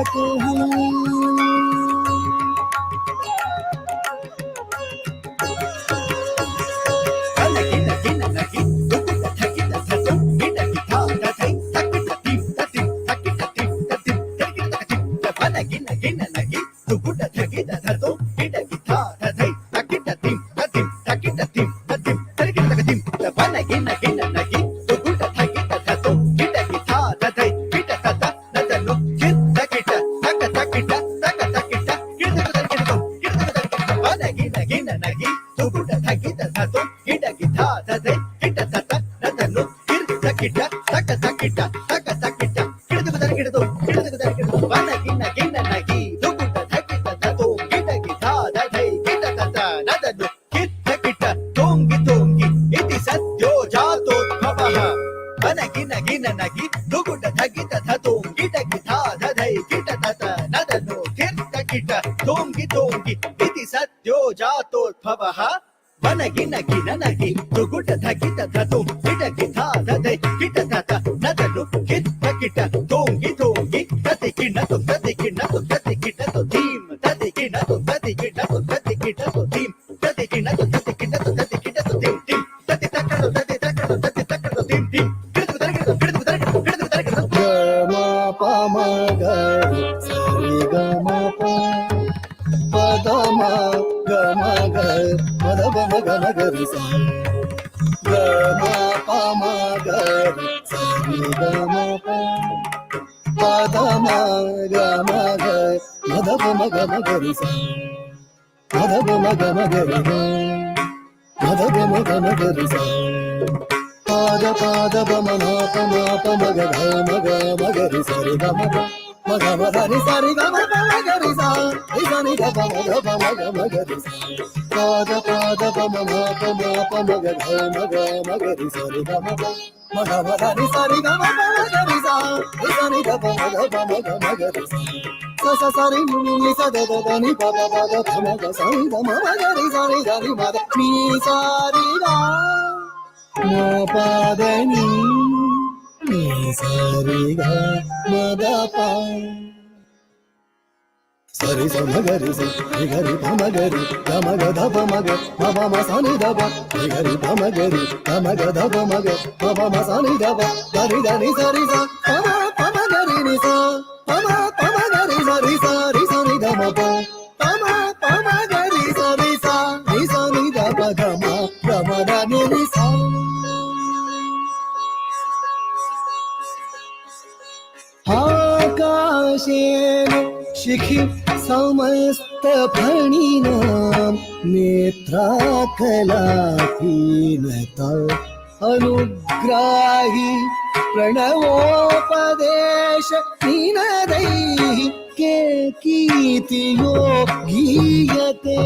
आकाशेन शिखि समस्त फणिनां नेत्राकलापीनता अनुग्राही प्रणवोपदेश निनदैः के कीर्तियो गीयते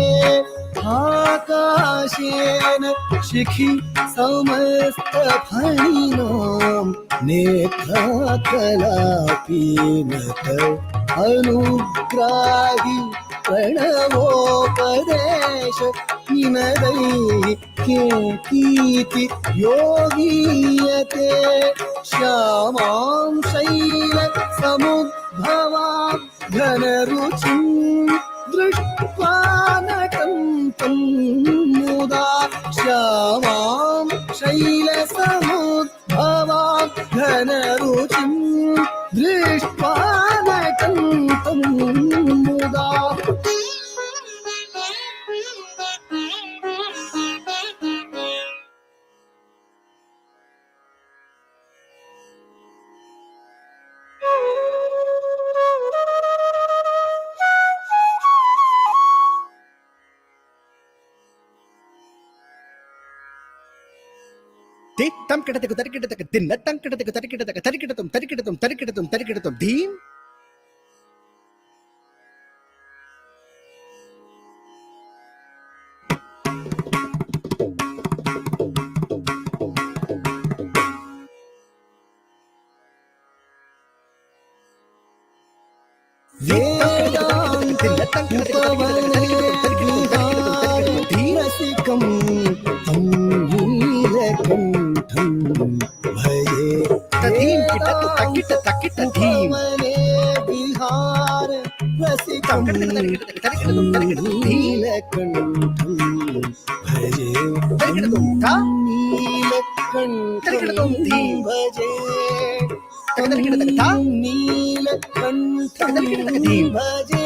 आकाशेन शिखि समस्त फणिनां नेत्राकलापीनत अनुग्राही प्रणवोपदेश निनदैः के कीर्ति योगीयते श्यामां शैल समुद्भवां घनरुचिं दृष्ट्वा नटन्तं मुदा श्यामां शैल समुद्भवां घनरुचिं दृष्ट्वा नटन्तं मुदा tam kidatak tarkidatak dinnatam kidatak tarkidatak tarkidatum tarkidatum tarkidatum tarkidatum dhim धीरसिकं तं नीलकण्ठं भजे उपवने विहार रसिकं नीलकण्ठं भजे नीलकण्ठं भजे नीलकण्ठं भजे